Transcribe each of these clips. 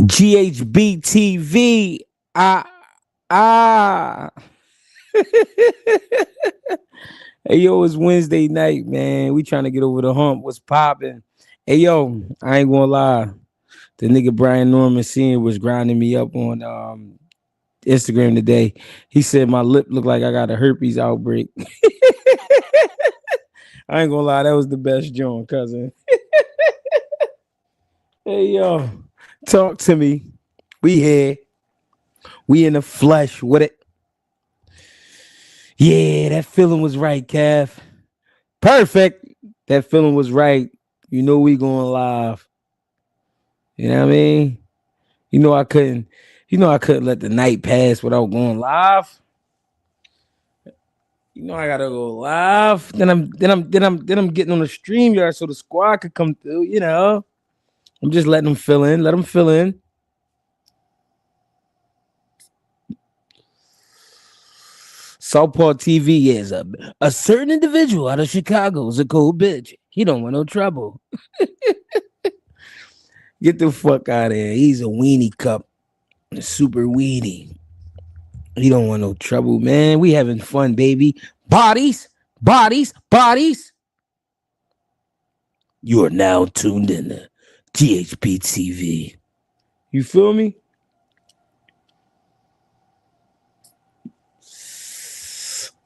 GHBTV. Ah, ah. Hey, yo, it's Wednesday night, man. We trying to get over the hump. What's popping? Hey, yo, I ain't gonna lie. The nigga Brian Norman Sr. was grinding me up on Instagram today. He said my lip looked like I got a herpes outbreak. I ain't gonna lie, that was the best joint, cousin. Hey, yo, talk to me. We here. We in the flesh with it. Yeah, that feeling was right, Kev. Perfect. That feeling was right. You know we going live. You know what I mean? You know I couldn't. You know I couldn't let the night pass without going live. You know I gotta go live. Then I'm getting on the stream yard so the squad could come through. You know, I'm just letting them fill in. Let them fill in. Southpaw TV is a certain individual out of Chicago is a cold bitch. He don't want no trouble. Get the fuck out of here. He's a weenie cup. A super weenie. He don't want no trouble, man. We having fun, baby. Bodies, bodies, bodies. You are now tuned in to GHP TV. You feel me?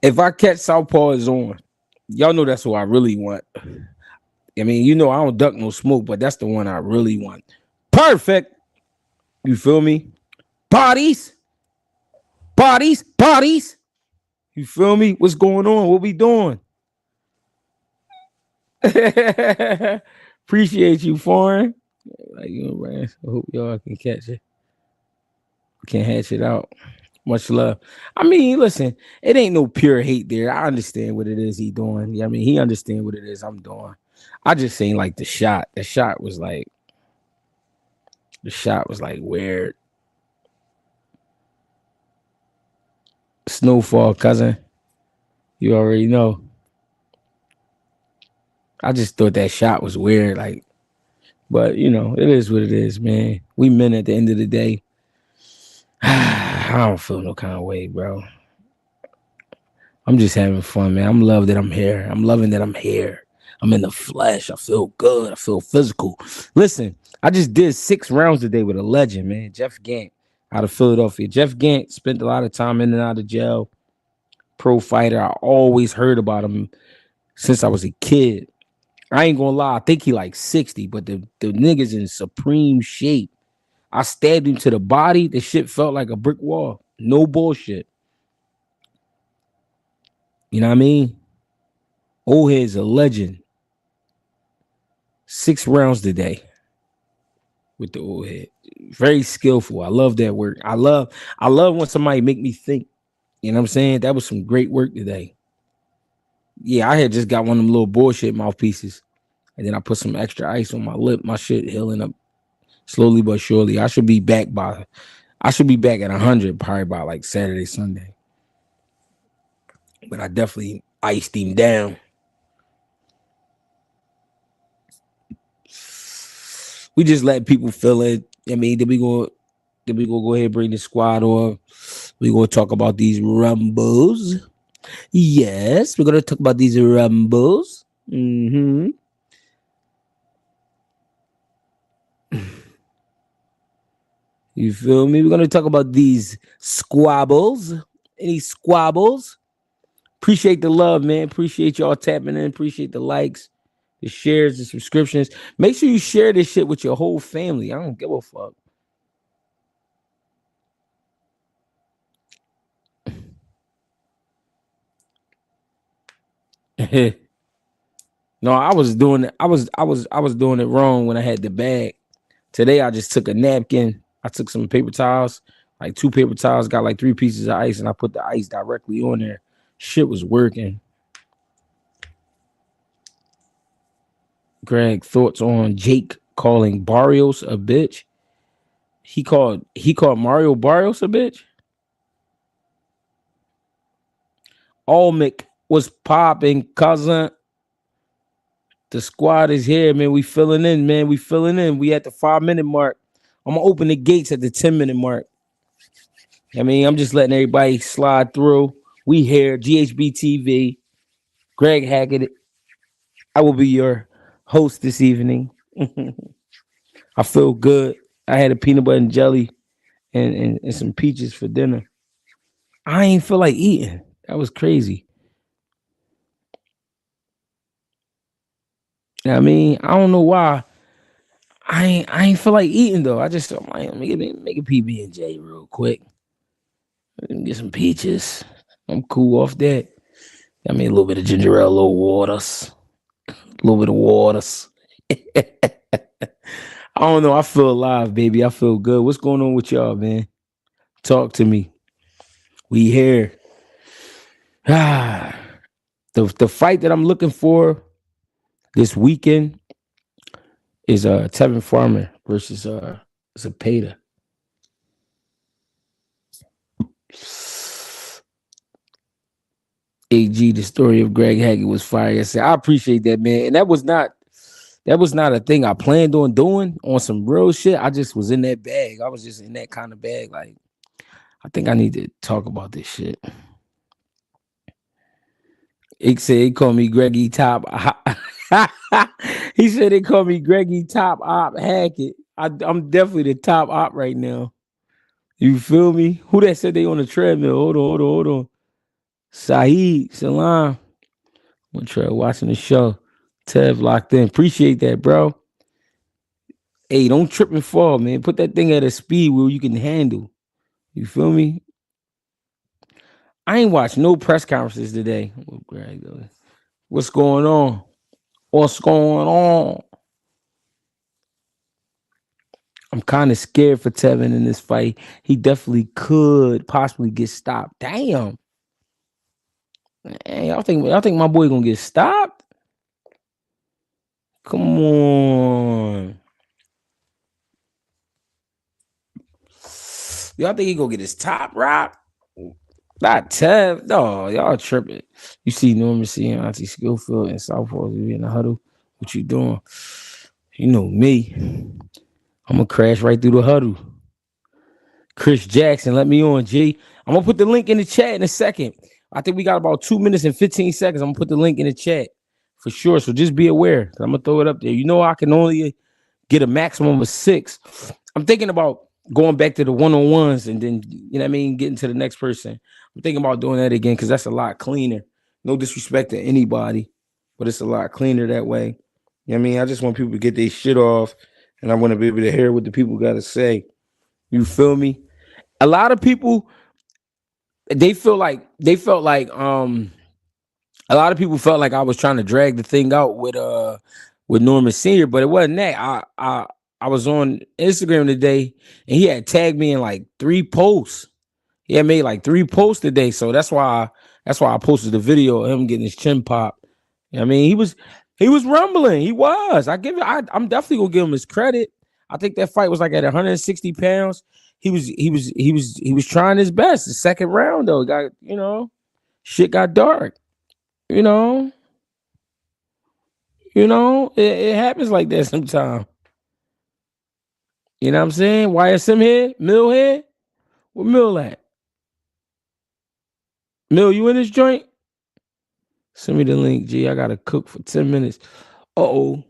If I catch Southpaw is on, y'all know that's what I really want. I mean, you know I don't duck no smoke, but that's the one I really want. Perfect. You feel me? Bodies, bodies, bodies. You feel me? What's going on? What we doing? Appreciate you, foreign. Like you know, man. I hope y'all can catch it. Can hatch it out. Much love. I mean, listen, it ain't no pure hate there. I understand what it is he doing. Yeah, I mean, he understand what it is I'm doing. I just saying like the shot. The shot was like weird. Snowfall, cousin. You already know. I just thought that shot was weird, like, but you know, it is what it is, man. We men at the end of the day. I don't feel no kind of way, bro. I'm just having fun, man. I'm loving that I'm here. I'm loving that I'm here. I'm in the flesh. I feel good. I feel physical. Listen, I just did 6 rounds today with a legend, man. Jeff Gant out of Philadelphia. Jeff Gant spent a lot of time in and out of jail. Pro fighter. I always heard about him since I was a kid. I ain't gonna lie. I think he like 60, but the nigga's in supreme shape. I stabbed him to the body. The shit felt like a brick wall. No bullshit. You know what I mean? Old head's a legend. 6 rounds today with the old head. Very skillful. I love that work. I love when somebody make me think. You know what I'm saying? That was some great work today. Yeah, I had just got one of them little bullshit mouthpieces. And then I put some extra ice on my lip. My shit healing up slowly but surely. I should be back at 100 probably by like Saturday, Sunday. But I definitely iced him down. We just let people feel it. I mean, then we go ahead and bring the squad on. We gonna talk about these rumbles. Yes, we're gonna talk about these rumbles. Mm-hmm. You feel me? We're gonna talk about these squabbles. Any squabbles? Appreciate the love, man. Appreciate y'all tapping in. Appreciate the likes, the shares, the subscriptions. Make sure you share this shit with your whole family. I don't give a fuck. No, I was doing it. I was doing it wrong when I had the bag. Today I just took a napkin. I took some paper towels, like 2 paper towels, got like 3 pieces of ice, and I put the ice directly on there. Shit was working. Greg, thoughts on Jake calling Barrios a bitch? He called Mario Barrios a bitch. Olmick was popping, cousin. The squad is here, man. We filling in, man. We filling in. We at the 5-minute mark. I'm gonna open the gates at the 10-minute mark. I mean, I'm just letting everybody slide through. We here, GHBTV, Greg Hackett. I will be your host this evening. I feel good. I had a peanut butter and jelly and some peaches for dinner. I ain't feel like eating. That was crazy. I mean, I don't know why. I ain't feel like eating though. I'm like, make a PB and J real quick. Get some peaches. I'm cool off that. I mean, a little bit of ginger ale, a little waters, a little bit of waters. I don't know. I feel alive, baby. I feel good. What's going on with y'all, man? Talk to me. We here. The fight that I'm looking for this weekend is Tevin Farmer versus Zapata. AG, the story of Greg Hackett was fire. I appreciate that, man. And that was not a thing I planned on doing on some real shit. I just was in that bag. I was just in that kind of bag. Like, I think I need to talk about this shit. He said he called me Greggy Top. He said they called me Greggy Top Op Hackett. I'm definitely the top op right now. You feel me? Who that said they on the treadmill? Hold on. Saeed, Salam. I'm try watching the show. Tev locked in. Appreciate that, bro. Hey, don't trip and fall, man. Put that thing at a speed where you can handle. You feel me? I ain't watched no press conferences today. Oh, Greg, what's going on? What's going on? I'm kind of scared for Tevin in this fight. He definitely could possibly get stopped. Damn. Hey, y'all think my boy gonna get stopped? Come on. Y'all think he gonna get his top rock? Not Tev. No, y'all tripping. You see Norman C and Auntie Schofield and Southpaw in the huddle. What you doing? You know me. I'm gonna crash right through the huddle. Chris Jackson, let me on, G. I'm gonna put the link in the chat in a second. I think we got about 2 minutes and 15 seconds. I'm gonna put the link in the chat for sure. So just be aware. I'm gonna throw it up there. You know, I can only get a maximum of 6. I'm thinking about going back to the one-on-ones and then, you know what I mean, getting to the next person. I'm thinking about doing that again because that's a lot cleaner. No disrespect to anybody, but it's a lot cleaner that way. You know what I mean? I just want people to get their shit off, and I want to be able to hear what the people got to say. You feel me? A lot of people, they felt like a lot of people felt like I was trying to drag the thing out with Norman Sr., but it wasn't that. I was on Instagram today and he had tagged me in like 3 posts. He had made like 3 posts today. So that's why I posted the video of him getting his chin popped. You know what I mean, he was rumbling. He was. I'm definitely gonna give him his credit. I think that fight was like at 160 pounds. He was trying his best. The second round though, got, you know, shit got dark. You know, it happens like that sometimes. You know what I'm saying? YSM here, Mill here. Where Mill at? Mill, you in this joint? Send me the link, G. I gotta cook for 10 minutes. Uh-oh.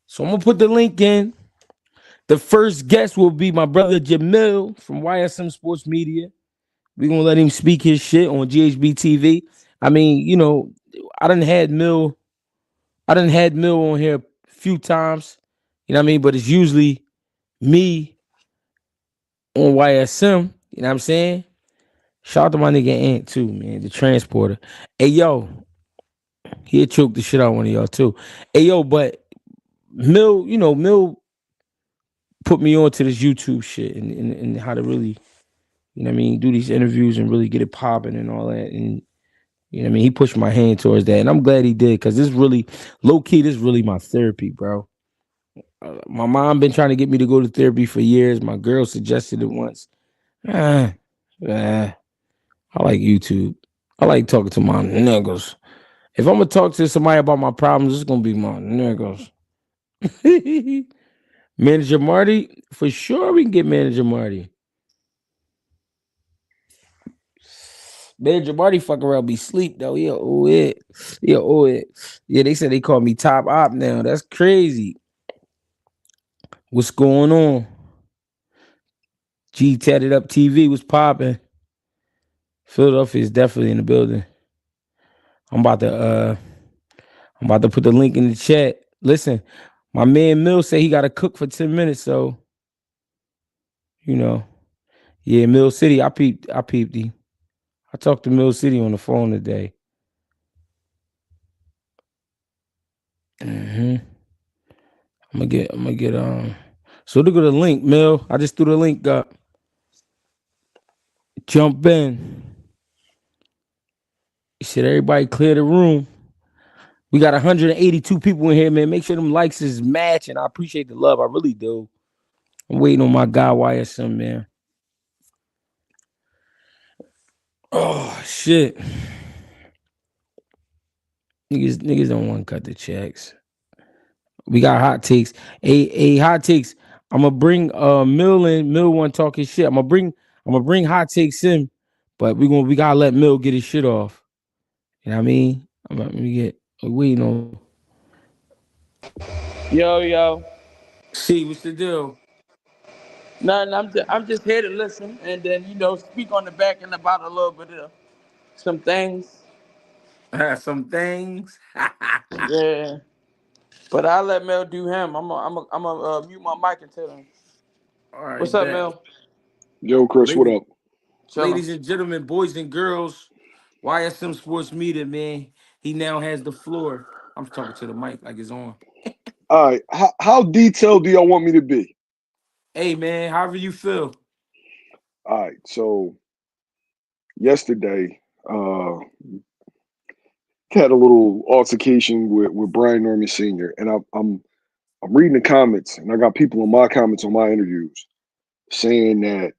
So I'm gonna put the link in. The first guest will be my brother Jamil from YSM Sports Media. We're gonna let him speak his shit on GHB TV. I mean, you know, I done had Mill on here a few times. You know what I mean? But it's usually me on YSM. You know what I'm saying? Shout out to my nigga Ant too, man, the transporter. Hey, yo, he'll choke the shit out of one of y'all too. Hey, yo, but Mill put me on to this YouTube shit and how to really, you know what I mean, do these interviews and really get it popping and all that. And, you know what I mean, he pushed my hand towards that. And I'm glad he did because this really, low key, this is really my therapy, bro. My mom been trying to get me to go to therapy for years. My girl suggested it once. I like YouTube. I like talking to my niggas. If I'm gonna talk to somebody about my problems, it's gonna be my niggas. Manager Marty, For sure, we can get manager Marty. Manager Marty fuck around be sleep though. He'll owe it. He'll owe it. Yeah, they said they call me top op now. That's crazy. What's going on? G tatted up TV was popping. Philadelphia is definitely in the building. I'm about to put the link in the chat. Listen, my man Mill said he got to cook for 10 minutes, so you know, yeah, Mill City. I peeped him. I talked to Mill City on the phone today. hmm I'm gonna get so look at the link, Mill. I just threw the link up. Jump in. He said everybody clear the room. We got 182 people in here, man. Make sure them likes is matching. I appreciate the love. I really do. I'm waiting on my guy YSM, man. Oh shit. Niggas don't want to cut the checks. We got hot takes. A hot takes. I'm gonna bring Mill in. Mill want to talk his shit. I'm gonna bring hot takes in, but we gotta let Mill get his shit off. You know what I mean? We waiting on. Yo, yo. See what's the deal? Nothing. I'm just here to listen and then speak on the back end about a little bit of some things. Some things. Yeah. But I'll let Mel do him. I'm mute my mic and tell him. All right, What's up, bet. Mel? Yo, Chris, what Ladies, up? Chilling. ladies and gentlemen, boys and girls, YSM Sports Media, man. He now has the floor. I'm talking to the mic like it's on. All right, how detailed do y'all want me to be? Hey, man, however you feel. All right, so yesterday, had a little altercation with Brian Norman Sr. and I'm reading the comments, and I got people in my comments on my interviews saying that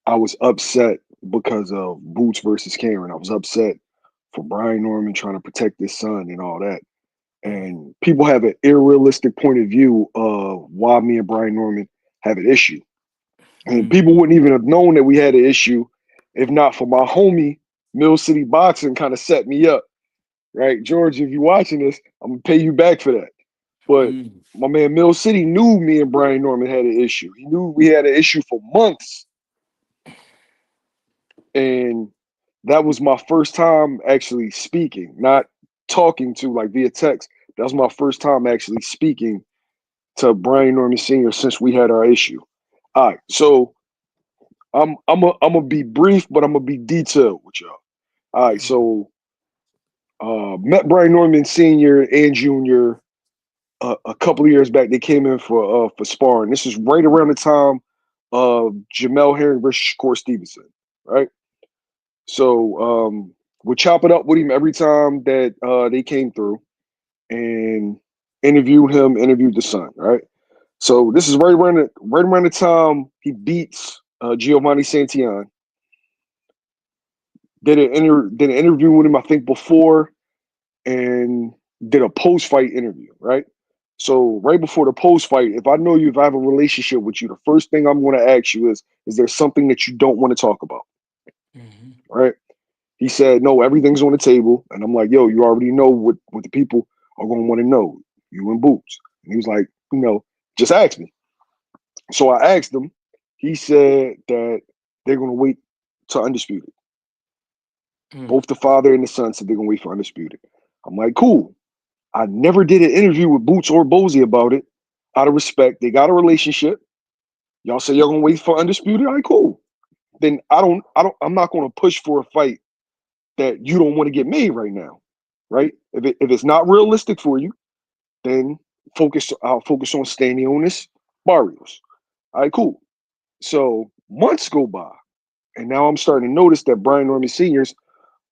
I was upset because of Boots versus Karen. I was upset for Brian Norman trying to protect his son and all that. And people have an irrealistic point of view of why me and Brian Norman have an issue. And Mm, people wouldn't even have known that we had an issue if not for my homie, Mill City Boxing, kind of set me up. Right? George, if you're watching this, I'm gonna pay you back for that. But mm, my man Mill City knew me and Brian Norman had an issue. He knew we had an issue for months. And that was my first time actually speaking, not talking to like via text. That was my first time actually speaking to Brian Norman Sr. since we had our issue. All right, so I'm gonna be brief, but I'm gonna be detailed with y'all. All right, so met Brian Norman Sr. and Jr. A couple of years back. They came in for sparring. This is right around the time of Jamel Herring versus Shakur Stevenson, right? So we're chopping up with him every time that they came through and interviewed him, interviewed the son, right? So this is right around the time he beats Giovanni Santillan. Did an interview with him, I think, before, and did a post fight interview, right? So right before the post fight, if I know you, if I have a relationship with you, the first thing I'm going to ask you is there something that you don't want to talk about, mm, right? He said, no, everything's on the table. And I'm like, yo, you already know what the people are going to want to know, you and Boots. And he was like, just ask me. So I asked him. He said that they're going to wait to Undisputed. mm, Both the father and the son said they're going to wait for Undisputed. I'm like, cool. I never did an interview with Boots or Bozy about it out of respect. They got a relationship. Y'all say y'all going to wait for Undisputed? All right, cool. Then I'm not going to push for a fight that you don't want to get made right now, right? If it's not realistic for you, then I'll focus on Stanionis, Barrios. All right, cool. So months go by, and now I'm starting to notice that Brian Norman Sr.'s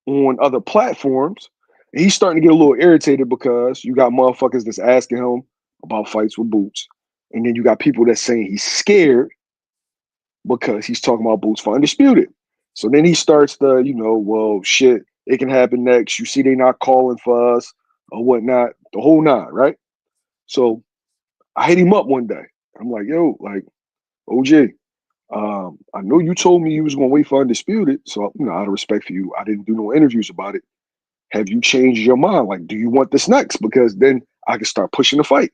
on other platforms, and he's starting to get a little irritated because you got motherfuckers that's asking him about fights with Boots, and then you got people that's saying he's scared because he's talking about Boots for Undisputed. So then he starts the, well, shit, it can happen next. You see, they not calling for us or whatnot, the whole nine, right? So I hit him up one day. I'm like, yo, like, OJ, I know you told me you was gonna wait for Undisputed, so out of respect for you, I didn't do no interviews about it. Have you changed your mind? Like, do you want this next? Because then I can start pushing the fight.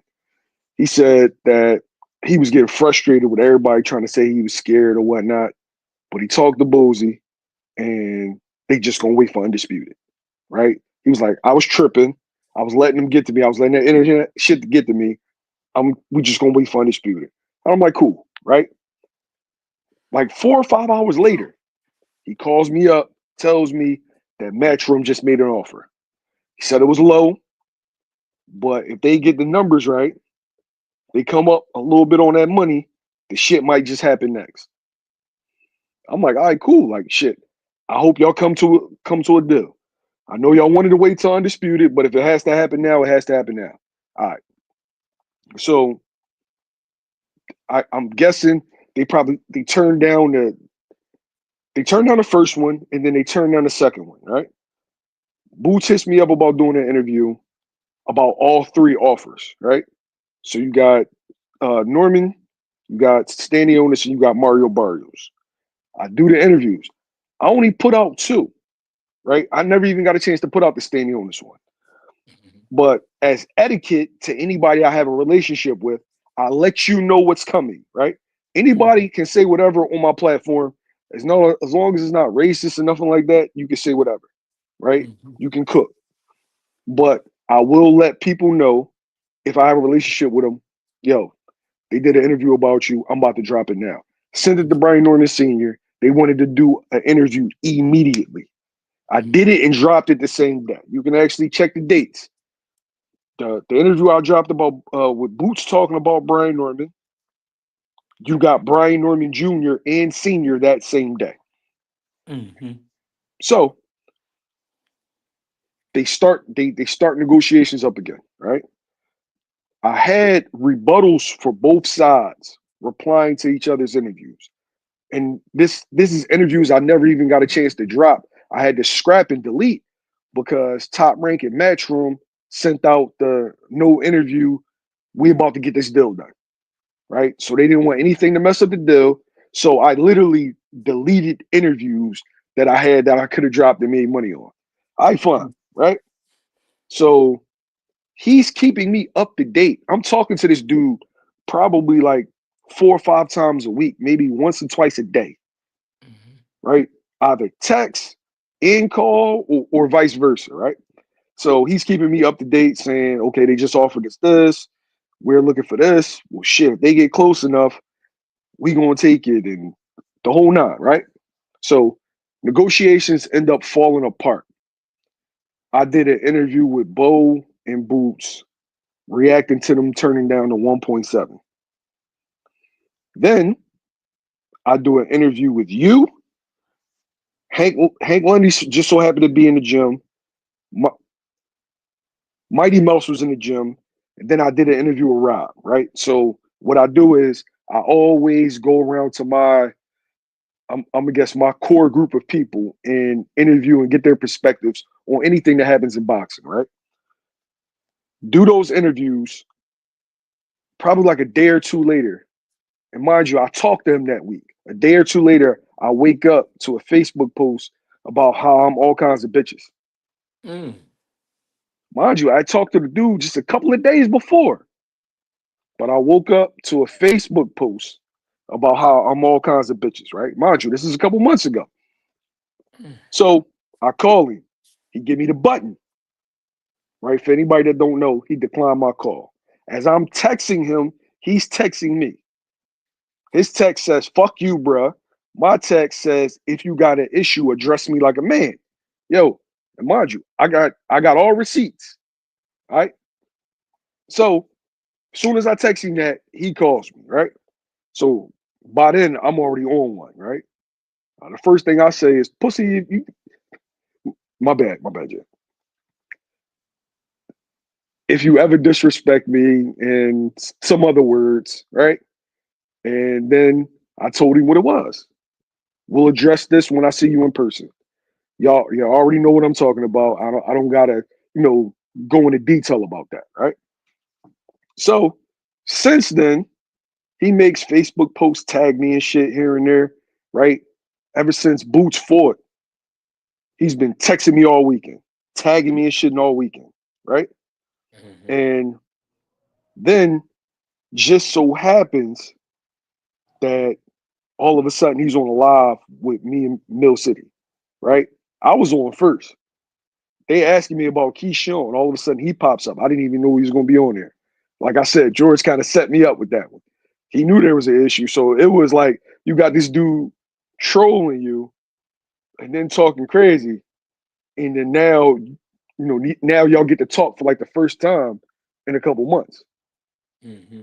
He said that he was getting frustrated with everybody trying to say he was scared or whatnot, but he talked to Bosey and they just gonna wait for Undisputed, right? He was like, I was tripping. I was letting them get to me. I was letting that internet shit to get to me. We just gonna wait for Undisputed. And I'm like, cool, right? Like 4 or 5 hours later, he calls me up, tells me that Matchroom just made an offer. He said it was low, but if they get the numbers right, they come up a little bit on that money, the shit might just happen next. I'm like, all right, cool. Like shit. I hope y'all come to a deal. I know y'all wanted to wait till Undisputed, but if it has to happen now, it has to happen now. All right. So I'm guessing they turned down the first one and then they turned down the second one, right? Boots hits me up about doing an interview about all three offers, right? So you got Norman, you got Stanionis, and you got Mario Barrios. I do the interviews. I only put out two, right? I never even got a chance to put out the Stanionis one. But as etiquette to anybody I have a relationship with, I let you know what's coming, right? Anybody can say whatever on my platform. As long as it's not racist or nothing like that, you can say whatever, right? You can cook. But I will let people know if I have a relationship with them, yo, they did an interview about you. I'm about to drop it now. Send it to Brian Norman Sr. They wanted to do an interview immediately. I did it and dropped it the same day. You can actually check the dates. The interview I dropped about with Boots talking about Brian Norman, you got Brian Norman Jr. and Sr. that same day. So they start negotiations up again, right? I had rebuttals for both sides replying to each other's interviews. And this is interviews I never even got a chance to drop. I had to scrap and delete because Top Rank and Matchroom sent out the no interview. We about to get this deal done, right? So they didn't want anything to mess up the deal. So I literally deleted interviews that I had that I could have dropped and made money on. I fine, right? So he's keeping me up to date. I'm talking to this dude probably like 4 or 5 times a week, maybe once or twice a day, right? Either text, in call, or vice versa, right? So he's keeping me up to date saying, okay, they just offered us this. We're looking for this. Well, shit, if they get close enough, we gonna take it and the whole nine, right? So negotiations end up falling apart. I did an interview with Bo and Boots reacting to them turning down to 1.7. Then I do an interview with you. Hank Lundy just so happened to be in the gym. Mighty Mouse was in the gym. And then I did an interview with Rob, right? So what I do is I always go around to I'm gonna guess my core group of people and interview and get their perspectives on anything that happens in boxing, right? Do those interviews probably like a day or two later. And mind you, I talked to him that week. A day or two later, I wake up to a Facebook post about how I'm all kinds of bitches. Mind you, I talked to the dude just a couple of days before, but I woke up to a Facebook post about how I'm all kinds of bitches, right? Mind you, this is a couple months ago. So I call him. He give me the button, right? For anybody that don't know, he declined my call. As I'm texting him, he's texting me. His text says, fuck you, bruh. My text says, if you got an issue, address me like a man. Yo, and mind you, I got all receipts. All right. So as soon as I text him that, he calls me, right? So by then, I'm already on one, right? The first thing I say is, pussy, my bad, Jay. If you ever disrespect me and some other words, right? And then I told him what it was. We'll address this when I see you in person. Y'all already know what I'm talking about. I don't gotta, go into detail about that, right? So since then, He makes Facebook posts, tag me and shit here and there, right? Ever since Boots fought, he's been texting me all weekend, tagging me and shit all weekend, right? Mm-hmm. And then just so happens that all of a sudden he's on a live with me and Mill City, right? I was on first. They asking me about Keyshawn. All of a sudden he pops up. I didn't even know he was going to be on there. Like I said, George kind of set me up with that one. He knew there was an issue. So it was like you got this dude trolling you and then talking crazy. And then now, now y'all get to talk for like the first time in a couple months. Mm-hmm.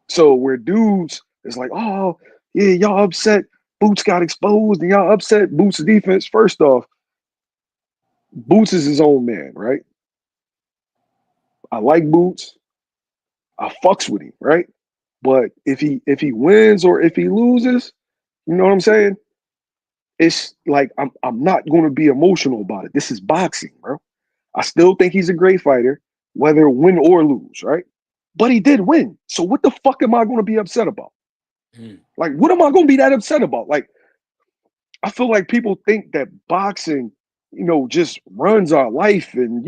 So where dudes is like, oh, yeah, y'all upset Boots got exposed and y'all upset Boots' defense. First off, Boots is his own man, right? I like Boots. I fucks with him, right? But if he wins or if he loses, you know what I'm saying? It's like I'm not going to be emotional about it. This is boxing, bro. I still think he's a great fighter, whether win or lose, right? But he did win. So what the fuck am I going to be upset about? Mm. Like, what am I going to be that upset about? Like, I feel like people think that boxing, just runs our life and,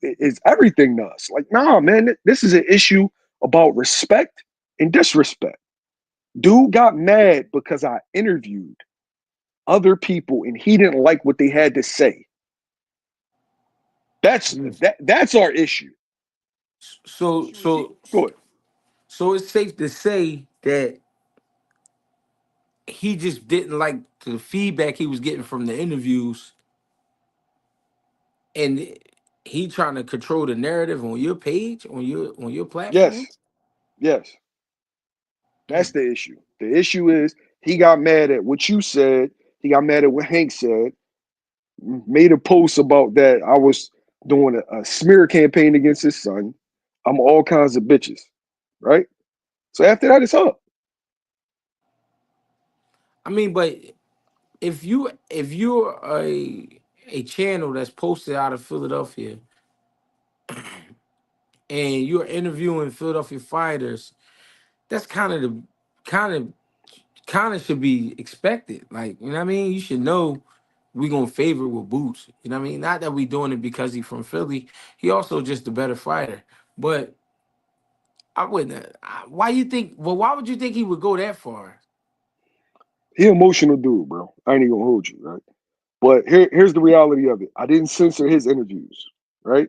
is everything to us. Like, nah, man, this is an issue about respect and disrespect. Dude got mad because I interviewed other people and he didn't like what they had to say. That's Mm. that's our issue. So so Go ahead. so it's safe to say that he just didn't like the feedback he was getting from the interviews, and he trying to control the narrative on your page, on your Yes, platform. yes. That's Mm. the issue. The issue is he got mad at what you said. He got mad at what Hank said. Made a post about that I was doing a smear campaign against his son. I'm all kinds of bitches, right? So after that, it's up. I mean, but if you're a channel that's posted out of Philadelphia and you're interviewing Philadelphia fighters, that's kind of should be expected. Like, you know what I mean? You should know we gonna favor with Boots. You know what I mean? Not that we doing it because he from Philly. He also just a better fighter. But I wouldn't. Why you think? Well, why would you think he would go that far? He emotional dude, bro. I ain't even gonna hold you, right? But here's the reality of it. I didn't censor his interviews, right?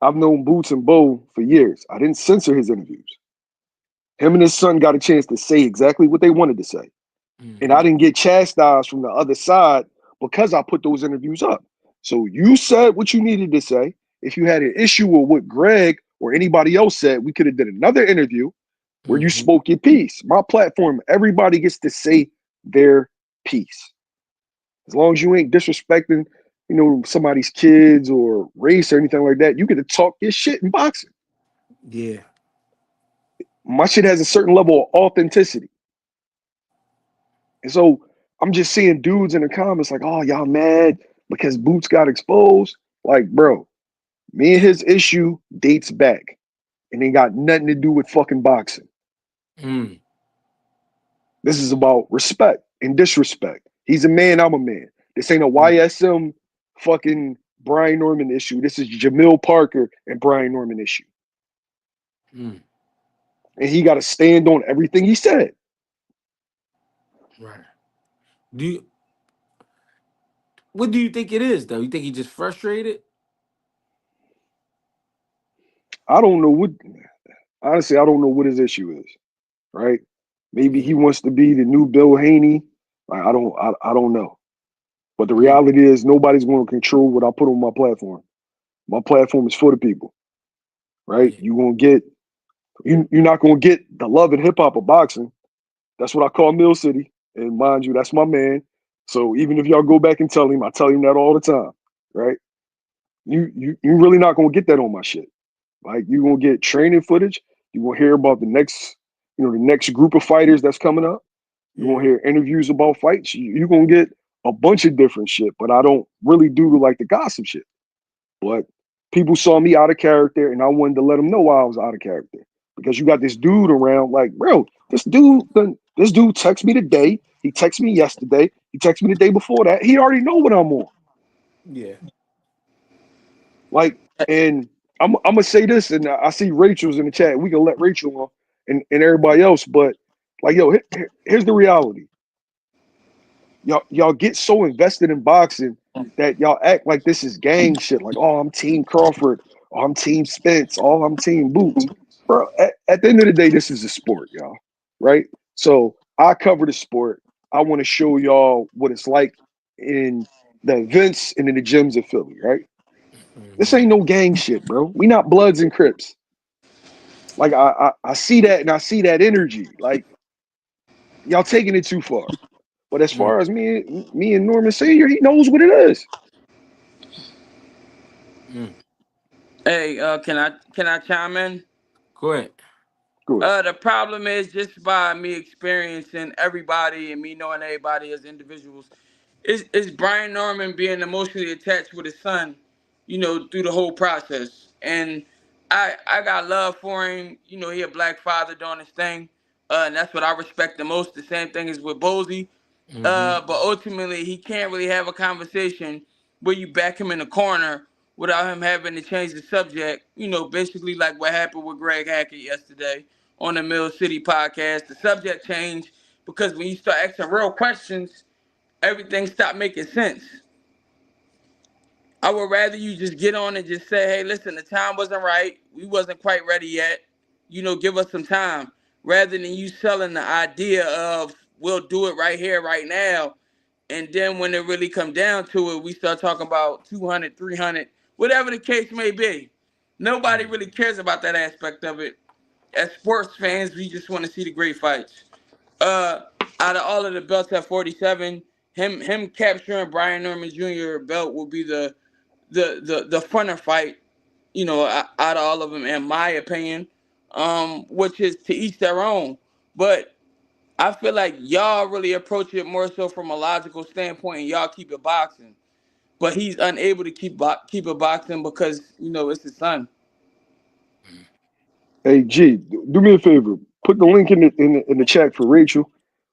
I've known Boots and Bo for years. I didn't censor his interviews. Him and his son got a chance to say exactly what they wanted to say. And I Hmm. didn't get chastised from the other side because I put those interviews up. So you said what you needed to say. If you had an issue with what Greg or anybody else said, we could have done another interview where you Hmm. spoke your piece. My platform, everybody gets to say their piece. As long as you ain't disrespecting, somebody's kids or race or anything like that, you get to talk your shit in boxing. Yeah. My shit has a certain level of authenticity. And so I'm just seeing dudes in the comments like, oh, y'all mad because Boots got exposed. Like, bro, me and his issue dates back and ain't got nothing to do with fucking boxing. Mm. This is about respect and disrespect. He's a man, I'm a man. This ain't a Mm. YSM fucking Brian Norman issue. This is Jamil Parker and Brian Norman issue. Mm. And he got to stand on everything he said. Right. Do you? What do you think it is though? You think he just frustrated? I don't know what, honestly, I don't know what his issue is, right? Maybe he Yeah. wants to be the new Bill Haney. I don't know. But the Mm. reality is nobody's going to control what I put on my platform. My platform is for the people, right? Yeah. You're not gonna get the love and hip hop of boxing. That's what I call Mill City. And mind you, that's my man. So even if y'all go back and tell him, I tell him that all the time, right? You really not gonna get that on my shit. Like you gonna get training footage. You gonna hear about the next group of fighters that's coming up. You gonna Yeah. hear interviews about fights. You gonna get a bunch of different shit. But I don't really do like the gossip shit. But people saw me out of character, and I wanted to let them know why I was out of character because you got this dude around. Like, bro, this dude texted me today. He texted me yesterday. He texted me the day before that. He already know what I'm on. Yeah. Like, and I'm gonna say this, and I see Rachel's in the chat. We can let Rachel on and everybody else, but like, yo, here's the reality. Y'all get so invested in boxing that y'all act like this is gang shit. Like, oh, I'm Team Crawford. Oh, I'm Team Spence. Oh, I'm Team Boots. Bro, at the end of the day, this is a sport, y'all. Right? So I cover the sport. I want to show y'all what it's like in the events and in the gyms of Philly, right? This ain't no gang shit, bro. We not Bloods and Crips. Like I see that and I see that energy. Like y'all taking it too far. But as Mm. far as me and Norman Senior, he knows what it is. Mm. Hey, can I chime in? Go ahead. Good. The problem is just by me experiencing everybody and me knowing everybody as individuals, is Brian Norman being emotionally attached with his son, through the whole process. And I got love for him. He a black father doing his thing, and that's what I respect the most. The same thing is with Bozy. Mm-hmm. But ultimately, he can't really have a conversation where you back him in the corner without him having to change the subject. Basically like what happened with Greg Hackett yesterday on the Mill City podcast. The subject changed because when you start asking real questions, everything stopped making sense. I would rather you just get on and just say, hey, listen, the time wasn't right. We wasn't quite ready yet. Give us some time. Rather than you selling the idea of we'll do it right here, right now. And then when it really come down to it, we start talking about 200, 300, whatever the case may be. Nobody really cares about that aspect of it. As sports fans, we just want to see the great fights. Uh, Out of all of the belts at 47, him capturing Brian Norman Jr. belt will be the funner fight, out of all of them, in my opinion. Which is to each their own. But I feel like y'all really approach it more so from a logical standpoint, and y'all keep it boxing. But he's unable to keep it boxing because it's his son. Hey G, do me a favor. Put the link in the chat for Rachel.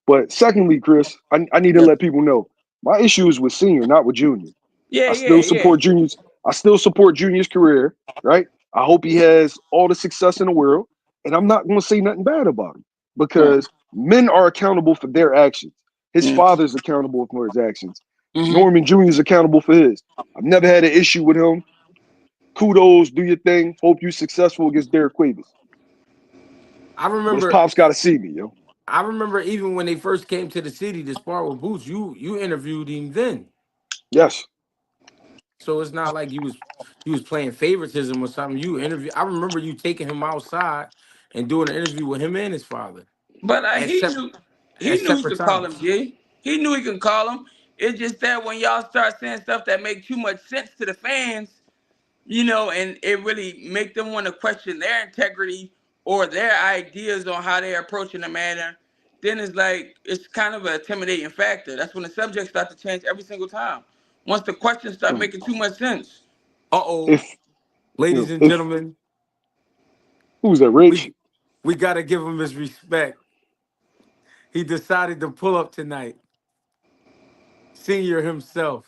But secondly, Chris, I need to Yeah, let people know my issue is with Senior, not with Junior. yeah, I yeah, still yeah. support Junior's. I still support Junior's career. Right. I hope he has all the success in the world, and I'm not going to say nothing bad about him Right. because men are accountable for their actions. His Mm. father's accountable for his actions. Mm-hmm. Norman Jr. is accountable for his. I've never had an issue with him. Kudos, do your thing. Hope you successful against Derek Quavis. I But his remember. pops got to see me, yo. I remember even when they first came to the city to spar with Boots. You interviewed him then, Yes. so it's not like you was playing favoritism or something. You interview. I remember you taking him outside and doing an interview with him and his father But at he sep- knew he at knew he separate could call him times. G. He knew he could call him. It's just that when y'all start saying stuff that make too much sense to the fans, and it really make them want to question their integrity or their ideas on how they're approaching the matter, then it's kind of an intimidating factor. That's when the subjects start to change every single time. Once the questions start Mm. making too much sense. Uh-oh, If ladies and if gentlemen, who's that, Rich? we gotta give him his respect. He decided to pull up tonight. Senior himself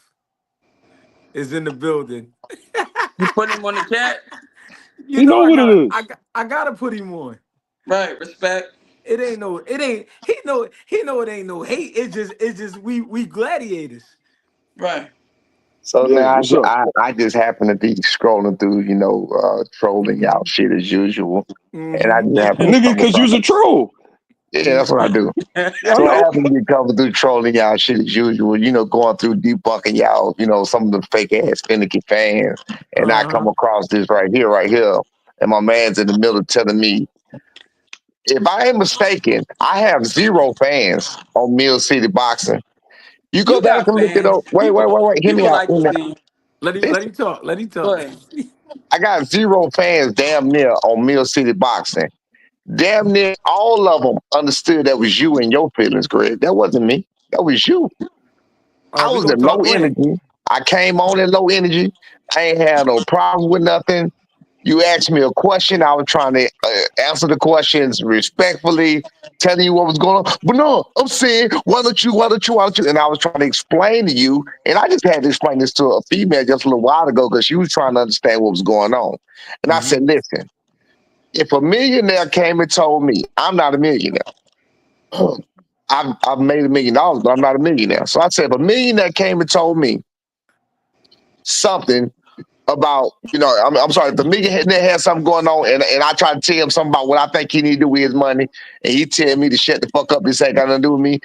is in the building. You put him on the chat, You He know know what it is. I gotta put him on. right? Respect, He know it ain't no hate. It's just we gladiators. right? So Yeah, now what's up? I just happen to be scrolling through, trolling y'all shit as usual. And I Mm-hmm. just happen to Nigga, come cause across you's a troll. yeah, that's what I do. Yeah, I So I know. happen to be coming through trolling y'all shit as usual, going through debunking y'all, some of the fake ass finicky fans. And I come Uh-huh. across this right here. And my man's in the middle telling me, if I ain't mistaken, I have zero fans on Mill City Boxing. You go You back got and look it fans. up. Wait. Hear me People out. like to see you. Let him talk. Let him Go talk. ahead. I got zero fans damn near on Mill City Boxing. Damn near all of them understood that was you and your feelings, Greg. That wasn't me. That was you. All I right, we was gonna in talk. low Go ahead. energy. I came on in low energy. I ain't had no problem with nothing. You asked me a question. I was trying to answer the questions respectfully, telling you what was going on. But no, I'm saying, why don't you? And I was trying to explain to you, and I just had to explain this to a female just a little while ago because she was trying to understand what was going on. And I Mm-hmm. said, listen, if a millionaire came and told me I'm not a millionaire, I've made $1 million, but I'm not a millionaire. So I said, if a millionaire came and told me something about, I'm sorry, if the millionaire had something going on and I try to tell him something about what I think he need to do with his money, and he tell me to shut the fuck up, this ain't got nothing to do with me,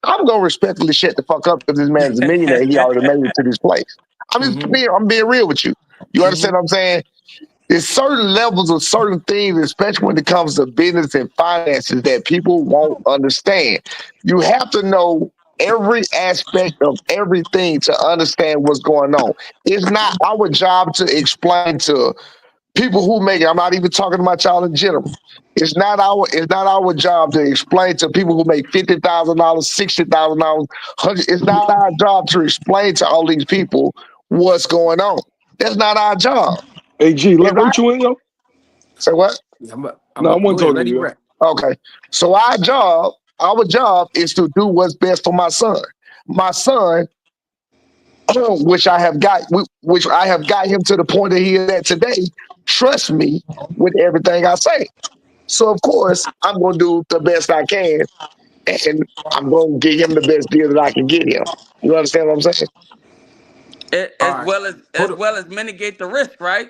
I'm gonna respectfully shut the fuck up because this man is a millionaire. He already made it to this place. Mm-hmm. I'm being real with you. You Mm-hmm. understand what I'm saying? There's certain levels of certain things, especially when it comes to business and finances, that people won't understand. You have to know every aspect of everything to understand what's going on. It's not our job to explain to people who make it. I'm not even talking to my child in general. It's not our job to explain to people who make $50,000, $60,000, hundred. It's not our job to explain to all these people what's going on. That's not our job. Hey, G, If I let you in, yo. say what? Yeah, No, I go want to ahead, talk to let you, him yo. rap. Okay. So our job is to do what's best for my son. My son, which I have got him to the point that he is at today, trust me with everything I say. So of course I'm gonna do the best I can, and I'm gonna get him the best deal that I can get him. You understand what I'm saying? All As right, well as hold up. mitigate the risk, right?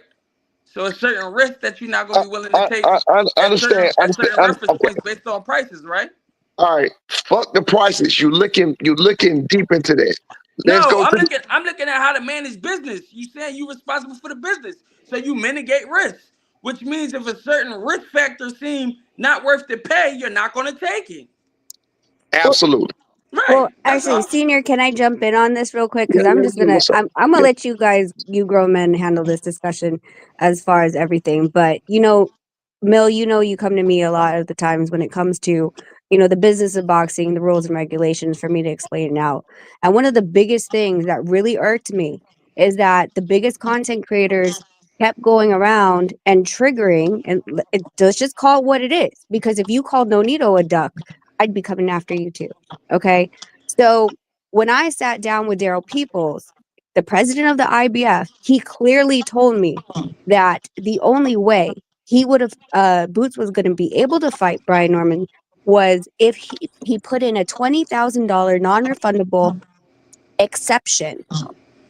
So a certain risk that you're not gonna I, be willing to take I understand. at certain reference Okay. points based on prices, right? All right. Fuck the prices. You looking deep into that. Let's No, go to I'm looking at how to manage business. You saying you responsible for the business, so you mitigate risk, which means if a certain risk factor seem not worth the pay, you're not going to take it. Well, absolutely. Right. well, That's actually, all. senior, can I jump in on this real quick? Yeah, Because I'm yeah, just yeah. gonna, What's up? I'm gonna Yeah. let you guys, you grown men, handle this discussion as far as everything. But Mill, you come to me a lot of the times when it comes to, the business of boxing, the rules and regulations for me to explain it out. And one of the biggest things that really irked me is that the biggest content creators kept going around and triggering, and let's just call it what it is. Because if you called Nonito a duck, I'd be coming after you too. Okay. So when I sat down with Daryl Peoples, the president of the IBF, he clearly told me that the only way he would have Boots was going to be able to fight Brian Norman was if he put in a $20,000 non-refundable exception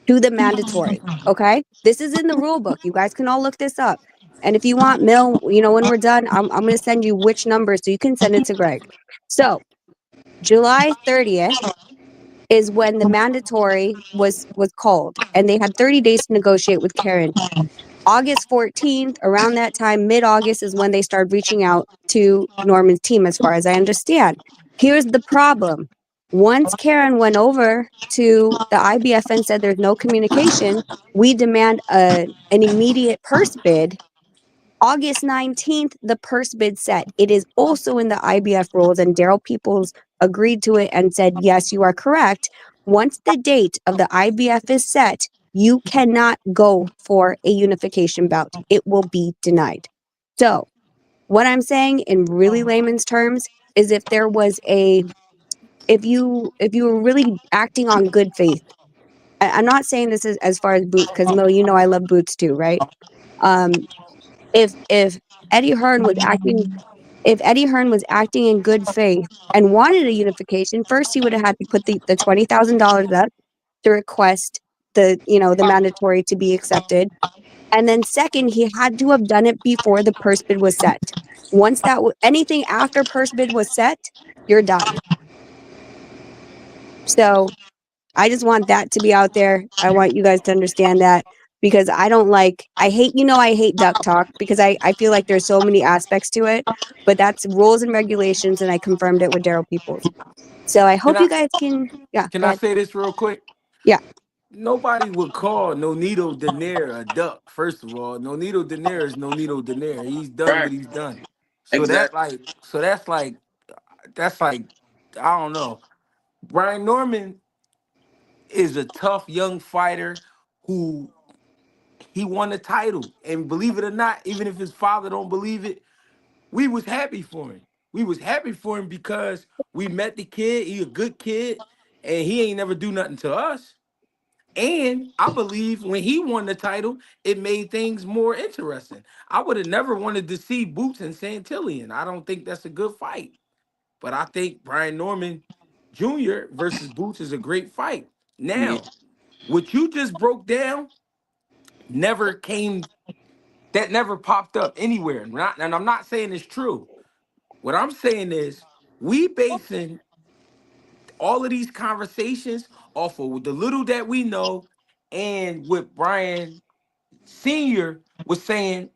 to the mandatory. Okay, this is in the rule book. You guys can all look this up. And if you want, Mill, when we're done, I'm going to send you which number so you can send it to Greg. So July 30th is when the mandatory was called, and they had 30 days to negotiate with Karen. August 14th, around that time, mid-August, is when they started reaching out to Norman's team, as far as I understand. Here's the problem. Once Karen went over to the IBF and said there's no communication, we demand an immediate purse bid. August 19th, the purse bid set. It is also in the IBF rules, and Daryl Peoples agreed to it and said, yes, you are correct. Once the date of the IBF is set, you cannot go for a unification bout. It will be denied. So, what I'm saying in really layman's terms is if you were really acting on good faith, I'm not saying this is as far as Boots, because Mo, I love Boots too, right? Um, if Eddie Hearn was acting if Eddie Hearn was acting in good faith and wanted a unification, first he would have had to put the $20,000 up to request the mandatory to be accepted, and then second he had to have done it before the purse bid was set. Once anything after purse bid was set, you're done. So I just want that to be out there. I want you guys to understand that, because I hate duck talk, because I feel like there's so many aspects to it, but that's rules and regulations, and I confirmed it with Daryl Peoples. So I Can hope I you guys can, yeah, can go I ahead. say this real quick? Yeah. Nobody would call Nonito Donaire a duck. First of all, Nonito Donaire is Nonito Donaire. He's done Right. what he's done. So that Exactly. like, that's like, I don't know. Brian Norman is a tough young fighter who he won the title. And believe it or not, even if his father don't believe it, we was happy for him. We was happy for him because we met the kid. He a good kid, and he ain't never do nothing to us. And I believe when he won the title, it made things more interesting. I would have never wanted to see Boots and Santillion. I don't think that's a good fight. But I think Brian Norman Jr. versus Boots is a great fight. Yeah. Now, what you just broke down never came, that never popped up anywhere. And I'm not saying it's true. What I'm saying is we basing all of these conversations off of the little that we know and what Brian Sr. was saying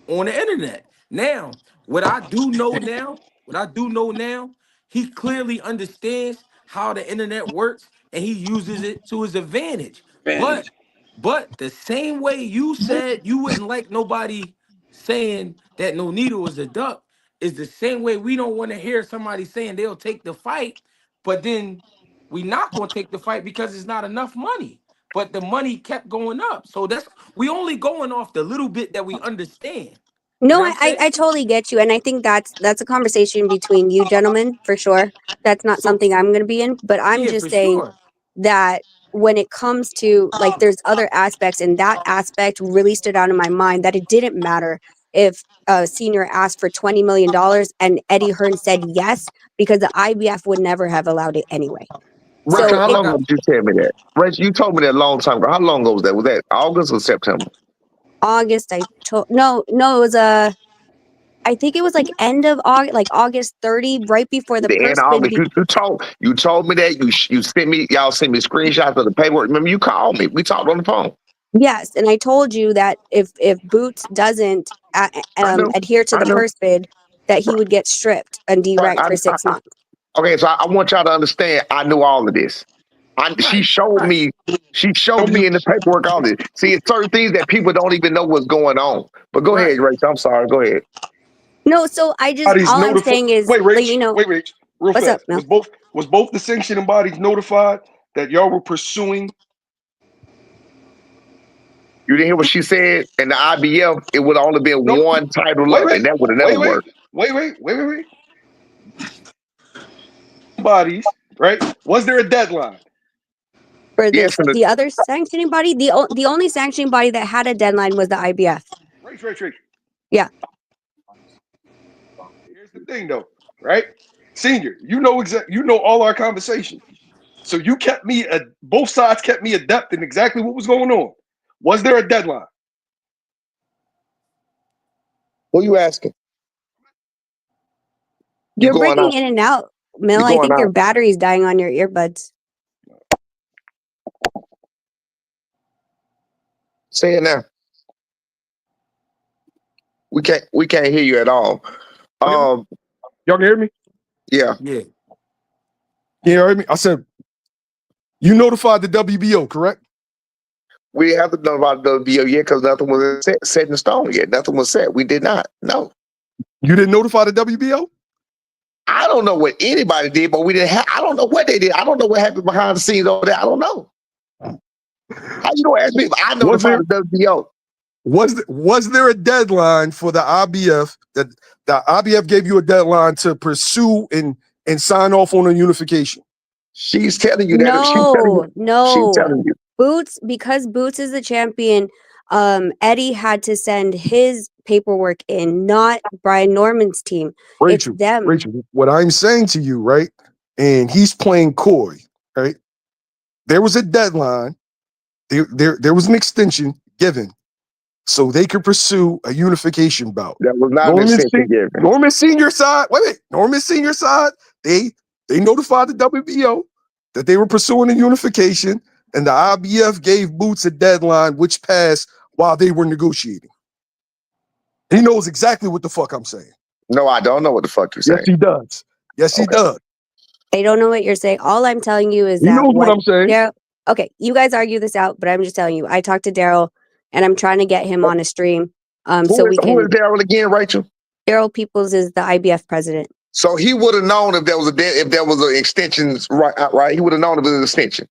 on the internet. Now, what I do know now, he clearly understands how the internet works and he uses it to his advantage. But Advantage. the same way you said you wouldn't like nobody saying that No Needle was a duck is the same way we don't want to hear somebody saying they'll take the fight, but then we not going to take the fight because it's not enough money. But the money kept going up. So that's we only going off the little bit that we understand. You No, know what I'm saying? I totally get you, and I think that's a conversation between you gentlemen for sure. That's not So something I'm going to be in, but I'm yeah, just for saying sure. that when it comes to like, there's other aspects, and that aspect really stood out in my mind that it didn't matter if a senior asked for $20 million and Eddie Hearn said yes, because the IBF would never have allowed it anyway. Rachel, So how I it long got ago did you tell me that? Rachel, you told me that a long time ago. How long ago was that? Was that August or September? August, I told no, it was I think it was like end of August, like August 30, right before the The end purse of bid. August. You told me that. You sent me, y'all sent me screenshots of the paperwork. Remember, you called me. We talked on the phone. Yes, and I told you that if Boots doesn't I know. adhere to I the know. purse bid, that he would get stripped and Right. deranked for 6 months. Okay, so I want y'all to understand. I knew all of this. She right, showed right. me. She showed me in the paperwork all this. See, it's certain things that people don't even know what's going on. But go ahead, Right. Rachel. I'm sorry. Go ahead. No, so I just Bodies all I'm notified. saying is, Wait, like, Rach. Wait, Rach. Real what's up, fast. Mel? Was both the sanctioning bodies notified that y'all were pursuing? You didn't hear what she said? In the IBF, it would only been No. one title Wait, up, wait, and that would have never wait, wait, worked. wait. Bodies, right? Was there a deadline? For Yes, this, the other sanctioning body, the only sanctioning body that had a deadline was the IBF. Rach. Yeah. Here's the thing, though, right? Senior, you know all our conversations. So you kept me both sides kept me adept in exactly what was going on. Was there a deadline? who you asking? You You're going breaking out? in and out, You Mel. I going think your out? battery's dying on your earbuds. Say it now. We can't hear you at all. Um, Y'all can hear me? yeah. Yeah. Can you hear me? I said you notified the WBO, correct? We didn't have to know about the deal yet because nothing was set in stone yet. Nothing was set. We did not. No. You didn't notify the WBO? I don't know what anybody did, but we didn't have, I don't know what they did. I don't know what happened behind the scenes over there. I don't know. How you gonna ask me if I Was notified there the WBO? was there a deadline for the IBF that the IBF gave you a deadline to pursue and sign off on a unification? She's telling you that. No, She's no. telling you. Boots, because Boots is the champion, Eddie had to send his paperwork in, not Brian Norman's team. It's them. Rachel, what I'm saying to you, right? And he's playing coy, right? There was a deadline. There was an extension given so they could pursue a unification bout. That was not an extension given. Norman Senior side, wait. Norman Senior side, they notified the WBO that they were pursuing a unification, and the IBF gave Boots a deadline, which passed while they were negotiating. He knows exactly what the fuck I'm saying. No, I don't know what the fuck you're saying. Yes, he does. Yes, he does. I don't know what you're saying. All I'm telling you is He that knows what I'm saying. Daryl. Okay, you guys argue this out, but I'm just telling you. I talked to Daryl, and I'm trying to get him on a stream, so we Who is can. Daryl again, Rachel? Daryl Peoples is the IBF president. So he would have known if there was an extension, right? He would have known if it was an extension.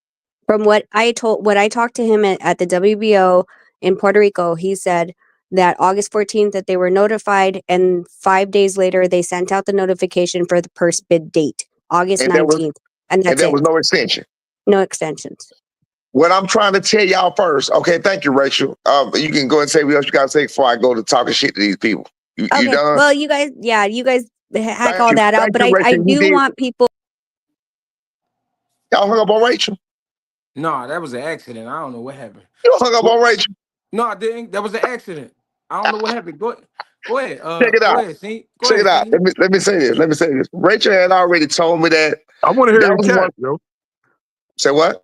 From what I talked to him at the WBO, in Puerto Rico. He said that August 14th that they were notified, and 5 days later they sent out the notification for the purse bid date, August and there was 19th, and and that's there it. was no extension. No extensions. What I'm trying to tell y'all first, okay? Thank you, Rachel. You can go and say what else you got to say before I go to talking shit to these people. You Okay. done? Well, you guys, yeah, you guys hack Thank all you, that out, but I Rachel. You do did. want people. Y'all hung up on Rachel. No, that was an accident. I don't know what happened. You hung up on Rachel. No, I didn't. That was an accident. I don't know what happened. Go ahead. Check it Go out. ahead, see. Go Check it ahead, out. see. Let me say this. Let me say this. Rachel had already told me that. I want to hear That him was one. cat, yo. Say what?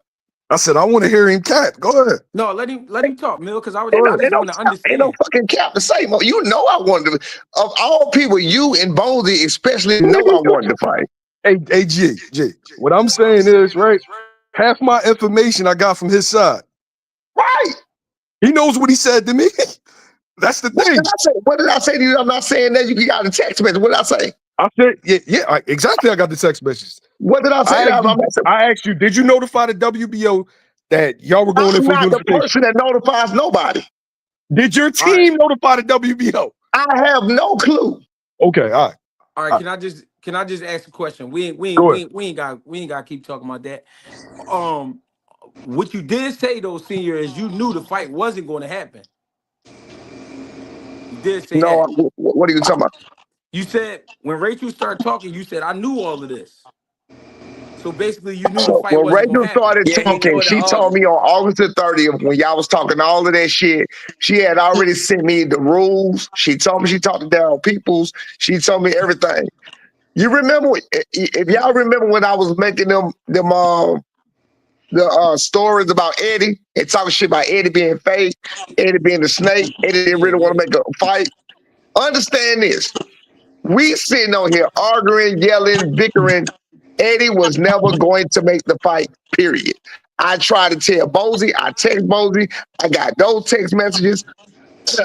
I said I want to hear him cat. Go ahead. No, let him talk, Mill, because Go I ahead. just want to Ain't no understand. fucking cap to say. You know I wanted to. Of all people, you and Bonesy especially know I wanted to fight. Hey, G. What I'm saying is, right? Half my information I got from his side. Right. He knows what he said to me. That's the What thing. did I say? What did I say to you? I'm not saying that. You got a text message. What did I say? I said, exactly. I got the text messages. What did I say? I asked you, did you notify the WBO that y'all were going in I'm for not the unification? person that notifies nobody. Did your All right. team notify the WBO? I have no clue. Okay, all right. All right, can I just ask a question? We Go ahead. ain't got to keep talking about that. What you did say though, senior, is you knew the fight wasn't going to happen. You did say No, that. what are you talking about? You said when Rachel started talking, you said I knew all of this. So basically, you knew the So fight when wasn't going Rachel to happen. started Yeah, he talking, knew it in she told August. me on August the 30th, when y'all was talking all of that shit, she had already sent me the rules. She told me she talked to Daryl Peoples. She told me everything. You remember, if y'all remember when I was making the stories about Eddie and talking shit about Eddie being fake, Eddie being the snake, Eddie didn't really want to make a fight. Understand this. We sitting on here arguing, yelling, bickering. Eddie was never going to make the fight, period. I tried to tell Bozy, I text Bozy, I got those text messages.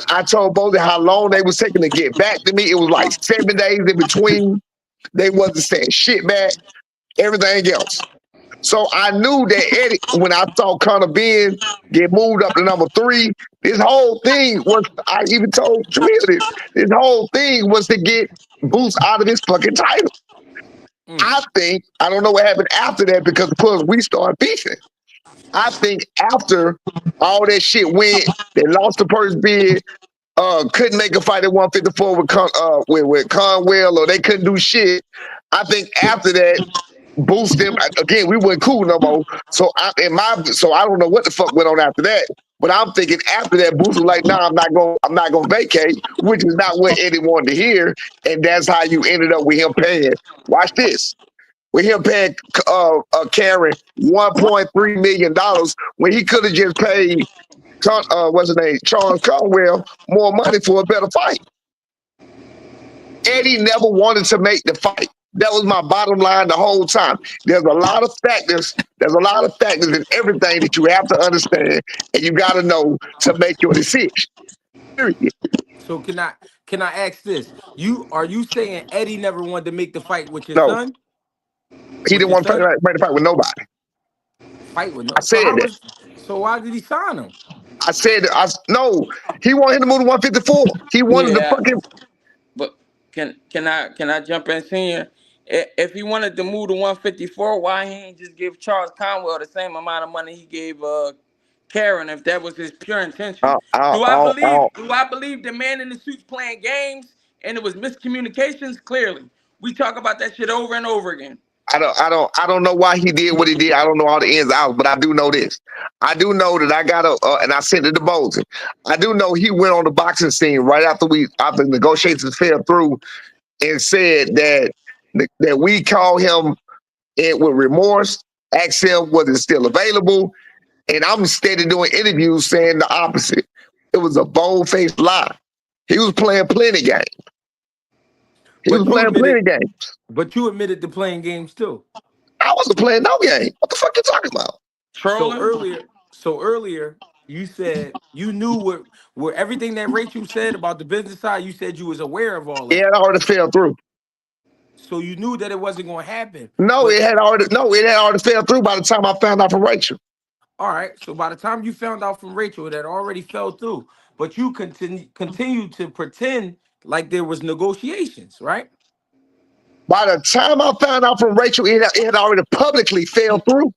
I told Bozy how long they was taking to get back to me. It was like 7 days in between. They wasn't saying shit back, everything else. So I knew that Eddie, when I saw Conor Ben get moved up to number 3, this whole thing was, I even told Jamil this whole thing was to get Boots out of his fucking title. I don't know what happened after that because, of course, we started beefing. I think after all that shit went, they lost the first bid, couldn't make a fight at 154 with Conwell, or they couldn't do shit. I think after that, Boost them again. We weren't cool no more. So I don't know what the fuck went on after that. But I'm thinking after that, Boost was like, "Nah, I'm not gonna vacate," which is not what Eddie wanted to hear, and that's how you ended up with him paying. Watch this. With him paying Karen $1.3 million when he could have just paid what's his name, Charles Conwell, more money for a better fight. Eddie never wanted to make the fight. That was my bottom line the whole time. There's a lot of factors. There's a lot of factors in everything that you have to understand and you got to know to make your decision. Period. So can I ask this? Are you saying Eddie never wanted to make the fight with your No, son? he With didn't your want to son? make the fight with nobody. Fight with I no. said that. So why did he sign him? I said no. He wanted him to move to 154. He wanted to Yeah, fucking. but can I jump in, senior? If he wanted to move to 154, why he ain't just give Charles Conwell the same amount of money he gave Karen? If that was his pure intention, do I believe the man in the suits playing games and it was miscommunications? Clearly, we talk about that shit over and over again. I don't know why he did what he did. I don't know all the ins and outs, but I do know this. I do know that I got and I sent it to Bolton. I do know he went on the boxing scene right after after negotiations fell through and said that we call him in with remorse, ask him was it still available, and I'm steady doing interviews saying the opposite. It was a bold-faced lie. He was playing plenty games. He was But you playing admitted, plenty games. to playing games too. I wasn't playing no game. What the fuck you talking about? So Trolling. earlier, you said you knew what everything that Rachel said about the business side. You said you was aware of all It that. had already fell through. So you knew that it wasn't going to happen. No, But it had already fell through by the time I found out from Rachel. All right. So by the time you found out from Rachel, that already fell through, but you continue to pretend like there was negotiations, right? By the time I found out from Rachel, it had already publicly fell through.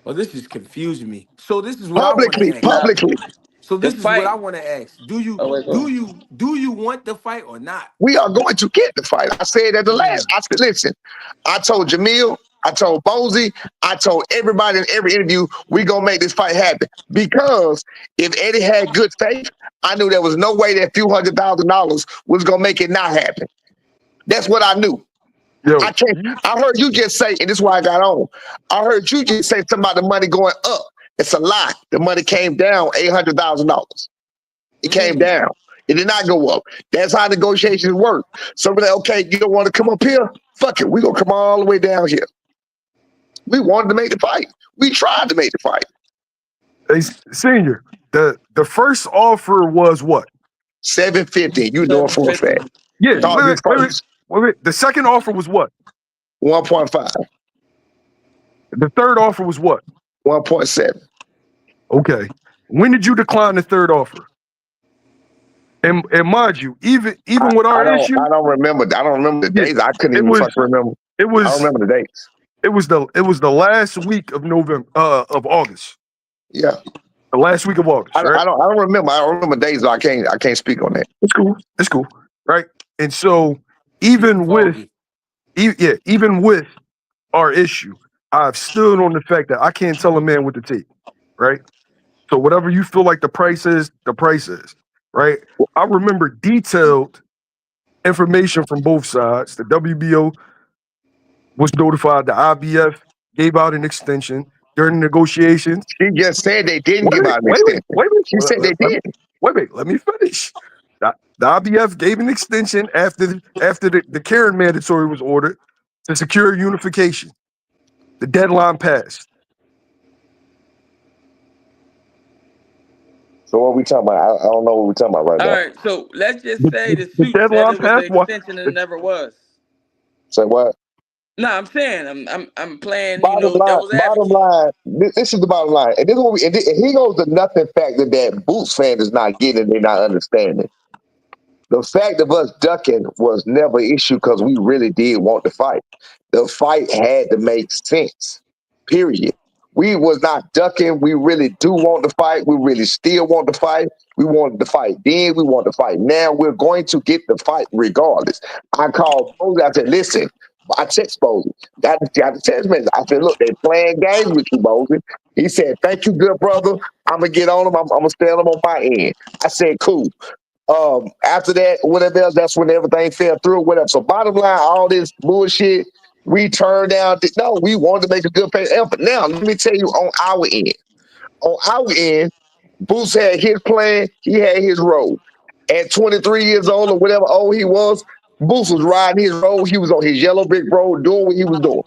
Well, this is confusing me. So this is what I want to Publicly, ask. Now publicly. So the this is what I fight. want to ask. Do you Oh wait, go do ahead. you do you want the fight or not? We are going to get the fight. I said at the last. Mm. I said, listen, I told Jamil, I told Bozy, I told everybody in every interview, we gonna make this fight happen. Because if Eddie had good faith, I knew there was no way that few $100,000 was gonna make it not happen. That's what I knew. I Yo, can't. I heard you just say, and this is why I got on. I heard you just say something about the money going up. It's a lie. The money came down $800,000. It came Mm. down. It did not go up. That's how negotiations work. So we're like, okay, you don't want to come up here? Fuck it. We're gonna come all the way down here. We wanted to make the fight. We tried to make the fight. hey, Senior, the first offer was what? 750. You know it for a 750. fact. Yeah, Yeah. wait, Start wait, this wait, wait, first. wait, wait. The second offer was what? 1.5, The third offer was what? 1.7. Okay. When did you decline the third offer? And mind you, even with our issue, I don't remember. I don't remember the yeah, dates. I couldn't it even was fucking remember. it I don't was remember the dates. it was the last week of November of August. Yeah. The last week of August, right? I don't remember. I don't remember days, so I can't speak on that. It's cool. It's cool. Right? And so Shit even with foggy. even with our issue, I've stood on the fact that I can't tell a man what to take. Right? So whatever you feel like the price is, right? I remember detailed information from both sides. The WBO was notified. The IBF gave out an extension during the negotiations. She just said they didn't Wait, give wait, out an wait, wait, extension. wait, wait. She said they did. Wait, let me finish. The IBF gave an extension after the Karen mandatory was ordered to secure unification. The deadline passed. So what we talking about? I don't know what we're talking about right All now. right. So let's just say the The suit said deadline it was an passed. What? extension and it never was. Say what? No, I'm saying I'm playing, devil's Bottom advocate. line. This is the bottom line, and this is what we. And he goes to nothing factor that Boots fan is not getting, and they're not understanding. The fact of us ducking was never an issue because we really did want to fight. The fight had to make sense. Period. We was not ducking. We really do want to fight. We really still want to fight. We wanted to fight then. We want to fight now. We're going to get the fight regardless. I called Bozy. I said, listen, I text Bozy. Got the text message. I said, look, they playing games with you, Bozy. He said, thank you, good brother. I'm going to get on them. I'm going to stay on them on my end. I said, cool. After that, whatever else, that's when everything fell through, whatever. So bottom line, all this bullshit, we turned down. No, we wanted to make a good pay effort. Now, let me tell you on our end. On our end, Boots had his plan. He had his role. At 23 years old or whatever old he was, Boots was riding his road. He was on his yellow brick road doing what he was doing.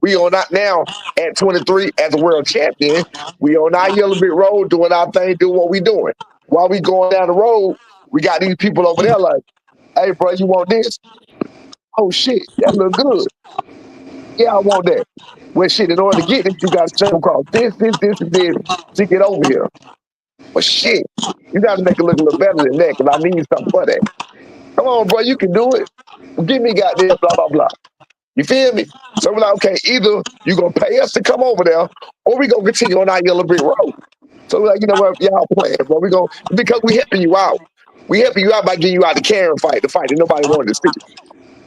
We are not now at 23 as a world champion. We on our yellow brick road doing our thing, doing what we doing. While we going down the road, we got these people over there like, hey, bro, you want this? Oh, shit, that look good. Yeah, I want that. Well, shit, in order to get this, you got to jump across this, and this to get over here. But shit, you got to make it look a little better than that because I need something for that. Come on, bro, you can do it. Give me goddamn blah, blah, blah. You feel me? So we're like, okay, either you're going to pay us to come over there or we going to continue on our yellow brick road. So we're like, you know what, y'all playing, bro. We go because we helping you out. We helping you out by getting you out the Karen fight, the fight that nobody wanted to see.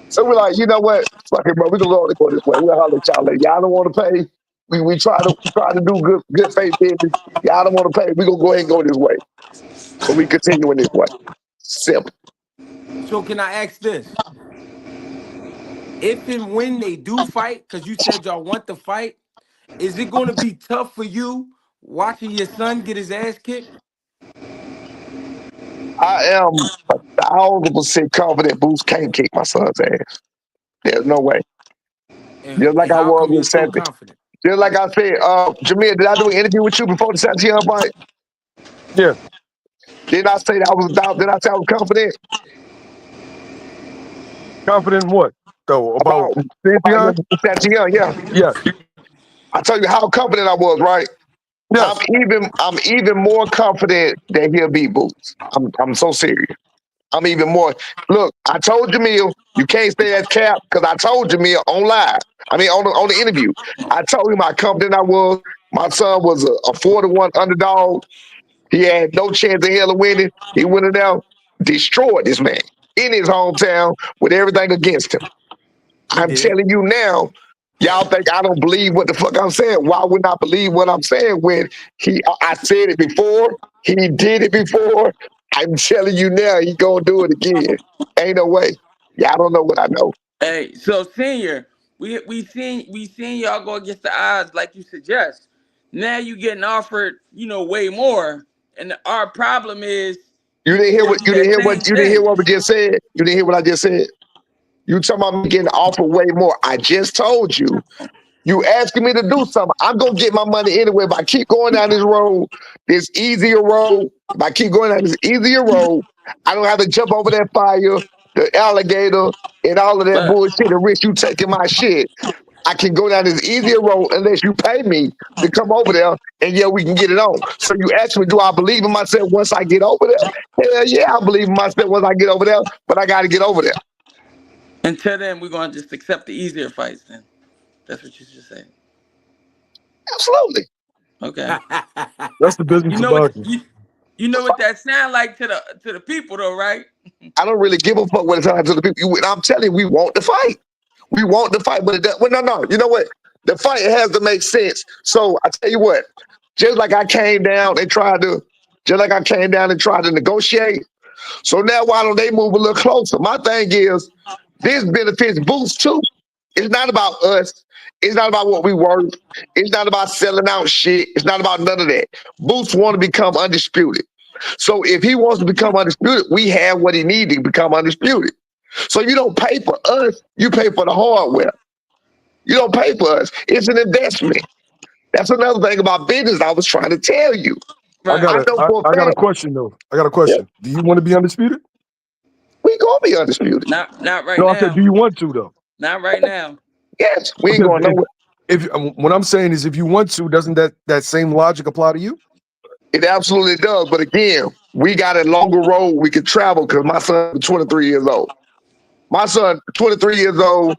So we're like, you know what? Fuck it, bro. We're gonna go this way. We'll holler at y'all later. Y'all don't want to pay. We try to do good faith business. Y'all don't want to pay. We're gonna go ahead and go this way. So we continuing this way. Simple. So can I ask this? If and when they do fight, because you said y'all want to fight, is it going to be tough for you watching your son get his ass kicked? I am 1,000% confident Boots can't kick my son's ass. There's no way. Just And like I how was come you're with so Santi. confident? Just like I said, Jameer, did I do an interview with you before the Santiago fight? Yeah, Did I say that I was doubt? Did I say I was confident confident in what though? About about Pantheon? Santiago? Yeah. Yeah, I tell you how confident I was, right? I'm Yes. even more confident that he'll beat Boots. I'm so serious. I'm even more. Look, I told Jamil, you can't say that cap because I told Jamil on live. I mean, on the interview, I told him how confident I was. My son was a 4-1 underdog. He had no chance in hell of winning. He went in there, destroyed this man in his hometown with everything against him. He I'm did. telling you now, y'all think I don't believe what the fuck I'm saying. Why would I believe what I'm saying when I said it before, he did it before. I'm telling you now, he gonna do it again. Ain't no way. Y'all don't know what I know. Hey, so senior, we seen y'all go against the odds like you suggest. Now you getting offered, way more, and our problem is You you didn't hear can't what do you didn't that hear same what you didn't hear thing. what we just said. You didn't hear what I just said. You talking about me getting offered way more. I just told you. You asking me to do something. I'm gonna get my money anyway. If I keep going down this road, this easier road, if I keep going down this easier road, I don't have to jump over that fire, the alligator, and all of that But bullshit and risk you taking my shit. I can go down this easier road unless you pay me to come over there, and yeah, we can get it on. So you ask me, do I believe in myself once I get over there? Hell yeah, I believe in myself once I get over there, but I got to get over there. until then, we're gonna just accept the easier fights. Then that's what you just saying. Absolutely. Okay. That's the You business of know what boxing. you know what that sound like to the people though, right? I don't really give a fuck what it's happening to the people. I'm telling you, we want the fight. We want the fight, but well, no. You know what? The fight has to make sense. So I tell you what, just like I came down and tried to, just like I came down and tried to negotiate. So now why don't they move a little closer? My thing is, this benefits Boots too. It's not about us. It's not about what we worth. It's not about selling out shit. It's not about none of that. Boots want to become undisputed. So if he wants to become undisputed, we have what he needs to become undisputed. So you don't pay for us, you pay for the hardware. You don't pay for us. It's an investment. That's another thing about business I was trying to tell you. I Right. got I a know for I a got a fact, question though. I got a yeah, question. Do you want to be undisputed? we gonna be undisputed. Not right No, I said, now. do you want to though? Not right now. Yes, we ain't Because going nowhere. if what I'm saying is, if you want to, doesn't that same logic apply to you? It absolutely does. But again, we got a longer road we can travel because my son is 23 years old. My son, 23 years old,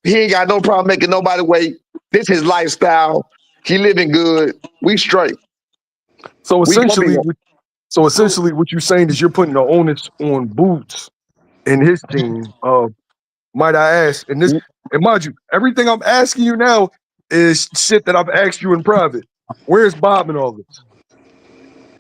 he ain't got no problem making nobody wait. This his lifestyle. He living good. We straight. So We gonna be essentially, what you're saying is you're putting the onus on Boots and his team. Might I ask? And mind you, everything I'm asking you now is shit that I've asked you in private. Where's Bob in all this?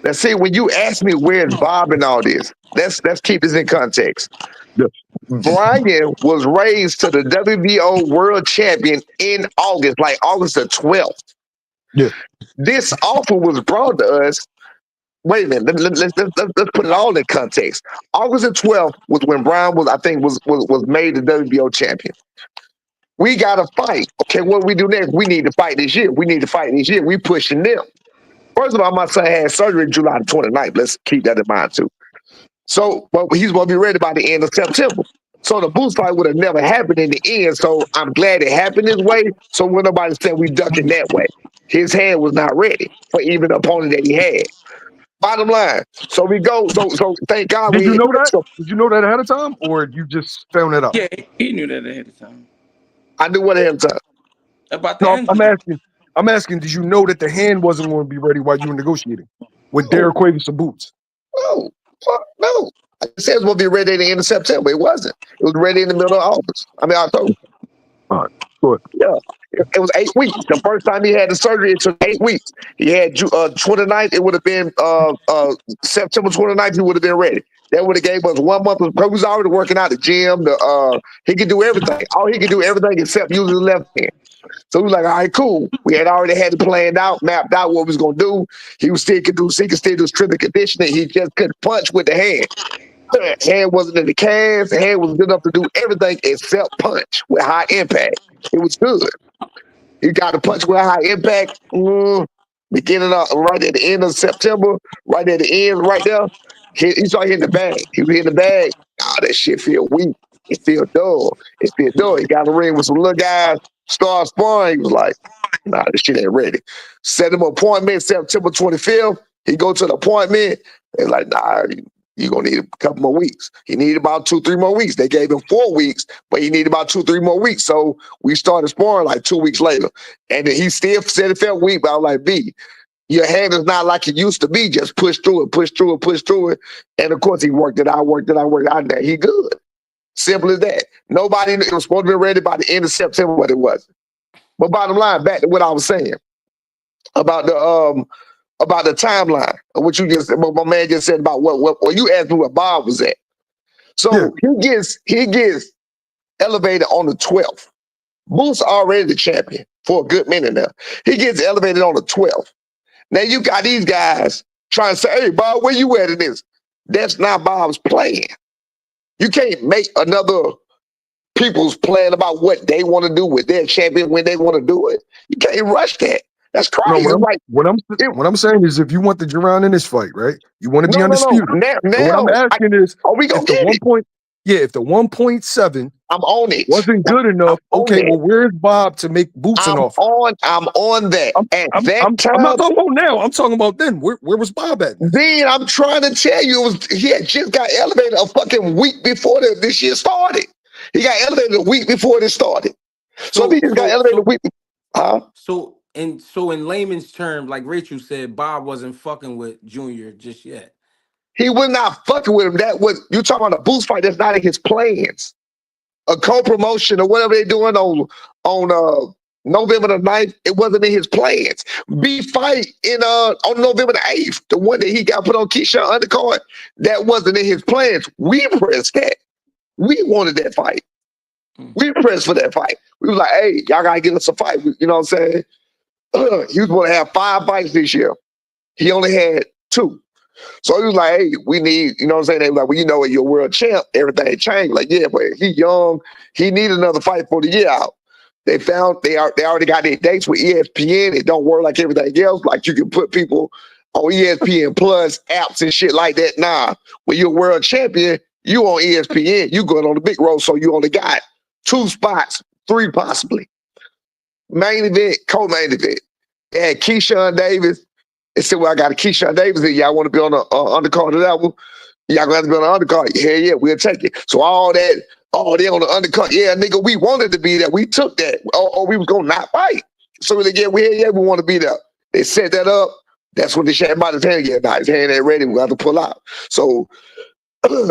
Let's see. When you ask me where's Bob and all this, let's keep this in context. Yeah. Brian was raised to the WBO world champion in August, like August the 12th. Yeah. This offer was brought to us. Wait a minute. Let's put it all in context. August the 12th was when Brian was, I think, was made the WBO champion. We got to fight. Okay, what do we do next? We need to fight this year. We need to fight this year. We pushing them. First of all, my son had surgery July the 29th. Let's keep that in mind too. So, but he's going to be ready by the end of September. So the boost fight would have never happened in the end. So I'm glad it happened this way. So when nobody said we ducking that way, his hand was not ready for even the opponent that he had. Bottom line. So we go. So thank God Did you we. know that? So Did you know that ahead of time, or you just found that out? Yeah, he knew that ahead of time I knew what ahead of time. about the No, I'm injury. asking. I'm asking. Did you know that the hand wasn't going to be ready while you were negotiating with No, Derek Quavis and Boots? no, fuck no. I said it was going to be ready at the end of September. It wasn't. It was ready in the middle of August. I mean October. All right. Good. Yeah. It was 8 weeks. The first time he had the surgery, it took 8 weeks. He had 29th, it would have been September 29th, he would have been ready. That would have gave us 1 month. He was already working out the gym. He could do everything. All he could do everything except use his left hand. So we was like, all right, cool. We had already had it planned out, mapped out what we was gonna do. He could still do strength and conditioning. He just couldn't punch with the hand. Hand wasn't in the cast. The hand was good enough to do everything except punch with high impact. It was good. He got a punch with a high impact. Beginning of right at the end of September, right at the end, right there. He started hitting the bag. He was hitting the bag. Oh, that shit feel weak. It feel dull. It feel dull. He got in the ring with some little guys, started sparring. He was like, Nah, this shit ain't ready. Set him an appointment September 25th. He go to the appointment. They're like, nah, you gonna need a couple more weeks. He needed about 2-3 more weeks. They gave him 4 weeks, but he needed about 2-3 more weeks. So we started sparring like 2 weeks later. And he still said it felt weak, but I was like, B, your hand is not like it used to be. Just push through it, push through it, push through it. And of course, he worked it out, worked it out, worked it out. He good. Simple as that. Nobody, it was supposed to be ready by the end of September, but it wasn't. But bottom line, back to what I was saying about the timeline of what you just, what my man just said about what you asked me where Bob was at. So he gets elevated on the 12th. Boots already the champion for a good minute now. He gets elevated on the 12th. Now you got these guys trying to say, hey, Bob, where you at in this? That's not Bob's plan. You can't make another people's plan about what they want to do with their champion when they want to do it. You can't rush that. That's No, crazy. what I'm saying is, if you want the Duran in this fight, right? You want to be No. undisputed. So what I'm asking is, are we gonna if the get 1 it? point, if the 1.7 I'm on it. wasn't good enough, okay, well, where's Bob to make Boots an offer? I'm on that. I'm not talking about now. I'm talking about then. Where was Bob at? Then I'm trying to tell you, he had just got elevated a fucking week before this year started. He got elevated a week before this started. So if he just got elevated a week, So in layman's terms, like Rachel said, Bob wasn't fucking with Junior just yet. he was not fucking with him. That was, you talking about a Boots fight that's not in his plans. A co-promotion or whatever they're doing on November the 9th, it wasn't in his plans. B fight on November the 8th, the one that he got put on Keyshawn undercard, that wasn't in his plans. We pressed that. We wanted that fight. We pressed for that fight. We was like, hey, y'all gotta get us a fight. You know what I'm saying? He was going to have 5 fights this year. He only had 2. So he was like, hey, we need, you know what I'm saying? They were like, well, you know what, you're world champ, everything changed. Like, yeah, but he young, he need another fight for the year out. They already got their dates with ESPN. It don't work like everything else. Like you can put people on ESPN Plus apps and shit like that. Nah, when you're world champion, you on ESPN, you going on the big road, so you only got 2 spots, 3 possibly. Main event, co-main event. They had Keyshawn Davis. They said, well, I got a Keyshawn Davis here. Y'all want to be on the undercard of that one? Y'all gonna have to be on the undercard. Yeah, we'll take it. So all that, they on the undercard. Yeah, nigga, we wanted to be there. We took that. We was gonna not fight. So we want to be there. They set that up. That's when they shot about his hand. Yeah, nah, his hand ain't ready. We have to pull out. So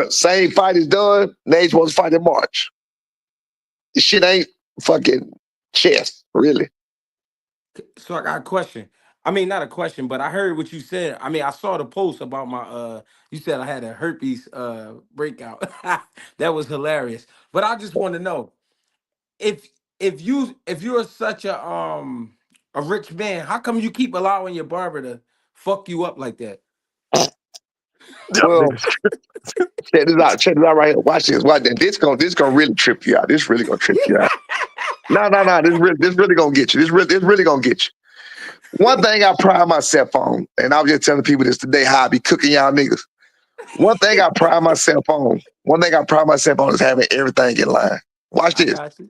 same fight is done. Nate's supposed to fight in March. This shit ain't fucking chess, really. So I got a question. I mean, not a question, but I heard what you said. I mean, I saw the post about my you said I had a herpes breakout. That was hilarious. But I just want to know if you're such a rich man, how come you keep allowing your barber to fuck you up like that? Well, check this out. Check this out right here. Watch this. Watch this. This gonna really trip you out. This really gonna trip you out. No. This really gonna get you. This really gonna get you. One thing I pride myself on, and I was just telling people this today, how I be cooking y'all niggas. One thing I pride myself on is having everything in line. Watch I this. got you.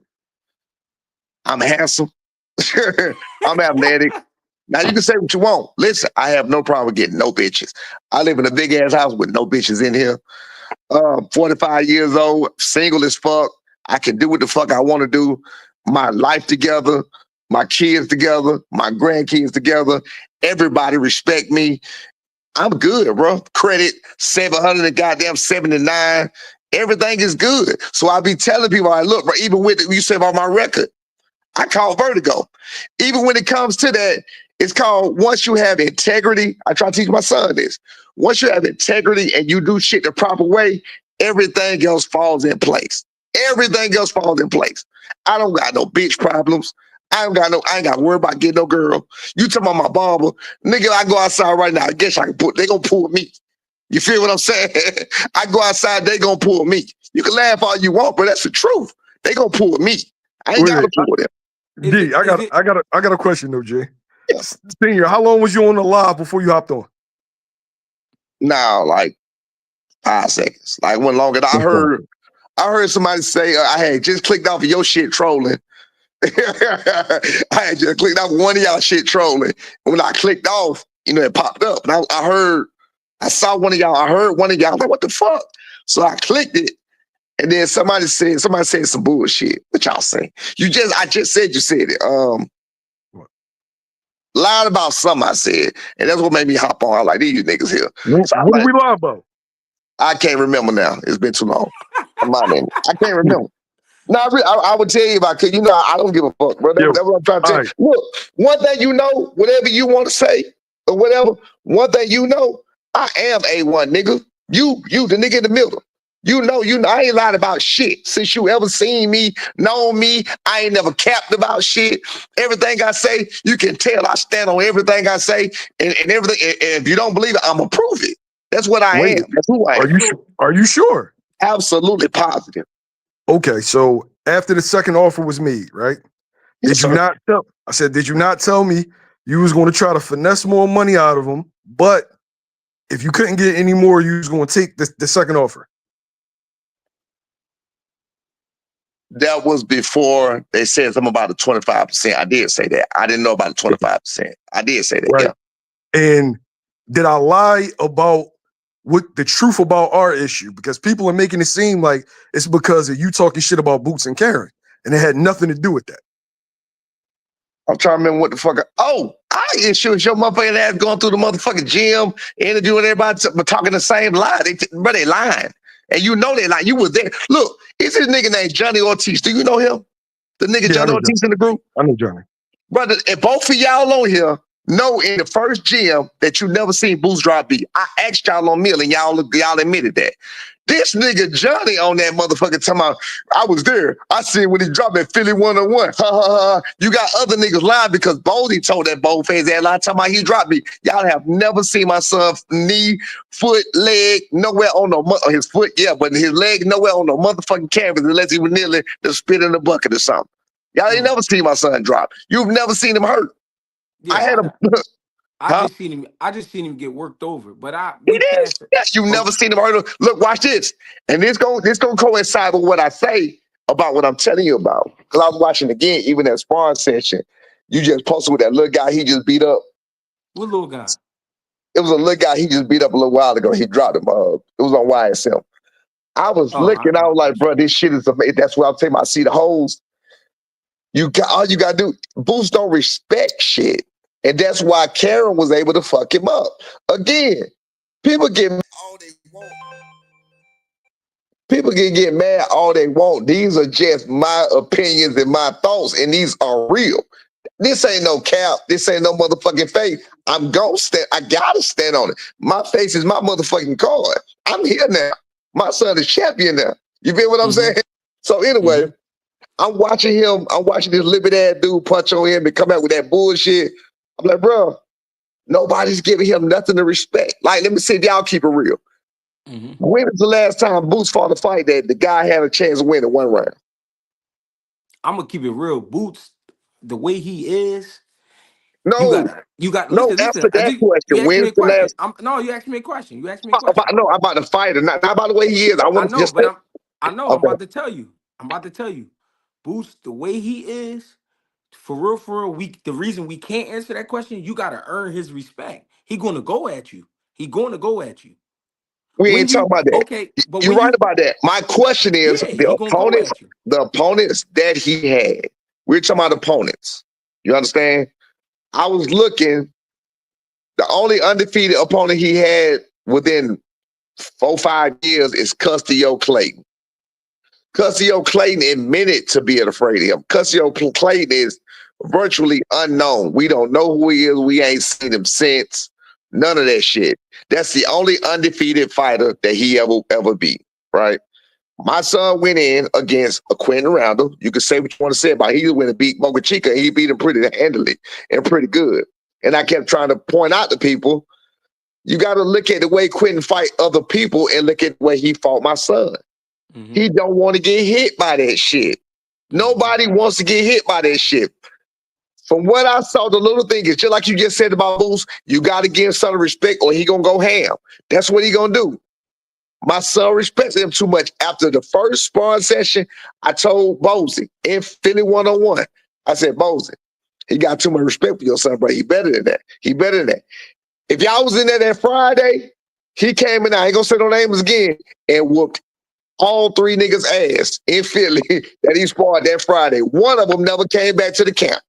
I'm handsome. I'm athletic. Now you can say what you want. Listen, I have no problem with getting no bitches. I live in a big ass house with no bitches in here. 45 years old, single as fuck. I can do what the fuck I want to do. My life together, my kids together, my grandkids together. Everybody respect me. I'm good, bro. Credit 700 and goddamn 79. Everything is good. So I be telling people, I look, bro, even with you say about my record, I call vertigo. Even when it comes to that, it's called, once you have integrity, I try to teach my son this. Once you have integrity and you do shit the proper way, everything else falls in place. Everything else falls in place. I don't got no bitch problems. I ain't got to worry about getting no girl. You talking about my barber, nigga, I go outside right now. I guess they gonna pull me. You feel what I'm saying? I go outside, they gonna pull me. You can laugh all you want, but that's the truth. They gonna pull me. I ain't got to pull them. I got a question though, Jay. Yeah. Senior, how long was you on the live before you hopped on? Now, like 5 seconds. Like one longer. I heard somebody say I had just clicked off of your shit trolling. I had just clicked off one of y'all shit trolling. And when I clicked off, it popped up. And I saw one of y'all. I heard one of y'all. I was like, what the fuck? So I clicked it. And then somebody said some bullshit. What y'all say? I just said you said it. Lied about something I said. And that's what made me hop on. I was like, these niggas here. So What are we lying about? I can't remember now. It's been too long. I can't remember. No, I would tell you if I could. I don't give a fuck, bro. That's what I'm trying to tell you. Look, one thing whatever you want to say or whatever, one thing I am A1, nigga. You, the nigga in the middle. I ain't lied about shit. Since you ever seen me, known me, I ain't never capped about shit. Everything I say, you can tell I stand on everything I say and everything. And if you don't believe it, I'm going to prove it. That's what I am. That's who I am. Are you sure? Absolutely positive. Okay, so after the second offer was made, right? Yes, did you not tell me you was going to try to finesse more money out of them, but if you couldn't get any more, you was going to take the second offer? That was before they said something about the 25%. I did say that. I didn't know about the 25%. I did say that, right. Yeah. And did I lie about what the truth about our issue? Because people are making it seem like it's because of you talking shit about Boots and Karen, and it had nothing to do with that. I'm trying to remember what the fuck. Our issue is your motherfucking ass going through the motherfucking gym, interviewing everybody, but talking the same lie. They lying. And they lying. You was there. Look, it's this nigga named Johnny Ortiz. Do you know him? The nigga Johnny Ortiz in the group? I know Johnny. Brother, and both of y'all on here know in the first gym that you never seen Boots drop beat. I asked y'all on Mill and y'all admitted that. This nigga Johnny on that motherfucker talking about, I was there. I seen when he dropped at Philly 101. Ha ha ha. You got other niggas lying because Boldy told that bold-faced ass lie talking about he dropped me. Y'all have never seen my son's knee, foot, leg, nowhere on his foot, yeah, but his leg nowhere on no motherfucking canvas unless he was nearly to spit in a bucket or something. Y'all ain't never seen my son drop. You've never seen him hurt. Yeah, I had him. I just seen him get worked over, but Yes, you've never seen him hurt. Look, watch this, and this gonna coincide with what I say about what I'm telling you about. Because I was watching again, even that sparring session. You just posted with that little guy he just beat up. What little guy? It was a little guy he just beat up a little while ago. He dropped him. It was on YSM. I was looking. I was like, bro, this shit is amazing. That's what I'm saying. I see the holes. All you gotta do. Boots don't respect shit. And that's why Karen was able to fuck him up. Again, people get mad all they want. People can get mad all they want. These are just my opinions and my thoughts, and these are real. This ain't no cap. This ain't no motherfucking face. I'm gonna stand. I gotta stand on it. My face is my motherfucking card. I'm here now. My son is champion now. You feel what I'm saying? So anyway, I'm watching him. I'm watching this livid ass dude punch on him and come out with that bullshit. I'm like, bro, nobody's giving him nothing to respect. Like, let me see if y'all keep it real. When is the last time Boots fought a fight that the guy had a chance to win in one round? I'm gonna keep it real. Boots, the way he is. No, you got. no. Listen. Answer that You question. asked me When's a the question. last? No, you asked me a question. You asked me a question. About the fighter, not about the way he is. I want to just. I know. I'm about to tell you. Boots, the way he is, for real. The reason we can't answer that question, you gotta earn his respect. He gonna go at you. We ain't talking about that. Okay, but you're right about that. My question is the opponents that he had. We're talking about opponents. You understand? I was looking. The only undefeated opponent he had within 4-5 years is Custio Clayton. Custio Clayton admitted to being afraid of him. Custio Clayton is virtually unknown. We don't know who he is. We ain't seen him since. None of that shit. That's the only undefeated fighter that he ever beat, right? My son went in against a Quentin Roundle. You can say what you want to say about it. He went and beat Mocha Chica. He beat him pretty handily and pretty good. And I kept trying to point out to people, you got to look at the way Quentin fight other people and look at the way he fought my son. He don't want to get hit by that shit. Nobody wants to get hit by that shit. From what I saw, the little thing is just like you just said about Boots, you got to give some respect or he going to go ham. That's what he going to do. My son respects him too much. After the first sparring session, I told Bozy in Philly 101, I said, Bozy, he got too much respect for your son, bro. He better than that. He better than that. If y'all was in there that Friday, he came in. I ain't gonna say no names again and whooped all 3 niggas' ass in Philly that he sparred that Friday. One of them never came back to the camp.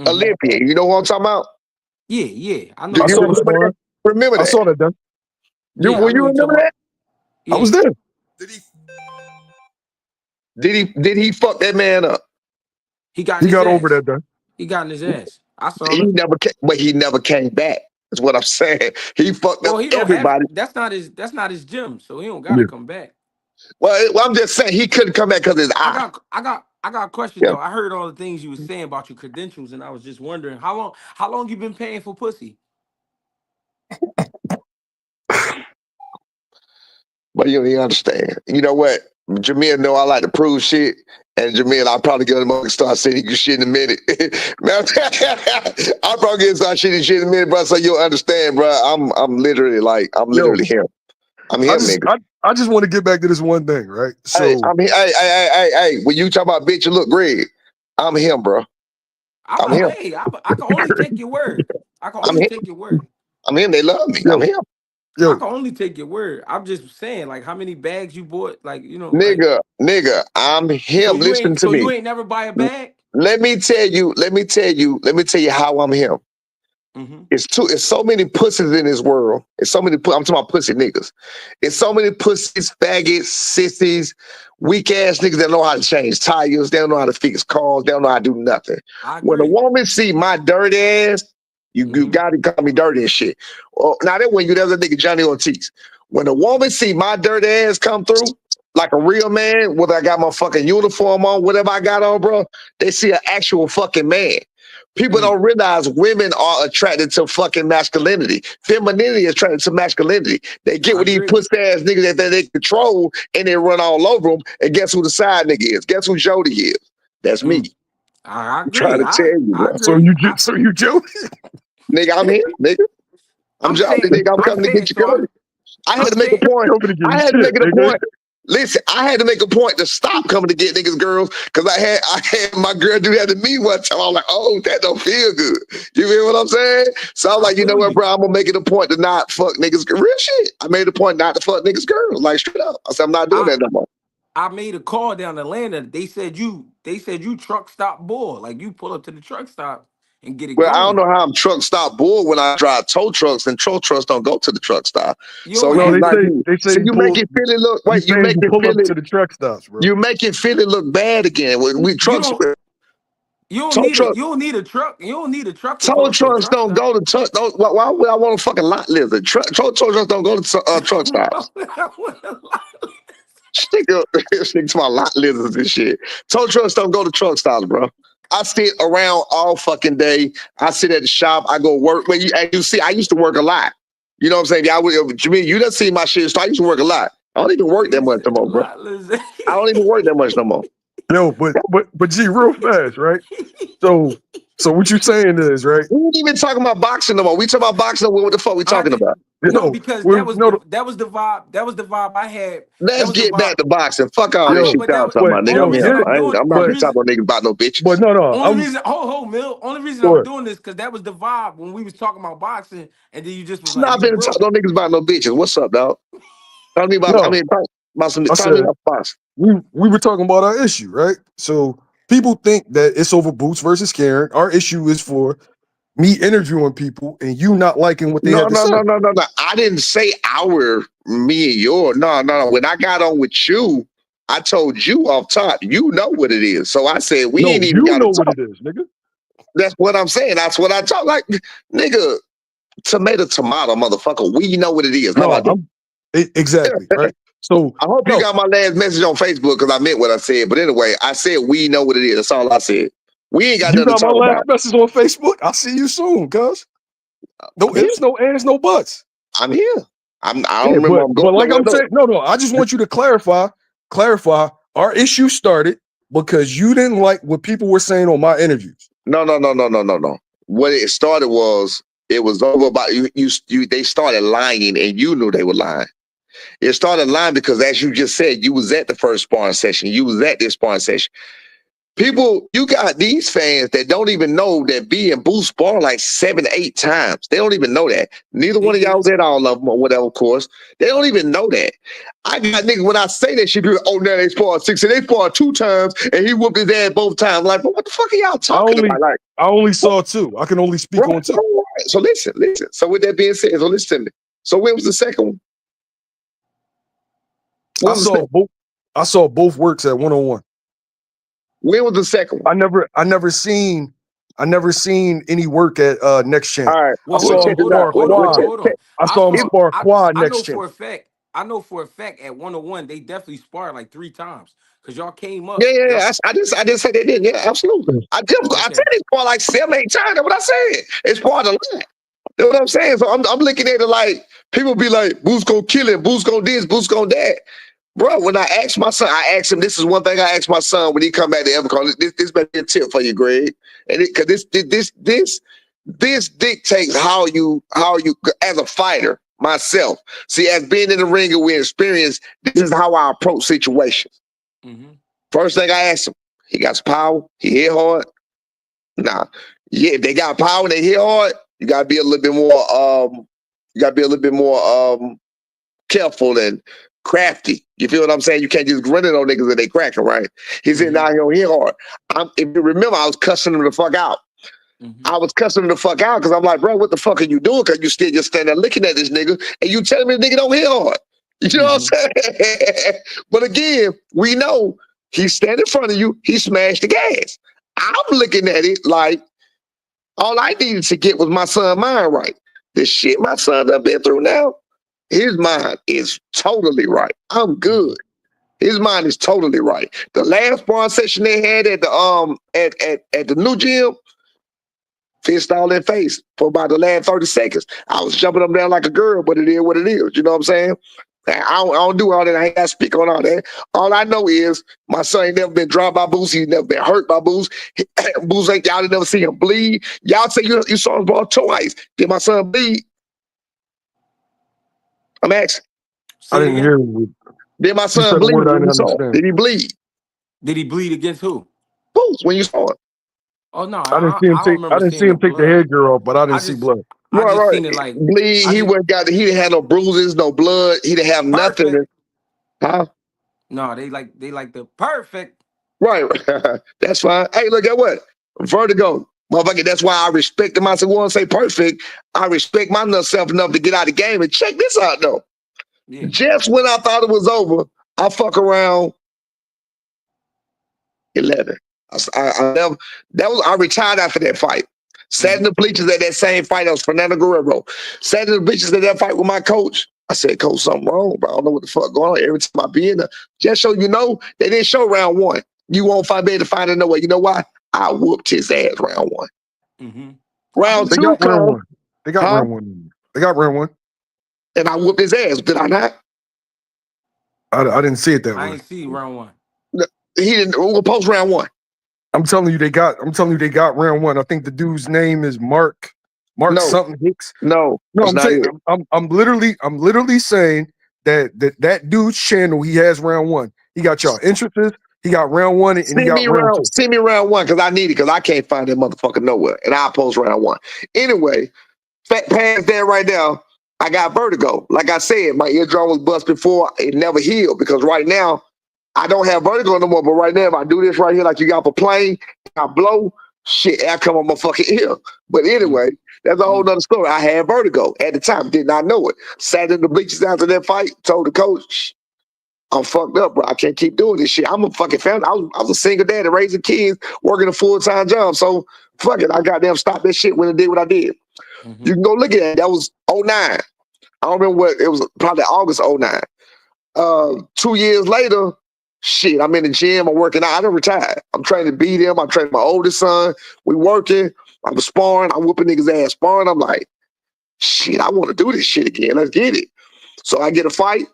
Olympian, you know what I'm talking about? Yeah. I know. Do I you saw the remember that? sparring. Remember I that? saw that done. Yeah, Will I know you what you're remember talking that? about. I was there. Did he fuck that man up? He got in He his got over ass. that done. He got in his ass. I saw He it. never came, but he never came back. That's what I'm saying. He fucked Well, up he don't have. everybody. That's not his. That's not his gym. So he don't Yeah. gotta come back. Well, I'm just saying he couldn't come back because his I eye. got. I got. I got a question Yeah. though. I heard all the things you was saying about your credentials, and I was just wondering how long. How long you been paying for pussy? But you don't even understand. You know what? Jamil know I like to prove shit. And Jamil, I'll probably get him on and start saying you shit in a minute. Man, I'll probably get start shit in a minute, bro, so you'll understand, bro. I'm literally Yo, him. I'm I him, just nigga. I just want to get back to this one thing, right? Hey, So hey. When you talk about bitch, you look Greg. I'm him, bro. I'm. I'm him. Hey, I can only take your word. I can I'm only him. take your word. I'm him. They love me. I'm yo, him. I yo, can only take your word. I'm just saying, like, how many bags you bought? Like, like. Nigga, I'm So him. you Listen ain't. to So you me. ain't never buy a bag. Let me tell you how I'm him. Mm-hmm. It's so many pussies in this world. It's so many, I'm talking about pussy niggas. It's so many pussies, faggots, sissies, weak ass niggas that know how to change tires. They don't know how to fix cars. They don't know how to do nothing. I When a agree. woman see my dirty ass, you Mm-hmm. gotta call me dirty and shit. Well, now that when you, there's a nigga Johnny Ortiz. When a woman see my dirty ass come through, like a real man, whether I got my fucking uniform on, whatever I got on, bro, they see an actual fucking man. People don't realize women are attracted to fucking masculinity. Femininity is attracted to masculinity. They get I with these agree. pussy ass niggas that they control and they run all over them. And guess who the side nigga is? Guess who Jody is? That's me. I I'm trying agree. to tell you, I bro. agree. so you joke? Nigga, I'm here, nigga. I'm I'm Jody, saying. nigga. I'm I'm coming to saying. get you, girl. I had I'm to make a saying. point. Coming to get I you had to make shit, it a nigga. point. Listen, I had to make a point to stop coming to get niggas girls because I had my girl do that to me one time. I was like, oh, that don't feel good. You feel what I'm saying? So I was I like, you know feel what, you. bro? I'm gonna make it a point to not fuck niggas. Real shit. I made a point not to fuck niggas girls. Like straight up. I said, I'm not doing I that no more. I made a call down to Atlanta. They said you. They said you truck stop bull. Like you pull up to the truck stop and get it Well, I don't going. know how I'm truck stop bull when I drive tow trucks, and tow trucks don't go to the truck stop. You So don't you No, have they like to. say you. they say So you you make pull. it feel it look. He's Wait, you saying make you it pull feel up it. to the truck stops, bro. You make it feel it look bad again. When You trucks. don't. You don't Tow need a. truck. You don't need a truck. You don't need a truck to pull Tow up to a trucks truck don't stop. go to truck. Why would I want a fucking lot lizard? Tow trucks don't go to truck stops. Stick to my lot lizards and shit. Tow trucks don't go to truck stops, bro. I sit around all fucking day. I sit at the shop. I go work. But you see, I used to work a lot. You know what I'm saying? Jamil, you done see my shit. So I used to work a lot. I don't even work that Nigga much no said more, bro. lot lizard. I don't even work that much no more. Yo, but G, real fast, right? So what you saying is, right? We ain't even talking about boxing no more. We talking about boxing. What the fuck we I talking did about? no Yo, because well, no, that was the vibe. That was the vibe I had. That Let's was the get vibe. back to boxing. Fuck all I this know, yo, shit but y'all that talking about, nigga. yo, I'm only here. reason here, I'm doing I'm only not gonna talk reason about niggas about no but bitches. no, only I'm reason hold Mill. Only reason I'm sure. doing this because that was the vibe when we was talking about boxing, and then you just was I'm like, not he finna talk broke. no niggas about no bitches. What's up, dog? Tell me about. No, Talk about some. I Tell me said about boxing. we were talking about our issue, right? So people think that it's over Boots versus Karen. Our issue is for me interviewing people and you not liking what they No, had to no, say. no, no, no, no. I didn't say me and yours. No. When I got on with you, I told you off top. You know what it is. So I said we No, ain't even you got to know what talk. it is, nigga. That's what I'm saying. That's what I talk like, nigga. Tomato, motherfucker. We know what it is. How No, about that? exactly right. So I hope you no, got my last message on Facebook because I meant what I said. But anyway, I said we know what it is. That's all I said. We ain't got you nothing to got my talk last about. message on Facebook. I'll see you soon, cuz. No I'm here. ifs, no ands, no buts. I'm here. I don't Yeah, remember I'm going but like nowhere I'm though. saying, no. I just want you to clarify. Our issue started because you didn't like what people were saying on my interviews. No. What it started was it was over about you. They started lying, and you knew they were lying. It started lying because, as you just said, you was at the first sparring session. You was at this sparring session. People, you got these fans that don't even know that B and Boost spar like 7, 8 times. They don't even know that. Neither They one of do. y'all was at all of them or whatever, of course. They don't even know that. I got niggas when I say that shit, people, oh, now they sparred 6 and they sparred 2 times and he whooped his ass both times. Like, but what the fuck are y'all talking about? Like, I only saw 2. I can only speak on 2. right. So listen. So with that being said, so listen to me. So when was the second one? When was the second? I saw both works at 101. When was the second one? I never seen any work at Next Champ. All right. Well, I saw him spar quad. I saw him spar quad I know Next Champ. for a fact. I know for a fact at 101 they definitely sparred like 3 times because y'all came up. Yeah. I just said they did. Yeah, absolutely. I Okay. said it's part like 7, 8 times. That's what I said. It's part of that. You know what I'm saying? So I'm looking at it like people be like, Boost gonna kill it, Boost gonna this, Boost gonna that. Bro, when I asked my son, I asked him, this is one thing I asked my son when he come back to Evercon. This might be a tip for you, Greg. And because this dictates how you as a fighter, myself. See, as being in the ring and we experience, this is how I approach situations. Mm-hmm. First thing I asked him, he got some power, he hit hard. Nah. Yeah, if they got power and they hit hard, you gotta be a little bit more careful and crafty. You feel what I'm saying? You can't just run it on niggas that they cracking, right? He said, nah, he don't hit hard. If you remember, I was cussing him the fuck out. I was cussing him the fuck out because I'm like, bro, what the fuck are you doing? Because you still just standing there looking at this nigga and you telling me the nigga don't hit hard. You know what I'm saying? But again, we know he stand in front of you, he smashed the gas. I'm looking at it like all I needed to get was my son's mind right. The shit my son done been through now, his mind is totally right. I'm good. His mind is totally right. The last bar session they had at the at the new gym, fist all in face for about the last 30 seconds. I was jumping up and down like a girl, but it is what it is. You know what I'm saying? I don't do all that. I ain't got to speak on all that. All I know is my son ain't never been dropped by Boost. He's never been hurt by Boost. Boost ain't, y'all never see him bleed. Y'all say you saw him ball twice. Did my son bleed? I'm asking. I didn't hear you. Did my You son said a bleed word I when didn't you saw him? understand. Did he bleed? Did he bleed against who? Boost when you saw him. Oh no, I didn't see him I don't remember seeing the take the blood. headgear off, but I didn't see blood. I just Right. seen it like Bleed. He didn't have no bruises, no blood. He didn't have nothing. perfect. Huh? No, they like the perfect. Right. That's fine. Hey, look at what? Vertigo. Motherfucker, that's why I respect him. I said, well, say perfect. I respect myself enough to get out of the game and check this out though. Yeah. Just when I thought it was over, I fuck around 11. I retired after that fight. Sat in the bleachers at that same fight. That was Fernando Guerrero. Sat in the bleachers at that fight with my coach. I said, Coach, something wrong, bro. I don't know what the fuck going on. Every time I be in there, just so you know, they didn't show round 1. You won't be able to find it no way. You know why? I whooped his ass round 1. Mm-hmm. Round They 2 got round come. 1. They got round 1. They got round 1. And I whooped his ass. Did I not? I didn't see it that way. I ain't see round 1. He didn't. We'll post round 1. I'm telling you, they got round 1. I think the dude's name is Mark No. something Hicks. No, I'm saying I'm literally saying that dude's channel, he has round 1. He got y'all interested. He got round 1 and he got round 2. Send me round 1 because I need it because I can't find that motherfucker nowhere. And I'll post round 1. Anyway, past that right now, I got vertigo. Like I said, my eardrum was bust before. It never healed because right now, I don't have vertigo no more. But right now, if I do this right here, like you got for plane, I blow, shit, I come on my fucking ear. But anyway, that's a whole nother story. I had vertigo at the time, did not know it. Sat in the bleachers after that fight, told the coach, I'm fucked up, bro. I can't keep doing this shit. I'm a fucking family. I was a single dad and raising kids, working a full-time job. So fuck it. I goddamn stopped that shit when I did what I did. Mm-hmm. You can go look at it. That was 09. I don't remember what it was, probably August 09. 2 years later, shit, I'm in the gym, I'm working out. I done retired. I'm trying to beat him. I'm training my oldest son. We working. I'm sparring. I'm whooping niggas' ass sparring. I'm like, shit, I want to do this shit again. Let's get it. So I get a fight.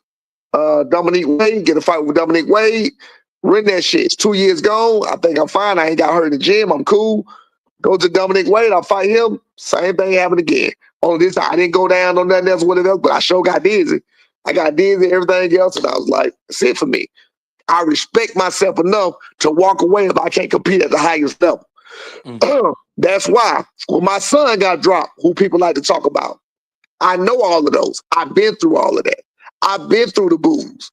Dominique Wade, get a fight with Dominique Wade. Run that shit. It's 2 years gone. I think I'm fine. I ain't got hurt in the gym. I'm cool. Go to Dominique Wade. I fight him. Same thing happened again. Only this time I didn't go down on nothing else, whatever else, but I sure got dizzy. I got dizzy, everything else, and I was like, that's it for me. I respect myself enough to walk away if I can't compete at the highest level. That's why when my son got dropped, who people like to talk about, I know all of those. I've been through all of that. I've been through the booze.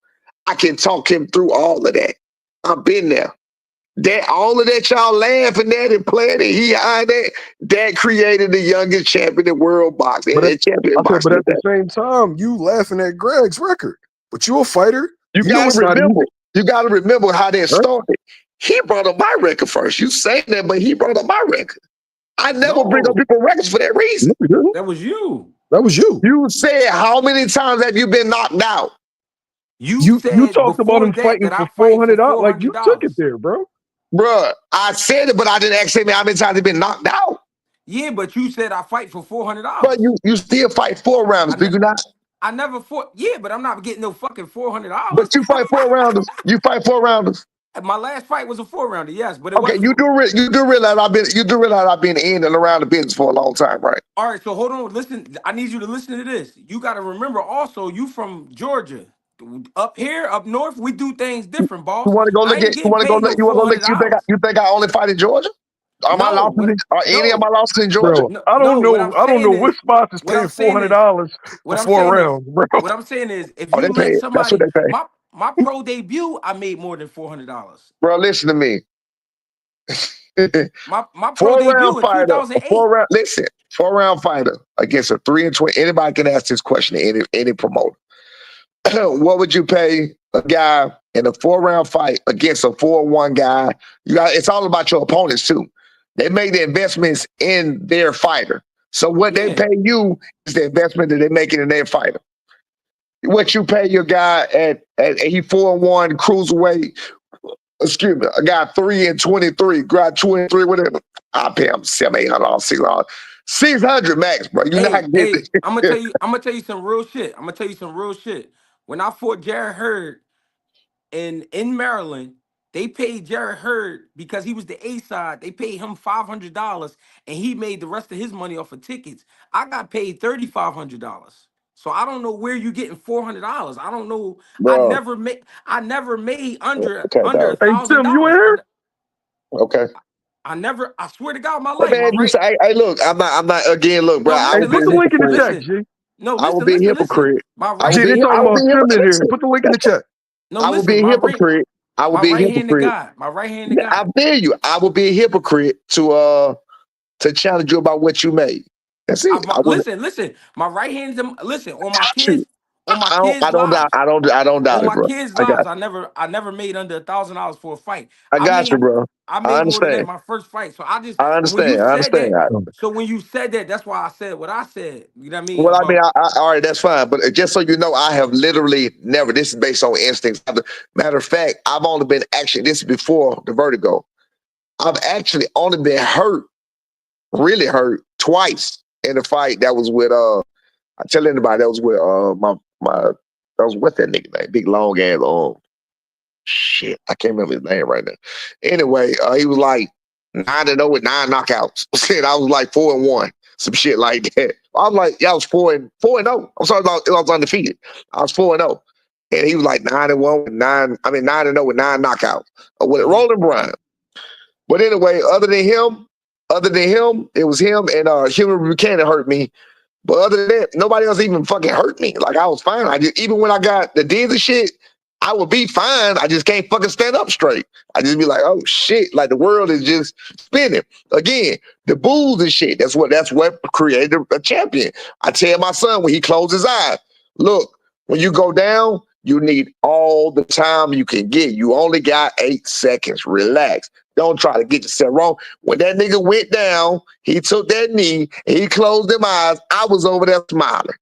I can talk him through all of that. I've been there. That all of that y'all laughing at and playing and he behind that created the youngest champion in world boxing. But And champion but boxing at the same time, you laughing at Greg's record. But you a fighter. you know gotta it's not remember. easy. You gotta remember how that Right? started. He brought up my record first. You saying that, but he brought up my record. I never bring up No, people's records for that reason. No, you didn't. that was you. That was you. You said how many times have you been knocked out? You You said talked about before him that fighting I for fight for $400. Like you took it $400. there, bro. Bruh, I said it, but I didn't ask him how many times he been knocked out. Yeah, but you said I fight for But $400. you still fight 4 rounds, I, do ne- you not? I never fought. Yeah, but I'm not getting no fucking But $400. you fight 4 rounders. You fight 4 rounders. My last fight was a 4-rounder, yes, but it Okay, wasn't. you do realize I've been in and around the business for a long time, right? All right, so hold on. Listen, I need you to listen to this. You got to remember also, you from Georgia. Up here, up north, we do things different, You boss. want to go I look ain't at? You getting want to go paid look? no You want to go look? $400. You think I only fight in Georgia? Are my No, losses? Are any of my losses in Georgia? Bro, no, I don't no. What know. I'm I don't saying know is, which spots is what paying I'm saying is, $400 for what I'm 4 saying is, rounds, bro. what I'm saying is, if Oh, they you let pay. That's what somebody, they pay, my pro debut, I made more than $400. bro. Listen to me. My pro 4 round debut in fighter, a 2008. 4 round. Listen, 4 round fighter against a 3-20. Anybody can ask this question to any promoter. What would you pay a guy in a 4 round fight against a 4-1 guy? It's all about your opponents too. They make the investments in their fighter. So what they Yeah, pay you is the investment that they're making in their fighter. What you pay your guy at he 4-1 cruiserweight, excuse me, a guy 3-23, grad 23, whatever. I pay him $700, $800, $600 max, bro. You not getting hey, I'm gonna tell you some real shit. I'm gonna tell you some real shit. When I fought Jared Hurd in Maryland, they paid Jared Hurd because he was the A side. They paid him $500, and he made the rest of his money off of tickets. I got paid $3,500. So I don't know where you getting $400. I don't know. bro. I never made under Okay, under a dog. Hey thousand Tim, you in dollars. here? Okay. I never. I swear to God, my Hey life, my man, you right. say, hey, look, I'm not again, look, bro, No, I Hey, will listen, be put a the listen, link in the hypocrite. chat, listen. G. No, I will listen, be a listen, listen. hypocrite. My I right will G, be they hand. talking I will about be Tim in here. hypocrite. Put the link in the chat. No, I will listen. be a hypocrite. I will My be a right hand to hypocrite. God. My right hand to I God. feel you. I will be a hypocrite to challenge you about what you made. That's it. I will Listen. My right hand. Listen got you. on my I kids' don't doubt. lives. I don't doubt On it, my bro. kids' I got. lives, I never made under $1,000 for a fight. I got you, bro. I I made more than that understand. in my first fight. So I when you understand. I said understand. that, so when you said that, that's why I said what I said. You know what I mean? Well, I mean, About all right, that's fine. But just so you know, I have literally never. This is based on instincts. Matter of fact, I've only been actually. This is before the vertigo. I've actually only been hurt, really hurt, twice in a fight that was with. I tell anybody that was with my. That was with that nigga name, big long ass shit. I can't remember his name right now. Anyway, he was like 9-0 with 9 knockouts. And I was like 4-1, some shit like that. I was like, yeah, I was 4-0. I'm sorry, I was undefeated. I was 4-0. And he was like 9-1 with 9-0 with 9 knockouts. With mhm. Roland Bryan. But anyway, other than him, it was him and Human Buchanan hurt me. But other than that, nobody else even fucking hurt me. Like I was fine. Even when I got the dizzy shit, I would be fine. I just can't fucking stand up straight. I just be like, oh shit, like the world is just spinning. Again, the booze and shit. That's what created a champion. I tell my son when he closes his eyes, look, when you go down, you need all the time you can get. You only got 8 seconds. Relax. Don't try to get yourself wrong. When that nigga went down, he took that knee, he closed them eyes. I was over there smiling.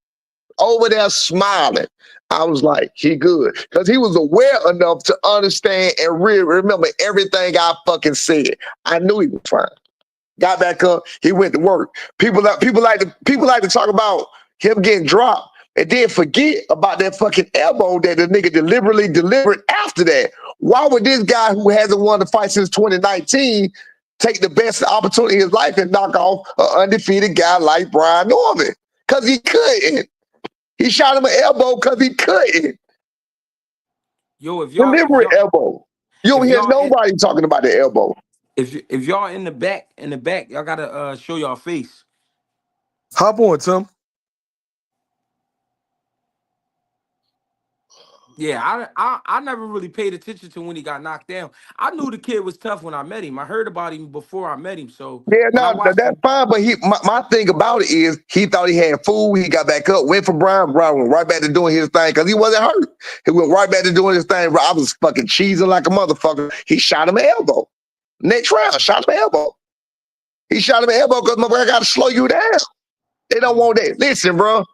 Over there smiling. I was like, he good. Because he was aware enough to understand and really remember everything I fucking said. I knew he was fine. Got back up, he went to work. People like to talk about him getting dropped and then forget about that fucking elbow that the nigga deliberately delivered after that. Why would this guy who hasn't won the fight since 2019 take the best opportunity in his life and knock off an undefeated guy like Brian Norman? Because he couldn't. He shot him an elbow because he couldn't. Yo, if Deliberate elbow. You don't hear y'all nobody talking about the elbow. if y'all in the back, y'all gotta show y'all face. Hop on, Tim. Yeah, I never really paid attention to when he got knocked down. I knew the kid was tough when I met him. I heard about him before I met him. So Yeah, when I no, watched that's him, fine. But my thing about it is he thought he had food. He got back up, went for Brown. Brown went right back to doing his thing because he wasn't hurt. He went right back to doing his thing. I was fucking cheesing like a motherfucker. He shot him an elbow. Next round, shot him an elbow. He shot him an elbow because I got to slow you down. They don't want that. Listen, bro.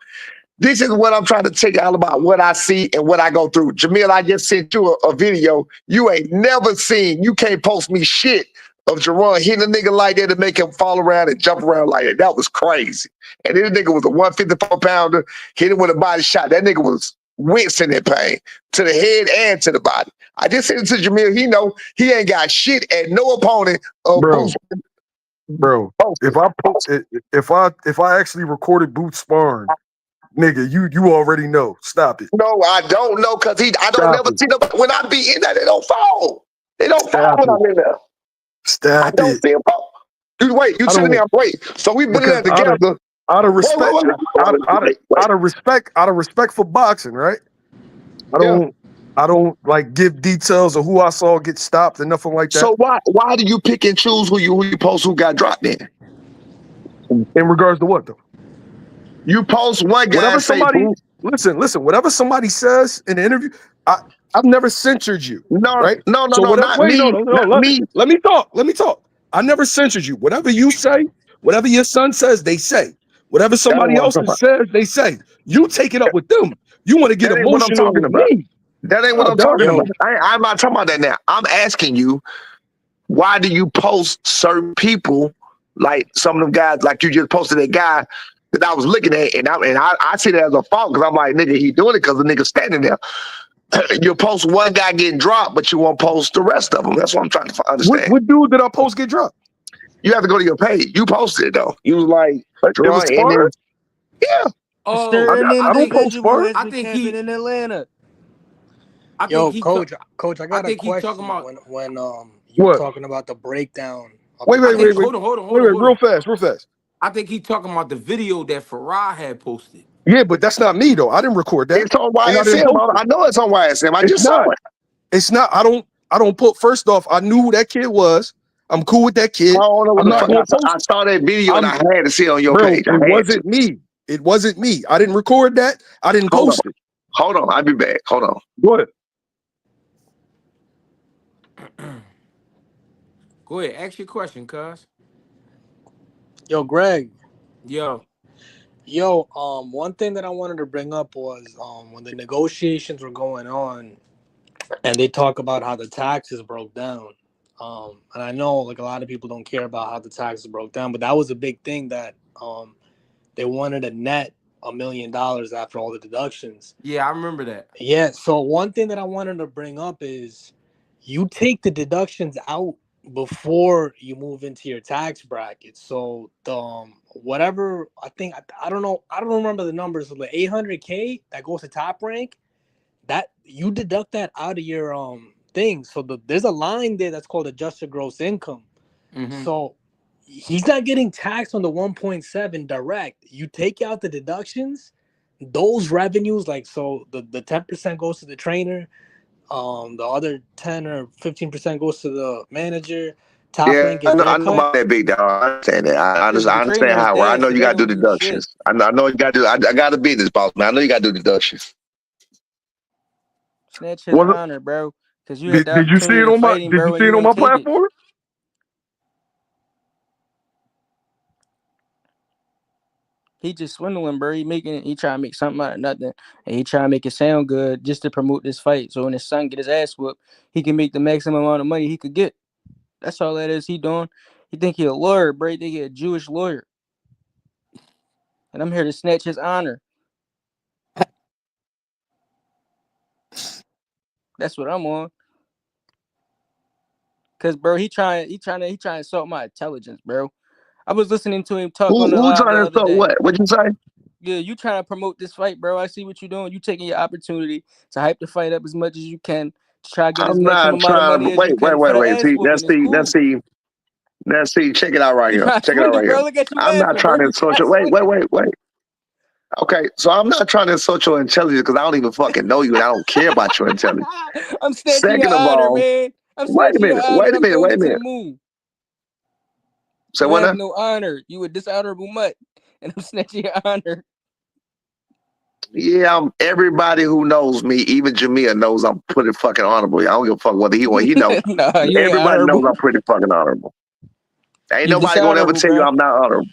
This is what I'm trying to tell you all about what I see and what I go through. Jamil, I just sent you a video you ain't never seen. You can't post me shit of Jerron hitting a nigga like that to make him fall around and jump around like that. That was crazy. And this nigga was a 154-pounder, hit him with a body shot. That nigga was wincing in pain to the head and to the body. I just sent it to Jamil. He know he ain't got shit at no opponent of Bro, Boots. bro. If I actually recorded Boots sparring, nigga, you already know. Stop it. No, I don't know because I don't Stop never it. see them. When I be in there, they don't fall. They don't fall Stop when it. I'm in there. I Stop don't it. see them fall. Dude, wait, you I sitting don't there, wait. So we've been in because there together. out of Wait, respect, out of respect for boxing, right? I Yeah. don't like give details of who I saw get stopped and nothing like that. So why do you pick and choose who you post who got dropped in? In regards to what though? You post one guy Whatever and say, somebody boo. listen, whatever somebody says in the interview, I've never censored you, No, right? no, no, So no, whatever not wait, no, me. no, no, Not me. let me talk. Let me talk. I never censored you. Whatever you say, whatever your son says, they say. Whatever That ain't somebody what I'm else talking about. says, they say. You take it up with them. You want to get That ain't what I'm emotional talking with about. me. That ain't what Oh, I'm dog. talking about. Yo, I'm not talking about that now. I'm asking you, why do you post certain people like some of them guys, like you just posted that guy that I was looking at, and I see that as a fault because I'm like, nigga, he doing it because the nigga standing there. You post one guy getting dropped, but you won't post the rest of them. That's what I'm trying to understand. What dude did I post get dropped? You have to go to your page. You posted it though. You was like, Like, it was Jerron, and sparring? then yeah, oh, stirring I don't post individual sparring. has I been think camping in Atlanta. I think Yo, he coach, took. coach, I I got a think he talking question. about. When you were What? talking about the breakdown of the Wait, I wait, think wait, wait. fights. Wait, wait, hold real on. fast, real fast. I think he talking about the video that Farah had posted. Yeah, but that's not me though. I didn't record that. it's on And I didn't YSM. post it. I know it's on YSM. I It's just saw not. it. It's not. I don't put first off, I knew who that kid was. I'm cool with that I kid. don't know what I'm the not fuck gonna post I it. saw that video and I'm I had to see it on your bro, page. I it had to. wasn't me. It wasn't me. I didn't record that. I didn't Hold on. post it. Hold on. I'll be back. Hold on. Go ahead. Go ahead, ask your question, cuz. Yo, Greg. Yo, One thing that I wanted to bring up was when the negotiations were going on, and they talk about how the taxes broke down. And I know like a lot of people don't care about how the taxes broke down, but that was a big thing that they wanted a net $1 million after all the deductions. yeah, I remember that. Yeah. So one thing that I wanted to bring up is you take the deductions out before you move into your tax bracket. So the whatever I don't know, I don't remember the numbers of the 800K that goes to top rank, that you deduct that out of your thing. So there's a line there that's called adjusted gross income. Mm-hmm. So he's not getting taxed on the 1.7 direct. You take out the deductions, those revenues, like so the 10% goes to the trainer, the other 10 or 15% goes to the manager. Top Yeah, rank gets their I know cut. about that big dog. I understand that. Yeah, but I the trainer understand is how. I dead, know so you they got to don't do do shit. deductions. I know you got to do. I got a business, boss man. I know you got to do deductions. Snatch his Was honor, bro. Because you had the did you see opportunity it to on my fight him, did you bro, and see it you on ain't my take it. platform? He just swindling, bro. He trying to make something out of nothing, and he trying to make it sound good just to promote this fight. So when his son get his ass whooped, he can make the maximum amount of money he could get. That's all that is. He doing. He think he a lawyer, bro. He think he a Jewish lawyer, and I'm here to snatch his honor. That's what I'm on. Cause bro, he trying to insult my intelligence, bro. I was listening to him talk on the Who live trying the to other insult day. what? What you say? you trying to promote this fight, bro. I see what you're doing. You taking your opportunity to hype the fight up as much as you can to try to get as I'm not maximum amount of trying. money as you Wait, wait, can for wait, the wait. ass See, whooping. It's cool. let's see. Check it out right You here. trying to Check it out swing right it, bro? here. Look at you I'm not laughing, bro. trying to You insult trying your. to Wait, swing wait, it. wait, wait. Okay, so I'm not trying to insult your intelligence because I don't even fucking know you and I don't care about your intelligence. I'm snatching your Second of honor, all, man. I'm wait a snatching your minute. honor. Wait a I'm minute. throwing Wait a it to the minute. moon. Say You what have now? no honor. You a dishonorable mutt, and I'm snatching your honor. Yeah, everybody who knows me, even Jamia knows I'm pretty fucking honorable. I don't give a fuck whether he or he know. Nah, you ain't Everybody knows honorable. I'm pretty fucking honorable. Ain't You nobody gonna ever dishonorable, tell you bro. I'm not honorable.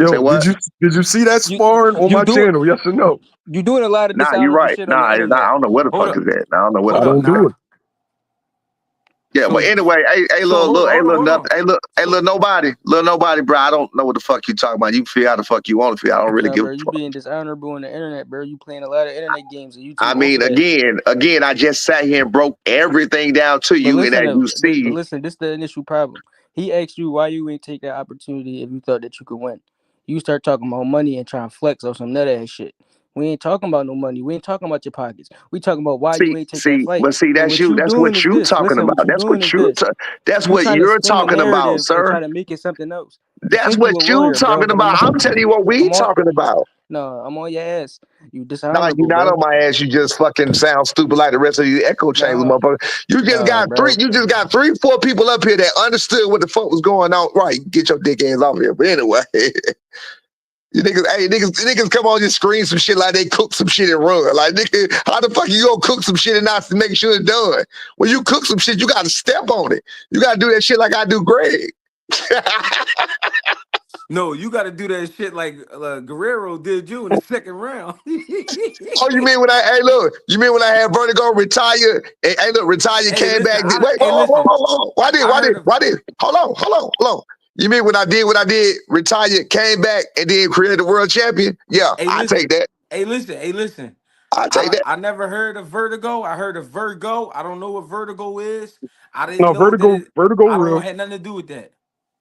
Say Yo, what? did you see that You sparring on you my do channel? Yes or no? you doing a lot of Nah, you dishonorable right. shit on the Nah, it's not, I internet. don't know where the Hold fuck up. is that. I don't know where the I Hold fuck up. don't is that. do Nah. it. Yeah, but So anyway, hey, hold on, little hold nothing, on. hey, So little nobody, bro. I don't know what the fuck you talking about. You feel how the fuck you want to feel. I don't really Nah, give a bro, you fuck. being dishonorable on the internet, bro. You playing a lot of internet games, and you too I old mean, for that. again, I just sat here and broke everything down to But you, and listen, as you but see, listen, this the initial problem. He asked you why you ain't take that opportunity if you thought that you could win. You start talking about money and trying to flex on some nut ass shit. We ain't talking about no money. We ain't talking about your pockets. We talking about why you ain't take that fight. but see, And that's what you. you That's doing what is you this. talking Listen, what about. you doing is this. That's You what trying to you're spin the talking about, narrative and sir. try to make it something else. You That's think you what a you warrior, bro, talking but about. I'm telling you what we I'm on talking about. no, I'm on your ass. You No, you're dishonorable, not on bro. my ass. You just fucking sound stupid like the rest of you echo chambers, Nah, motherfucker. nah, bro. You just got 3, 4 people up here that understood what the fuck was going on. Right, get your dick ass off here. But anyway, you niggas, hey, niggas come on just scream some shit like they cook some shit and run. Like, nigga, how the fuck you gonna cook some shit and not make sure it's done? When you cook some shit, you gotta step on it. You gotta do that shit like I do Greg. no, you got to do that shit like Guerrero did you in the second round. Oh, you mean when hey look, you mean when I had Vertigo retire? Hey look, retire Hey, came listen. back. Wait, Hey, listen. hold on. I heard of. Why did? Hold on. You mean when I did what I did, retire, came back, and then created the world champion? Yeah, Hey, I take listen. that. Hey, listen. Hey, listen. I take that. I never heard of vertigo. I heard of Virgo. I don't know what vertigo is. I didn't No, know that it. vertigo I don't real. had nothing to do with that.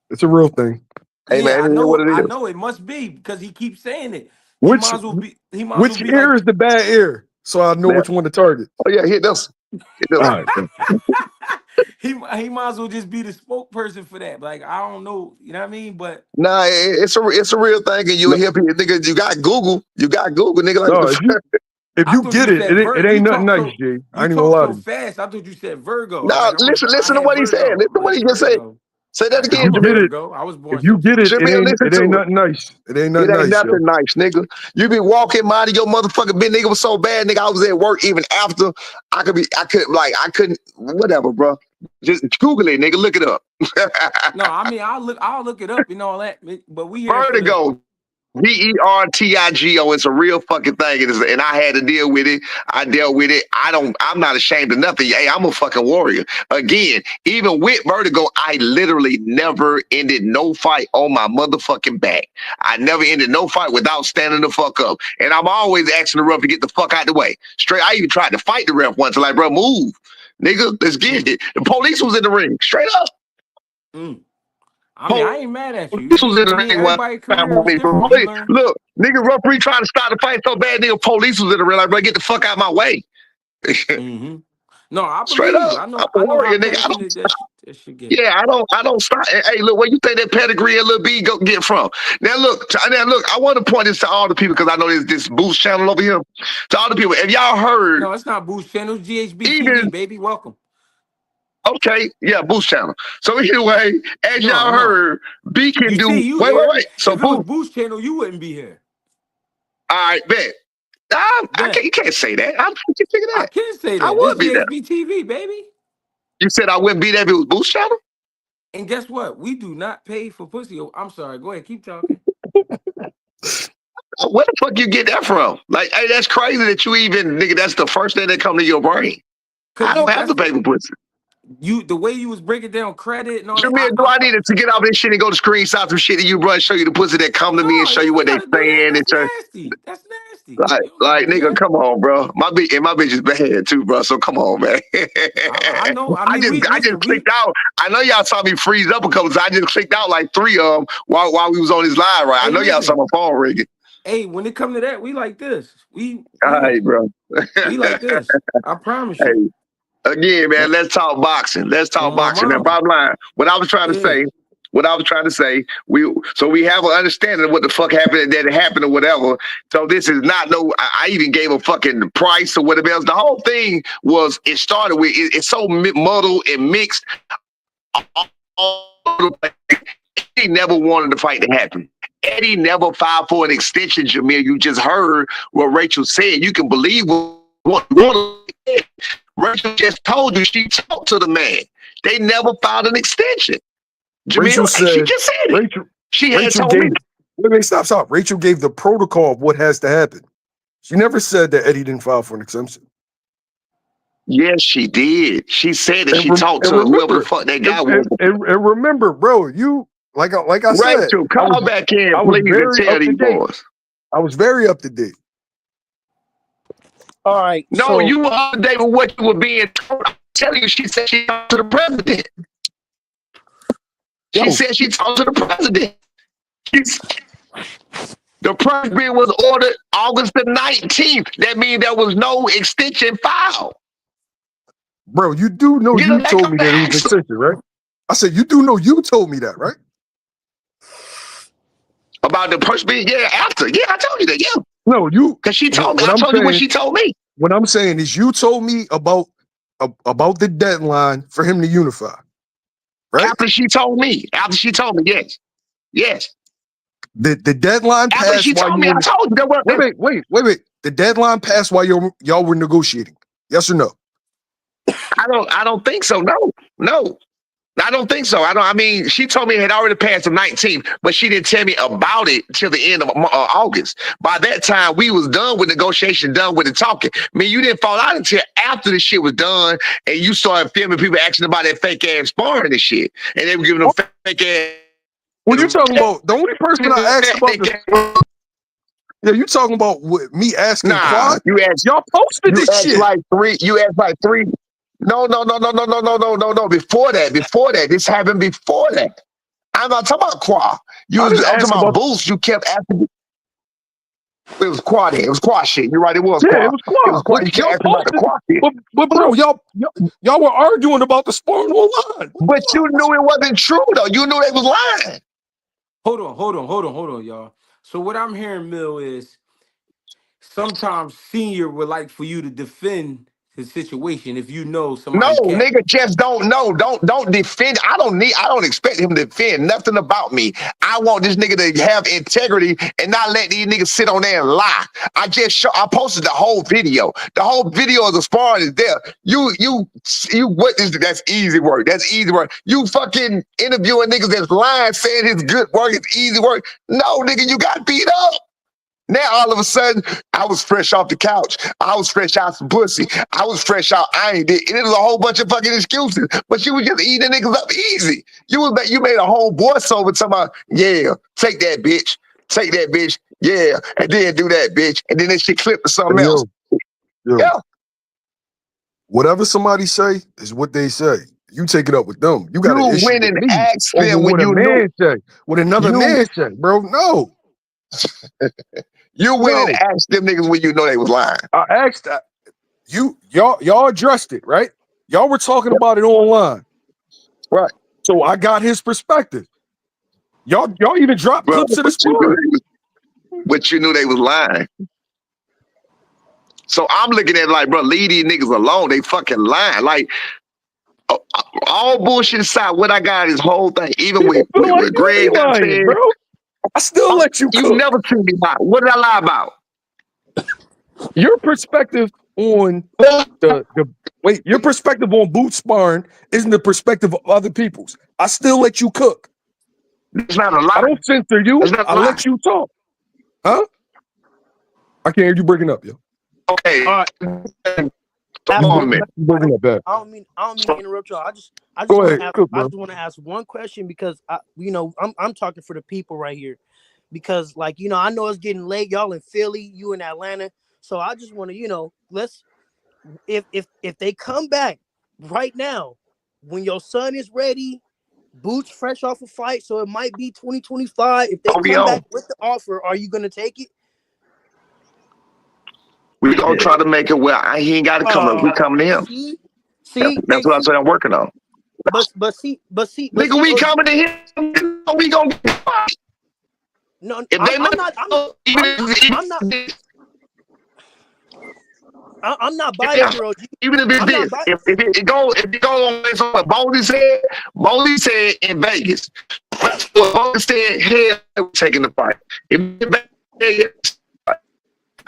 It's a real thing. Hey Yeah, man, I it is what know. it I is. know it must be because he keeps saying it. He Which might as well be. He might as well which be ear like. is the bad ear? So I know Man. which one to target. Oh yeah, hit this. Hit All this. right. he might as well just be the spokesperson for that. Like I don't know. You know what I mean? But Nah, it's a real thing, and you'll No, hear people, nigga. You got Google. You got Google, nigga. Like what no, the fuck? if I you thought get you it, said it You ain't nothing talk nice, so. G. I You ain't even gonna talk lie so to you. fast. I thought you said Virgo. I'm Nah, like, I listen to had what he said. Virgo. Listen to I'm what like he just said. Virgo. Say that I If said again, you I'm a get Jameer. it, Virgo. I was if born you get it, September. it Jameer, ain't listen it ain't to it. nothing nice. It ain't It nothing ain't nice, yo. nothing nice, nigga. You be walking, minding your motherfucking business. Nigga was so bad, nigga. I was at work even after. I couldn't, whatever, bro. Just Google it, nigga. Look it up. No, I mean I'll look it up and all that. But we here for the. Vertigo. Vertigo. It's a real fucking thing. And I had to deal with it. I dealt with it. I'm not ashamed of nothing. Hey, I'm a fucking warrior. Again, even with vertigo, I literally never ended no fight on my motherfucking back. I never ended no fight without standing the fuck up. And I'm always asking the ref to get the fuck out the way. Straight. I even tried to fight the ref once. Like, bro, move. Nigga, let's get Mm, it. The police was in the ring. Straight up. mm. I mean I Police ain't mad at you. was in I the mean ring one everybody's time career with is me. different. You learn. Look, nigga, referee trying to start the fight so bad, nigga, police was in the ring. Like, bro, get the fuck out of my way. Mm-hmm. No, I Straight believe you. up. I'm a I know how warrior, nigga. I don't passionate that should get. yeah, I don't stop. Hey, look, where you think that pedigree and Lil B go get from? Now look, I want to point this to all the people because I know there's this boost channel over here. To all the people, if y'all heard, No, it's not Boost Channel. It's GHBTV, even baby. Welcome. okay, yeah, boost channel. So anyway, as No, y'all no. heard, B can You see, do you here. wait. So If it was boost, Boost Channel, you wouldn't be here. all right, bet. I can't. Bet. You can't say that. I can't figure I that. can say I that. This would be there. GHBTV, baby. You said I wouldn't be there if it was boost channel. And guess what? We do not pay for pussy. Oh, I'm sorry. Go ahead. Keep talking. Where the fuck you get that from? Like, hey, that's crazy that you even, nigga. That's the first thing that come to your brain. I Cause don't have to that's pay for pussy. the way you was breaking down credit and all that. Jameer, do I need to get off this shit and go to screenshot some shit that you bro and show you the pussy that come to me and No, show you you ain't what they gotta do that. saying and That's show, nasty. That's nasty. You don't gotta like do nigga, that. come on, bro. My bitch is bad too, bro. So come on, man. I know. I mean, we I just listen. clicked out. I know y'all saw me freeze up a couple times. I just clicked out like 3 of them while we was on this live, right? I Hey, know y'all saw listen. my phone ringing. Hey, when it come to that, we like this. We, All you right, know, bro. we like this. I promise you. Hey, again, On man, let's talk boxing. Let's talk on my boxing. And mama. bottom line, Yeah. what I was trying to say, we have an understanding of what the fuck happened, that it happened or whatever. So this is not no. I even gave a fucking price or whatever else. The whole thing was, it started with it's so muddled and mixed. Eddie never wanted the fight to happen. Eddie never filed for an extension, Jamil. You just heard what Rachel said. You can believe what Rachel just told you. She talked to the man. They never filed an extension. Rachel Jamil, she said, just said it. Rachel, She had Rachel told me. gave, wait, stop. Rachel gave the protocol of what has to happen. She never said that Eddie didn't file for an exemption. Yes, she did. She said that And, she talked and to whoever the remember, fuck that guy was. and remember, bro, you like I said, Rachel, call back in, I was please, and very tell up to these date. boys. I was very up to date. All right, No, you were up to date with what you were being told. I'm telling you, she said she talked to the president. She said she talked to the president. The president was ordered August the 19th. That means there was no extension filed. Bro, you do know you told me that it was extension, right? I said, you do know you told me that, right? About the person being, after. Yeah, I told you that, yeah. No, you. Because she told me. What I I'm told saying, you what she told me. What I'm saying is you told me about the deadline for him to unify, right? After she told me. Yes. Yes. The deadline passed. After she told me, I told you. Wait. The deadline passed while y'all were negotiating. Yes or no? I don't think so. No. I don't think so. I mean, she told me it had already passed the 19th, but she didn't tell me about it till the end of August. By that time, we was done with negotiation, done with the talking. I mean, you didn't fall out until after the shit was done, and you started filming people asking about that fake ass sparring and shit, and they were giving them fake ass. What you talking about? The only person I asked about this. Yeah, you talking about me asking Quad? You asked. Y'all posted this shit. You asked like three. No. Before that. This happened before that. I'm not talking about Quad. I'm talking about Boost. You kept asking. It was Quad. It was Quad shit. You're right. It was Quad. Yeah, it was Quad. It was Quad. You kept asking about the Quad shit. But bro, y'all were arguing about the sparring online. But you knew it wasn't true though. You knew they was lying. Hold on, y'all. So what I'm hearing, Mill, is sometimes Senior would like for you to defend his situation if you know somebody can't. Nigga, just don't know. Don't defend. I don't expect him to defend nothing about me. I want this nigga to have integrity and not let these niggas sit on there and lie. I posted the whole video. The whole video of the sparring is there. You what is that's easy work. That's easy work. You fucking interviewing niggas that's lying, saying his good work is easy work. No, nigga, you got beat up. Now all of a sudden, I was fresh off the couch. I was fresh out some pussy. I was fresh out. I ain't did. It was a whole bunch of fucking excuses. But you was just eating niggas up easy. You made a whole voiceover talking about, yeah, take that bitch, yeah, and then do that bitch, and then that shit clip to something else. Yeah. Whatever somebody say is what they say. You take it up with them. You got to issue went and asked them what a man say. What another man say, bro? No. You went and asked them niggas when you know they was lying. I asked y'all addressed it, right? Y'all were talking about it online. Right. So I got his perspective. Y'all even dropped clips of the sparring. But you knew they was lying. So I'm looking at it like, bro, leave these niggas alone. They fucking lying. Like, all bullshit aside, what I got is whole thing. Even with Greg, lying, bro. I still let you cook. You never seen me lie. What did I lie about? Your perspective on your perspective on boot sparring isn't the perspective of other people's. I still let you cook. It's not a lie. I don't censor you. I let you talk. Huh? I can't hear you breaking up, yo. Okay. All right. I don't mean to interrupt y'all. I just want to ask one question because I'm talking for the people right here. Because I know it's getting late. Y'all in Philly, you in Atlanta. So I just want to, let's if they come back right now, when your son is ready, Boots fresh off a fight, so it might be 2025. If they come back with the offer, are you gonna take it? We gonna try to make it where he ain't got to come up. We coming to him. That's what I said. I'm working on. But see, Nigga, we OG, coming to him. We gonna get fucked. no, If they I'm not biased here, OG. even if I'm it not is, biased. if it go on what Boldy said in Vegas. What Boldy said, hell, we're taking the fight.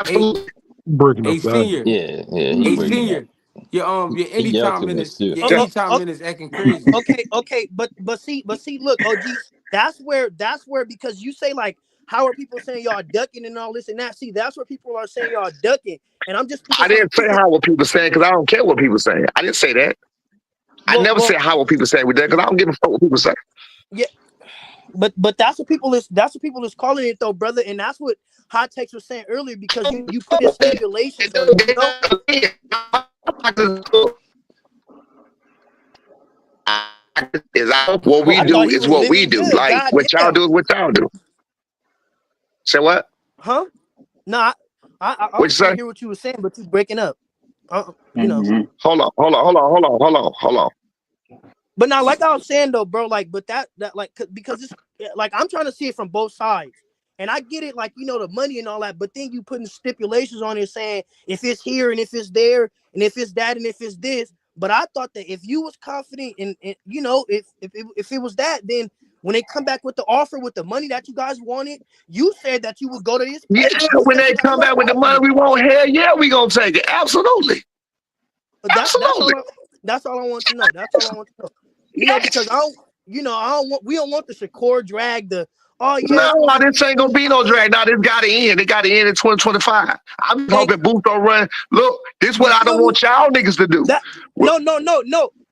Hey, Breaking hey, up bad. senior. Yeah, Hey, he breaking up. senior. Your He yelling at us too. anytime minutes acting crazy. Okay, but see, look, OG, that's where because you say like, how are people saying y'all ducking and all this and that? See, that's where people are saying y'all ducking, and I'm just speaking I from didn't say how what people saying because I don't care what people saying. I didn't say that. I never said how what people saying with that because I don't give a fuck what people say. Yeah, but that's what people is calling it though, brother, and that's what Hot Takes was saying earlier because you put in stipulations on it. You know? What we I do thought he is was what we living do. good. Like God what y'all damn. do is what y'all do. Say what? Huh? Nah, I What you was trying say? to hear what you were saying, but you breaking up. You know. Hold on. But now, like I was saying though, bro, like, but that like because it's like I'm trying to see it from both sides, and I get it, like the money and all that. But then you putting stipulations on it saying if it's here and if it's there and if it's that and if it's this. But I thought that if you was confident in if it was that, then when they come back with the offer with the money that you guys wanted, you said that you would go to this Yeah, place. You when said they you got come no back with the money problem. we want, hell yeah, we gonna take it. Absolutely. But Absolutely. that's all I want to know. That's all I want to know. Because I don't want we don't want the Shakur drag the No, this ain't gonna be no drag. Now this got to end. It got to end in 2025. I'm hoping Booth don't run. Look, this is what you I feel don't me? want y'all niggas to do. That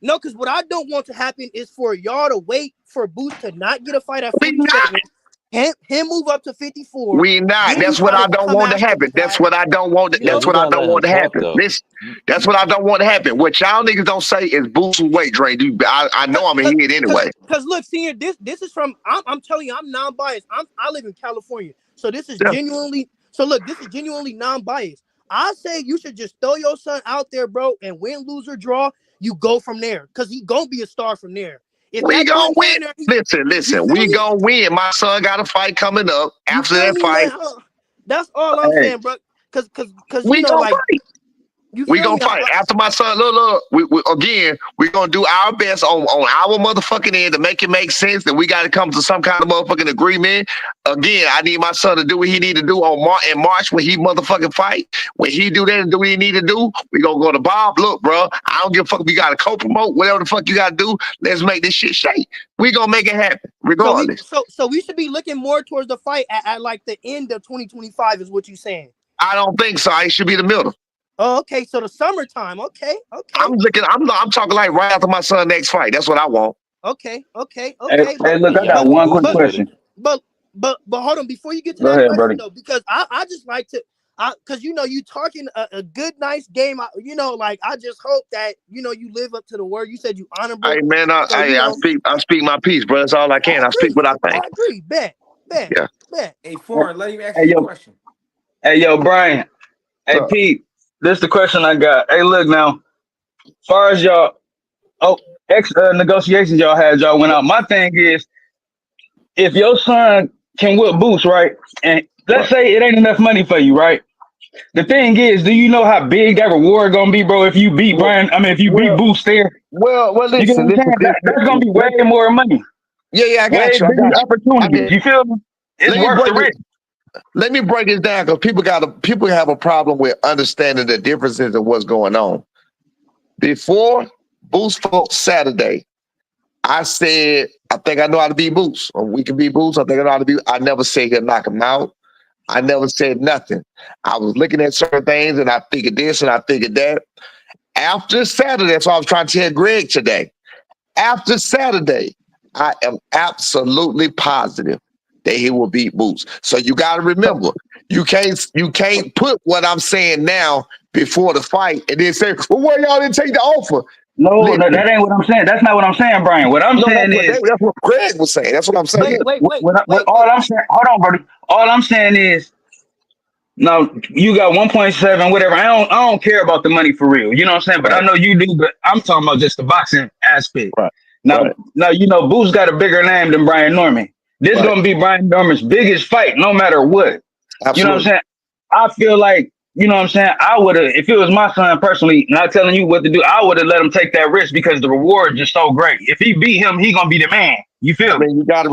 no, because what I don't want to happen is for y'all to wait for Booth to not get a fight at 47, him move up to 54. We not. Then you That's what try I to don't come want to after the happen. That's fact. what I don't want. Yeah, That's we what I gotta don't let him want to talk happen. though. That's what I don't want to happen. What y'all niggas don't say is Booth's weight drain. Dude, I know I'm gonna hear it anyway. Because look, senior, this is from I'm telling you, I'm non-biased. I live in California, so this is Yeah. genuinely. So look, this is genuinely non-biased. I say you should just throw your son out there, bro, and win, lose or draw. You go from there, cause he gonna be a star from there. If We that gonna dude go win. in there, you Listen. feel We me? gonna win. My son got a fight coming up. You After feel that me, fight, man? That's all I'm Hey, saying, bro. Cause we gonna like fight. you We feel gonna me? fight. After my son, look. We again, we gonna do our best on our motherfucking end to make it make sense. That we got to come to some kind of motherfucking agreement. Again, I need my son to do what he need to do in March when he motherfucking fight. When he do that and do what he need to do, we gonna go to Bob. Look, bro, I don't give a fuck if you got to co-promote, whatever the fuck you gotta do. Let's make this shit shake. We gonna make it happen, regardless. So we should be looking more towards the fight at like the end of 2025 is what you saying. I don't think so. It should be the middle. Oh, okay. So the summertime. Okay. I'm talking like right after my son next fight. That's what I want. Okay. hey, look, I got Y'all can one quick Google with it. question. But hold on before you get to Go that ahead, question Brody. though, because I just like to, because you talking a good nice game. Like I just hope that you live up to the word. You said you honorable. Hey man, So I speak my piece, bro. That's all I can. I speak what I think. I agree. Bet. Yeah. Hey, foreign, let him ask Hey, his yo, question. Brian. Hey, So, Pete. This is the question I got. Hey, look now. As far as y'all, negotiations y'all went out. My thing is, if your son can whip boots, right? And let's say it ain't enough money for you, right? The thing is, do you know how big that reward gonna be, bro? If you beat well, Brian, I mean, if you beat well, Boots there, you get what I'm saying? That's gonna be way more money, Yeah, I way got you. I bigger got you. I opportunities. get. You feel me? It's Let me worth the break it. risk. Let me break it down because people have a problem with understanding the differences of what's going on. Before Boost fought Saturday, I said I think I know how to beat Boost, or we can beat Boost. I think I know how to beat. I never said he'll knock him out. I never said nothing. I was looking at certain things and I figured this and I figured that. After Saturday, that's what I was trying to tell Greg today. After Saturday, I am absolutely positive that he will beat Boots. So you got to remember, you can't put what I'm saying now before the fight and then say, "Well, why y'all didn't take the offer?" No, Listen, that ain't what I'm saying. That's not what I'm saying, Brian. What I'm no, saying is, that's what Greg was saying. That's what I'm saying. Wait. what all I'm saying. Hold on, buddy. All I'm saying is, No, you got 1.7, whatever. I don't care about the money for real. You know what I'm saying? But I Right, know you do. But I'm talking about just the boxing aspect. right, Now, right. now you know Boo's got a bigger name than Brian Norman. This Right. gonna be Brian Norman's biggest fight, no matter what. You know what I'm Absolutely. saying? I feel like, you know what I'm saying? I would have, if it was my son personally, not telling you what to do, I would have let him take that risk because the reward is just so great. If he beat him, he gonna be the man. You I feel me? mean, you got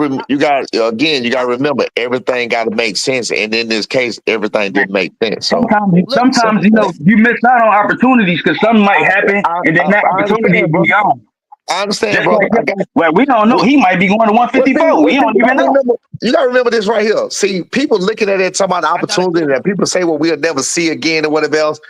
again, you got to remember everything got to make sense, and in this case, everything didn't make sense. So Look, it's Sometimes simple you know thing. listen. you miss out on opportunities because something might I, happen, I, and then I, that I opportunity understand, be brother. gone. I understand, Just brother. like I him. got. Well, we don't know. He might be going to Well, see, 154. We don't you even gotta know. remember. You gotta remember this right here. See, people looking at it talking about I got a opportunity good that one. people say, "Well, we'll never see again" or whatever else.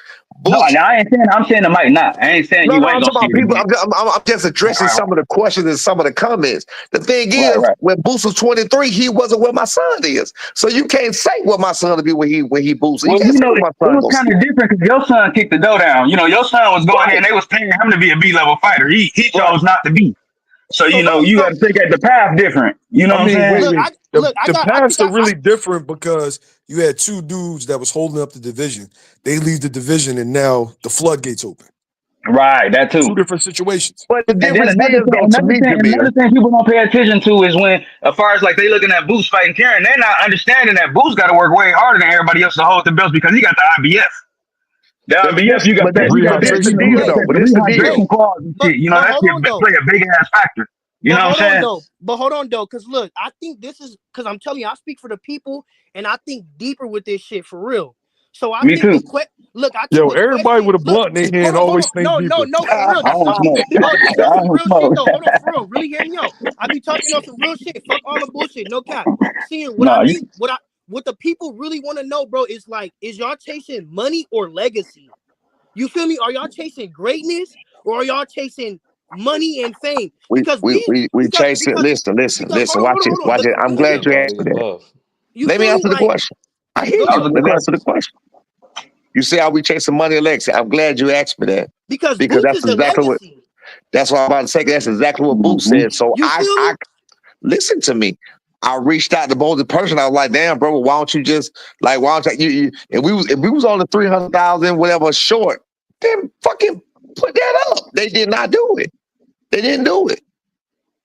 No, Boots. no, I ain't saying. I'm saying it might not. I ain't saying No, you no, I'm ain't gonna talking see about it people. again. I'm just addressing Right, some of the questions and some of the comments. The thing right, is, right. when Boots was 23, he wasn't where my son is. So you can't say what my son will be when he boosts. You Well, can't you say know, what it my son was gonna kind see. of different because your son kicked the dough down. You know, your son was going in. Right, They was paying him to be a B-level fighter. He right. chose not to be. So you So know, look, you got so to take at the path different. You know I what I'm mean, saying? wait, look, wait. I The got, I think paths are I really different because you had two dudes that was holding up the division. They leave the division, and now the floodgates open. Right, that Two too. different situations. But the And then difference is, though, to me, another Jameer, thing people don't pay attention to is when, as far as like they looking at Boots fighting Karen, they're not understanding that Boots got to work way harder than everybody else to hold the belts because he got the IBF. The but IBF, this, but this, you got but this that, the you Rehydration know, or you deal, got whatever. though. that But the this the deal. rehydration clause and shit. You know, but that hold shit on though. play a big ass factor. You But know what I'm hold on saying? though. But hold on though, because look, I think this is because I'm telling you, I speak for the people, and I think deeper with this shit for real. So I Me think too. look, I think Yo, the everybody question, with a look, blunt in their hand hold always on, think deeper. no, for real. I That's don't some smoke. no, I that's some don't real shit smoke. though. Hold on, for real, really hear me out. I be talking on some real shit. Fuck all the bullshit, no cap. Seeing what I No, you think, what the people really want to know, bro, is like, is y'all chasing money or legacy? You feel me? Are y'all chasing greatness or are y'all chasing money and fame? Because We chase it. because Listen. Watch this, hold on. watch The it. I'm chameleon. glad It's you all asked the me that. above. You Let me feel me? answer the Like, question. I hear go that you. ahead. was a good Let me answer the question. question. You say, are we chasing money or legacy? I'm glad you asked me that Because because Boots is the legacy. that's what I'm about to say. That's exactly what Boo Mhm. said. So You feel me? I listen to me. I reached out to both the person. I was like, damn, bro, why don't you just like, why don't you if we was on the 300,000 whatever short, then fucking put that up. They did not do it. They didn't do it.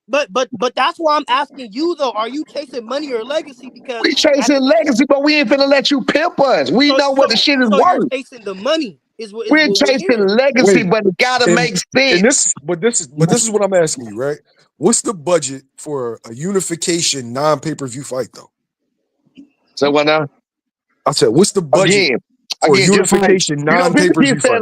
But that's why I'm asking you though. Are you chasing money or legacy? Because We at chasing the legacy, but we ain't finna let you pimp us. We know what the shit is so you're worth. chasing the money is We're what we're chasing hearing. legacy, Wait, but it gotta and make sense. this is what I'm asking you, right? What's the budget for a unification non-pay-per-view fight, though? So what now? I said, what's the budget Again, for a just like unification non-pay-per-view fight?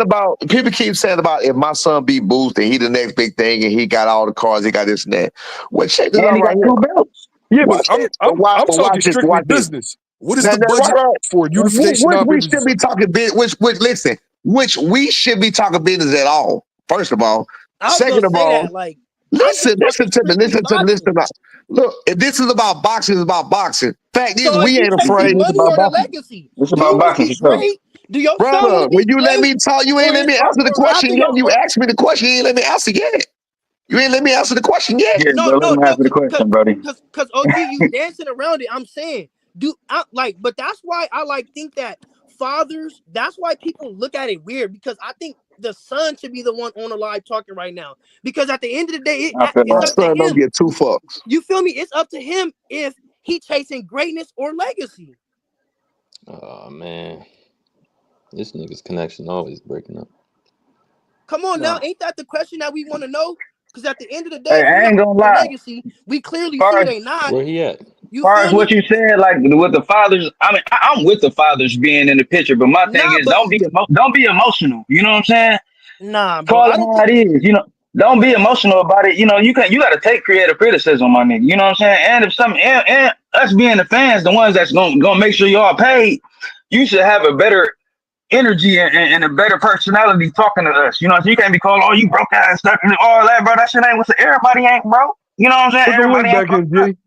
people keep saying about if my son beat Boost and he the next big thing and he got all the cars, he got this and that. What check this And out he got right here? two belts. Yeah, but Watch I'm this. I'm I'm But talking watch this. strictly Watch this. business. What is Now, the budget right. for a unification We non-pay-per-view should be fight? talking business. Which we should be talking business at all. First of all, I was gonna second of say all, that. Like, I'm just talking strictly listen to boxing. me. Look, if this is about boxing, it's about boxing. Fact So is, are we you ain't chasing afraid. It's money about or the boxing. legacy? It's Do you about want to boxing be for sure. great? Do your son want Brother, to when be you let great? me talk, you ain't Or let is me answer the or after question yet. y'all You or asked me the question, you ain't let me answer yet. You ain't let me answer the question yet. Yeah, bro. Let him no, answer the question, buddy. cause OG, you dancing around it. I'm saying, but that's why I like think that fathers. That's why people look at it weird because I think the son should be the one on the live talking right now because at the end of the day, I feel My it's that. up to son don't him. get two fucks. You feel me? It's up to him if he chasing greatness or legacy. Oh man, this nigga's connection always breaking up. Come on now, No. ain't that the question that we want to know? Because at the end of the day, Hey, if he I not ain't gonna a lie. legacy, we clearly see Far it as ain't not. Where he at? You far as feel what me? you said, like with the fathers, I mean, I'm with the fathers being in the picture, but my thing Nah, is, but don't be emotional. You know what I'm saying? nah, bro. Call I it don't how think. it is. You know, don't be emotional about it. You know, you got to take creative criticism, my nigga. You know what I'm saying? And if some and us being the fans, the ones that's gonna make sure y'all paid, you should have a better energy and a better personality talking to us. You know, so you can't be called, oh, you broke ass stuff and all that, bro. That shit ain't what's everybody ain't broke. You know what I'm saying? Put the Everybody link ain't back in, fucked up. G.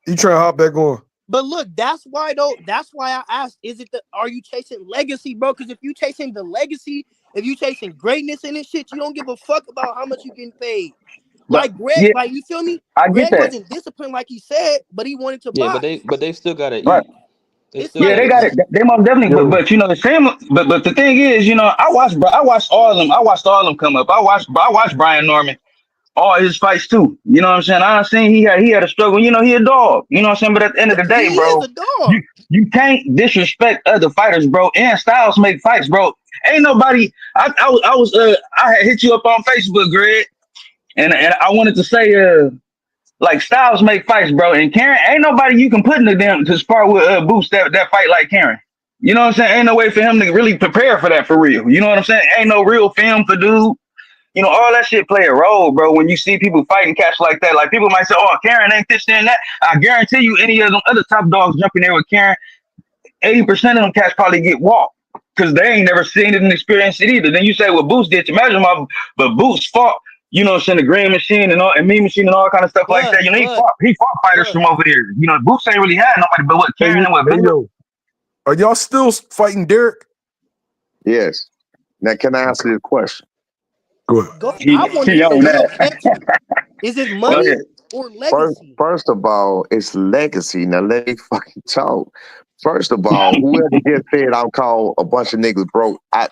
You trying to hop back on? But look, that's why though. That's why I asked: is it the? Are you chasing legacy, bro? Because if you chasing the legacy, if you chasing greatness in this shit, you don't give a fuck about how much you getting paid. But Like Greg, yeah, like you feel me? I get Greg that. wasn't disciplined like he said, but he wanted to Yeah, box. but they still gotta Right. eat. They It's still Yeah, like got they a got chance. it. They most definitely, Yo, but you know the same. But the thing is, you know, I watched all of them. I watched all of them come up. I watched Brian Norman, all his fights too. You know what I'm saying? I seen he had a struggle. You know, he a dog. You know what I'm saying? But at the end of the day, he is bro, a dog. you you can't disrespect other fighters, bro. And Styles make fights, bro. Ain't nobody. I had hit you up on Facebook, Greg, and I wanted to say like Styles make fights, bro. And Karen, ain't nobody you can put in the damn to spar with Boost that fight like Karen. You know what I'm saying? Ain't no way for him to really prepare for that for real. You know what I'm saying? Ain't no real film for dude. You know, all that shit play a role, bro. When you see people fighting cats like that, like people might say, "Oh, Karen ain't this and that." I guarantee you, any of them other top dogs jumping there with Karen, 80% of them cats probably get walked because they ain't never seen it and experienced it either. Then you say, "Well, Boots did." Imagine but Boots fought. You know, what I'm saying, the Green Machine and all and Mean Machine and all kind of stuff like But that. You know, but he fought fighters but from over there. You know, Boots ain't really had nobody but what hey, Karen and what hey, Bill. yo, are y'all still fighting Derek? Yes. Now, can I answer this question? Go ahead. go. I want to He know the on real that. answer. Is it Go money ahead. or First, legacy? first of all, it's legacy. Now let me fucking talk. First of all, whoever just said I'm called a bunch of niggas broke, but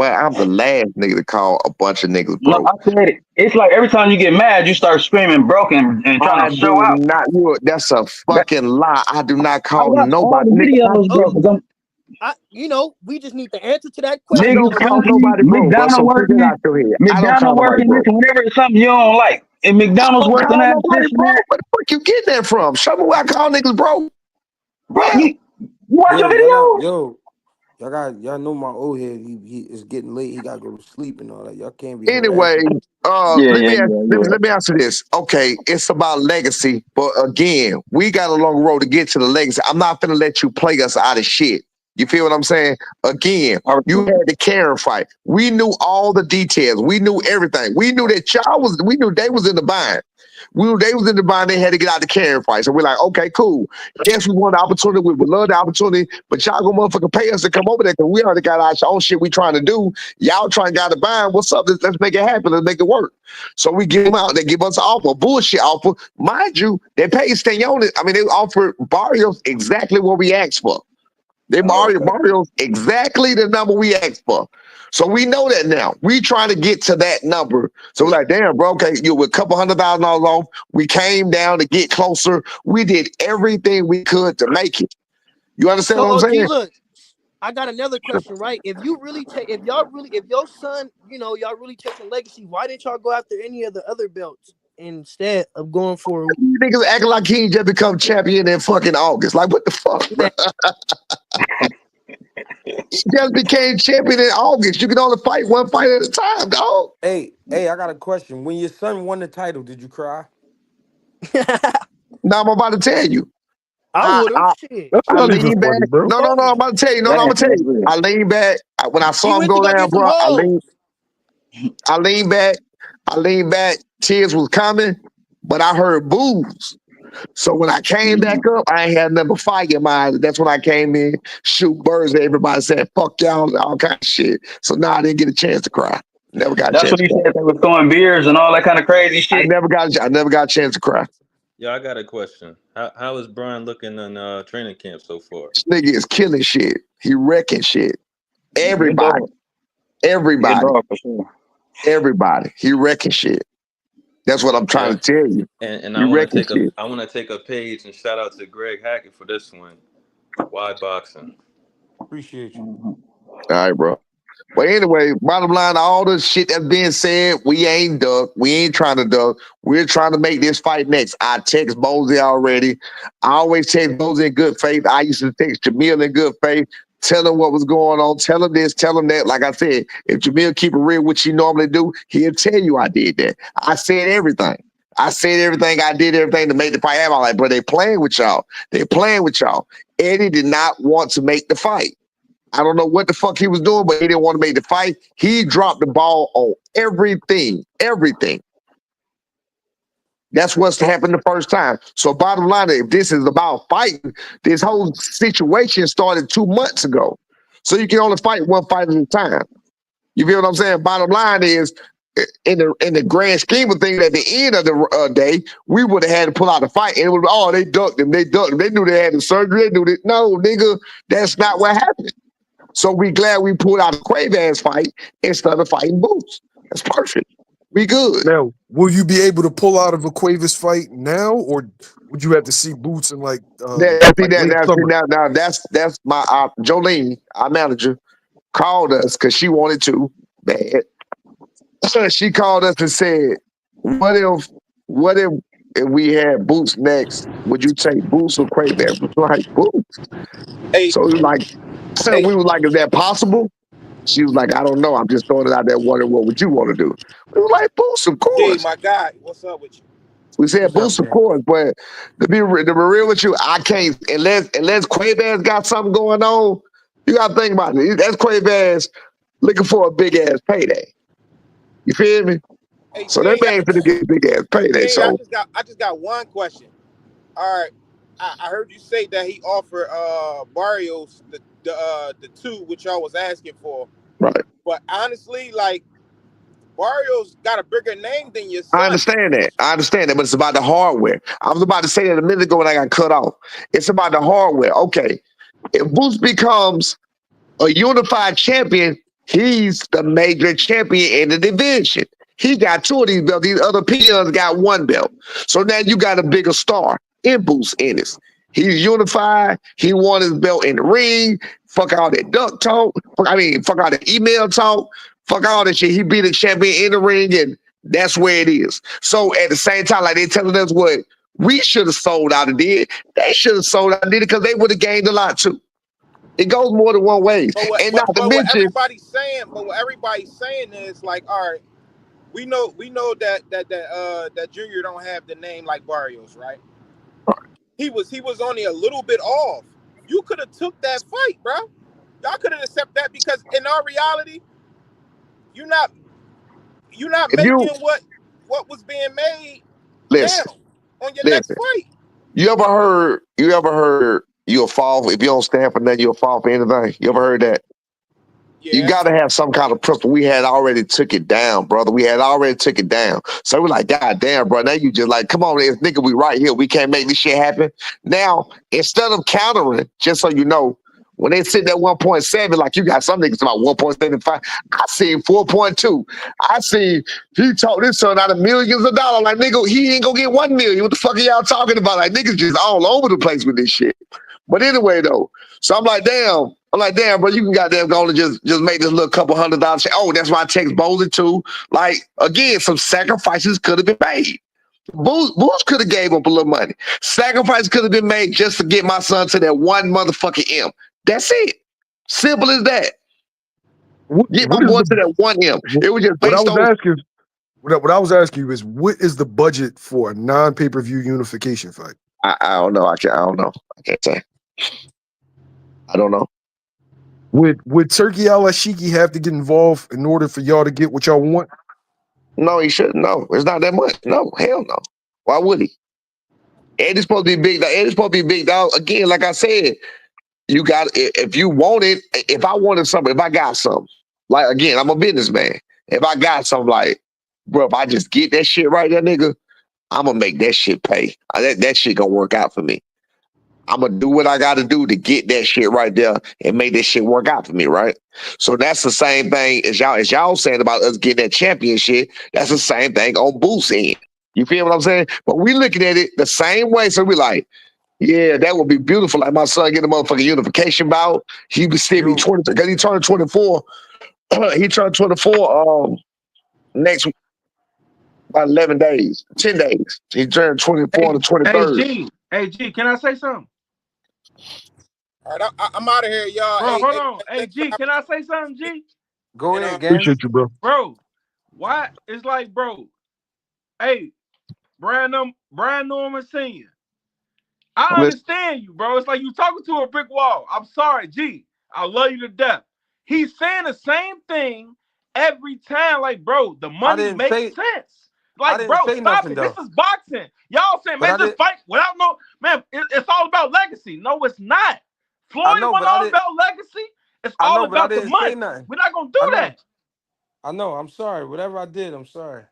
I'm the last nigga to call a bunch of niggas No, broke. I said it. It's like every time you get mad, you start screaming broken and trying I to show do out. not. That's a fucking lie. I do not I call watch all nobody. the Nigga, videos, bro. Okay, Cause I'm we just need the answer to that I question, niggas don't though, call Millie. cooking, nobody broke, bro. McDonald So figure it working, out your head. I don't call McDonald nobody working this, broke. and whenever it's something you don't like, and I McDonald's don't working call that nobody this and broke. that, Where the fuck you getting that from? Show me where I call niggas broke. bro. Where? You watch your Yo, y'all got videos? y'all know my old head. He is getting late. He gotta go to sleep and all that. Y'all can't be Anyway, harassing. Yeah, let yeah, me ask, yeah, let me yeah. let me answer this. Okay, it's about legacy, but again, we got a long road to get to the legacy. I'm not gonna let you play us out of shit. You feel what I'm saying? Again, All you right. had the Karen fight. We knew all the details. We knew everything. We knew that y'all was. We knew they was in the bind. We knew they was in the bind. They had to get out the Karen fight. So we're like, okay, cool. Yes, we want the opportunity. We would love the opportunity, but y'all gonna motherfucker pay us to come over there because we already got our own shit we trying to do. Y'all trying to get out the bind. What's up? Let's make it happen. Let's make it work. So we give them out. They give us an offer, a bullshit offer. Mind you, they paid Stanionis. I mean, they offered Barrios exactly what we asked for. They Oh, okay. Barrios exactly the number we asked for. So we know that now. We trying to get to that number. So we're like, damn, bro, okay, you were a couple $100,000 off. We came down to get closer. We did everything we could to make it. You understand So, what I'm OG, saying? look, I got another question, right? If your son, y'all really chasing legacy, why didn't y'all go after any of the other belts instead of going for Niggas acting like he just become champion in fucking August. Like, what the fuck, bro? man? He just became champion in August. You can only fight one fight at a time, dog. Hey, I got a question. When your son won the title, did you cry? Now I'm about to tell you. I I, would have I, shit. That's I not even lean back. funny, bro. No, no, Told no. I'm me about to tell you. No, no, I'm Damn, gonna tell that's you. real. I lean back. When I he saw him went to go go down, get some bro, hoes. I leaned back. I leaned back. Tears was coming, but I heard boos. So when I came back up, I ain't had nothing but fire in my eyes. That's when I came in, shoot birds at everybody, said fuck y'all, all kind of shit. So now I didn't get a chance to cry. Never got a That's chance what to he cry. said. They was throwing beers and all that kind of crazy I shit. never got. I never got a chance to cry. Yeah, I got a question. How is Brian looking in training camp so far? This nigga is killing shit. He wrecking shit. He a Everybody, dog. He a everybody, dog for sure. everybody. He wrecking shit. That's what I'm trying Yeah, to tell you. and He wrecking shit. I want to take a page and shout out to Greg Hackett for this one. Why boxing? Appreciate you. All right, bro. But anyway, bottom line, all the shit that's being said, we ain't duck. We ain't trying to duck. We're trying to make this fight next. I text Bozy already. I always text Bozy in good faith. I used to text Jamil in good faith. Tell him what was going on. Tell him this. Tell him that. Like I said, if Jamil keep it real, which he normally do, he'll tell you I did that. I said everything. I said everything. I did everything to make the fight happen. I'm like, bro, they playing with y'all. They playing with y'all. Eddie did not want to make the fight. I don't know what the fuck he was doing, but he didn't want to make the fight. He dropped the ball on everything. Everything. That's what's happened the first time. So bottom line, if this is about fighting, this whole situation started 2 months ago. So you can only fight one fight at a time. You feel what I'm saying? Bottom line is in the grand scheme of things, at the end of the day, we would have had to pull out a fight, and it was they ducked him, they ducked him, they knew they had the surgery, they knew that. No, nigga, that's not what happened. So we glad we pulled out a Quavo fight instead of fighting Boots. That's perfect. We good. Now, will you be able to pull out of a Quavis fight now, or would you have to see Boots in like late summer? Now that's my Jolene, our manager, called us because she wanted to bad. She called us and said, what if we had Boots next? Would you take Boots or Quavo? We were like, Boots. Hey, So we were like, hey, we were like, is that possible? She was like, I don't know. I'm just throwing it out there wondering what would you want to do? We were like, Boots, of G, course. my guy, what's up with you? We said What's up, Boots, of man? course, but to be real with you, I can't unless Quavo's got something going on. You gotta think about it. That's Quavo's looking for a big ass payday. You feel me? Hey, So that G, man finna get a big ass payday. G, I So just got one question. All right, I heard you say that he offered Barrios the two which y'all was asking for, right. but honestly, like Barrios got a bigger name than your I son. understand that. But it's about the hardware. I was about to say that a minute ago when I got cut off. It's about the hardware. Okay. If Boots becomes a unified champion, he's the major champion in the division. He got two of these belts. These other peons got one belt. So now you got a bigger star in Boots Ennis. He's unified. He won his belt in the ring. Fuck all that duck talk. Fuck all that email talk. Fuck all that shit. He beat a champion in the ring, and that's where it is. So at the same time, like they telling us what we should have sold out and did, they should have sold out and did it because they would have gained a lot too. It goes more than one way. And not to What mention, everybody's saying is like, all right, we know that Junior don't have the name like Barrios, right? He was only a little bit off. You could have took that fight, bro. Y'all could have accepted that because in our reality, you're not if making you what was being made now listen, on your next listen, fight. you ever heard you'll fall if you don't stand for nothing, you'll fall for anything? You ever heard that? You Yeah. got to have some kind of principle. We had already took it down, brother. We had already took it down. So we're like, God damn, bro. Now you just like, come on, nigga, we right here. We can't make this shit happen. Now, instead of countering, just so you know, when they sit at 1.7, like you got some niggas about 1.75, I seen 4.2. I seen he talked this son out of millions of dollars. Like, nigga, he ain't gonna get 1 million. What the fuck are y'all talking about? Like, niggas just all over the place with this shit. But anyway, though, so I'm like, damn, bro, you can goddamn go and just make this little couple $100. Oh, that's why I text Bowser too. Like, again, some sacrifices could have been made. Boots could have gave up a little money. Sacrifice could have been made just to get my son to that one motherfucking M. That's it. Simple as that. Get my What is boy the to that one M. It was just what I based was on. asking? What I was asking you is, what is the budget for a non-pay-per-view unification fight? I don't know. I don't know. I can't say. I don't know. Would Turkey Al-Ashiki have to get involved in order for y'all to get what y'all want? No, he shouldn't. No, it's not that much. No, hell no. Why would he? Eddie's supposed to be big. Eddie's supposed to be big dog. Again, like I said, you got if you want it. If I wanted something, if I got something, like again, I'm a businessman. If I got something, like, bro, if I just get that shit right there, nigga, I'm gonna make that shit pay. That shit gonna work out for me. I'm gonna do what I gotta do to get that shit right there and make that shit work out for me, right? So that's the same thing as y'all saying about us getting that championship. That's the same thing on Boots end. You feel what I'm saying? But we looking at it the same way. So we like, yeah, that would be beautiful. Like my son get a motherfucking unification bout. He would still be 20 because he turned 24. He turned 24 next about 11 days, 10 days. He turned 24 on the 23rd. Hey G, can I say something? All right, I'm out of here, y'all. Bro, Hey, hold hey, on. Hey thanks for G, can I say something, G? Go and ahead, gang. Appreciate you, bro. Bro, why? It's like, bro, hey, Brian Norman Sr., I Listen, understand you, bro. It's like you talking to a brick wall. I'm sorry, G. I love you to death. He's saying the same thing every time. Like, bro, the I money didn't makes say sense. I Like, bro, didn't say stop nothing it. This though. is boxing. Y'all saying, But man, I just did. fight without no man. It's all about legacy. No, it's not. I Floyd know, won but I all didn't. about legacy. It's I all know, but I about the didn't say money. nothing. We're not gonna do I know. that. I know. I'm sorry. Whatever I did, I'm sorry.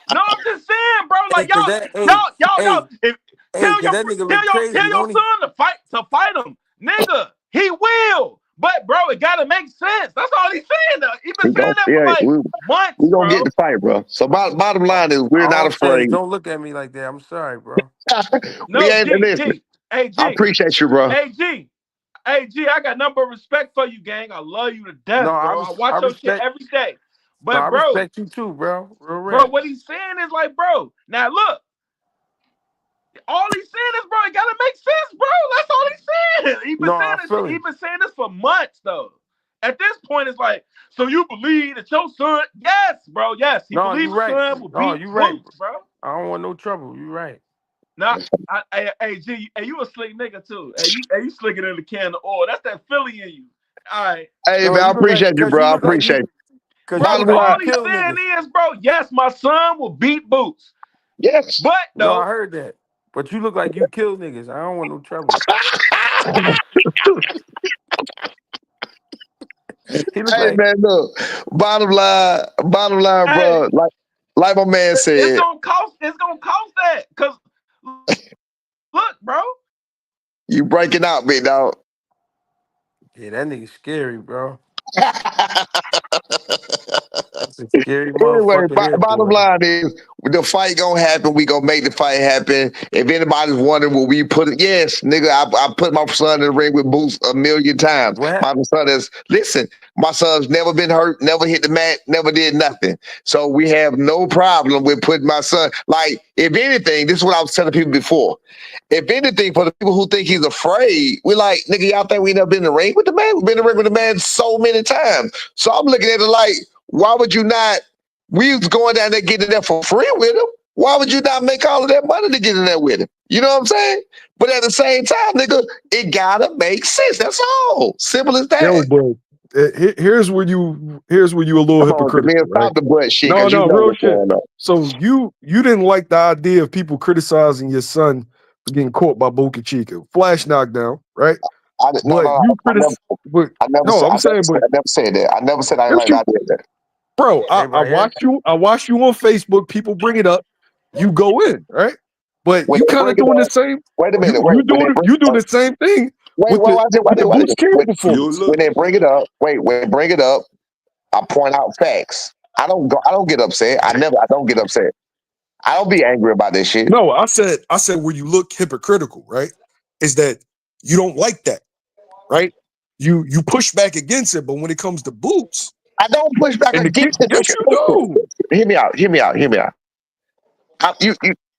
No, I'm just saying, bro. Hey, Like cause that. Hey, y'all. hey, If, hey, cause that nigga look tell crazy, your don't he? son to fight him, nigga. He will. But bro, it gotta make sense. That's all he's saying. Though. He been we saying go, that for yeah, like months, we gonna get bro. the fight, bro. So bottom line is we're All not I'm saying is afraid. don't look at me like that. I'm sorry, bro. We No, ain't listen. Hey I G, appreciate you, bro. hey G, hey G. I got number of respect for you, gang. I love you to No, death, bro. I I watch your shit respect. every day. No, I But bro, respect you too, bro. Real bro, rap. what he's saying is like, bro. Now look. All he's saying is, bro, it gotta make sense, bro. That's all he's saying. No, I feel He it. been saying this for months, though. At this point, it's like, so you believe that your son? Yes, bro. Yes, he No, you believes his right. son will No, beat you right. Boots, bro. I don't want no trouble. You right. Now, hey, G, hey, you a slick nigga too. You slicker than the can of oil. That's that Philly in you. All right, Hey No, man, I you look like appreciate you, because bro. you I look like appreciate you you. because bro. you look Bottom like line, you All he's kill saying niggas. is, bro, yes, my son will beat Boots, yes. but No, I though, heard that. But you look like you kill niggas. I don't want no trouble. He look Hey like man, look. Bottom line, hey, bro. Like my man it's said, gonna cost. It's gonna cost that, cause look, bro. you breaking out, big dog. yeah, that nigga scary, bro. That's a scary Anyway, motherfucker there, bottom boy. line is the fight gonna happen. We gonna make the fight happen. If anybody's wondering, will we put it? Yes, nigga, I put my son in the ring with Boots a million times. What My son is listen. My son's never been hurt, never hit the mat, never did nothing. So we have no problem with putting my son. Like, if anything, this is what I was telling people before. If anything, for the people who think he's afraid, we like, nigga, y'all think we never been in the ring with the man? We've been in the ring with the man so many times. So I'm looking at it like, why would you not? We was going down there getting there for free with him. Why would you not make all of that money to get in there with him? You know what I'm saying? But at the same time, nigga, it gotta make sense. That's all. Simple as Yo, that. but here's where you a little Come on, man, hypocritical, right? stop the butt shit, No, because you no, know real what's shit. going on. So you didn't like the idea of people criticizing your son for getting caught by Boca Chica, flash knockdown, right? No, But no, you but no, I'm saying, but I never said that. I never said I didn't yes, like you, the idea of that. bro, I Everybody here? watched you. I watched you on Facebook. People bring it up. You go in, right? But When you they kind bring of it doing the up, same. wait a minute, You when they doing bring you doing the same thing wait, with the wait, wait, Boots King Yo, performance. when look. they bring it up, when they bring it up, I point out facts. I don't get upset. I don't get upset. I don't be angry about this shit. No, I said where you look hypocritical, right? Is that you don't like that, right? You push back against it, but when it comes to Boots I don't push back and the kid, against it. yes, you do. Hear me out. Hear me out. Hear me out. You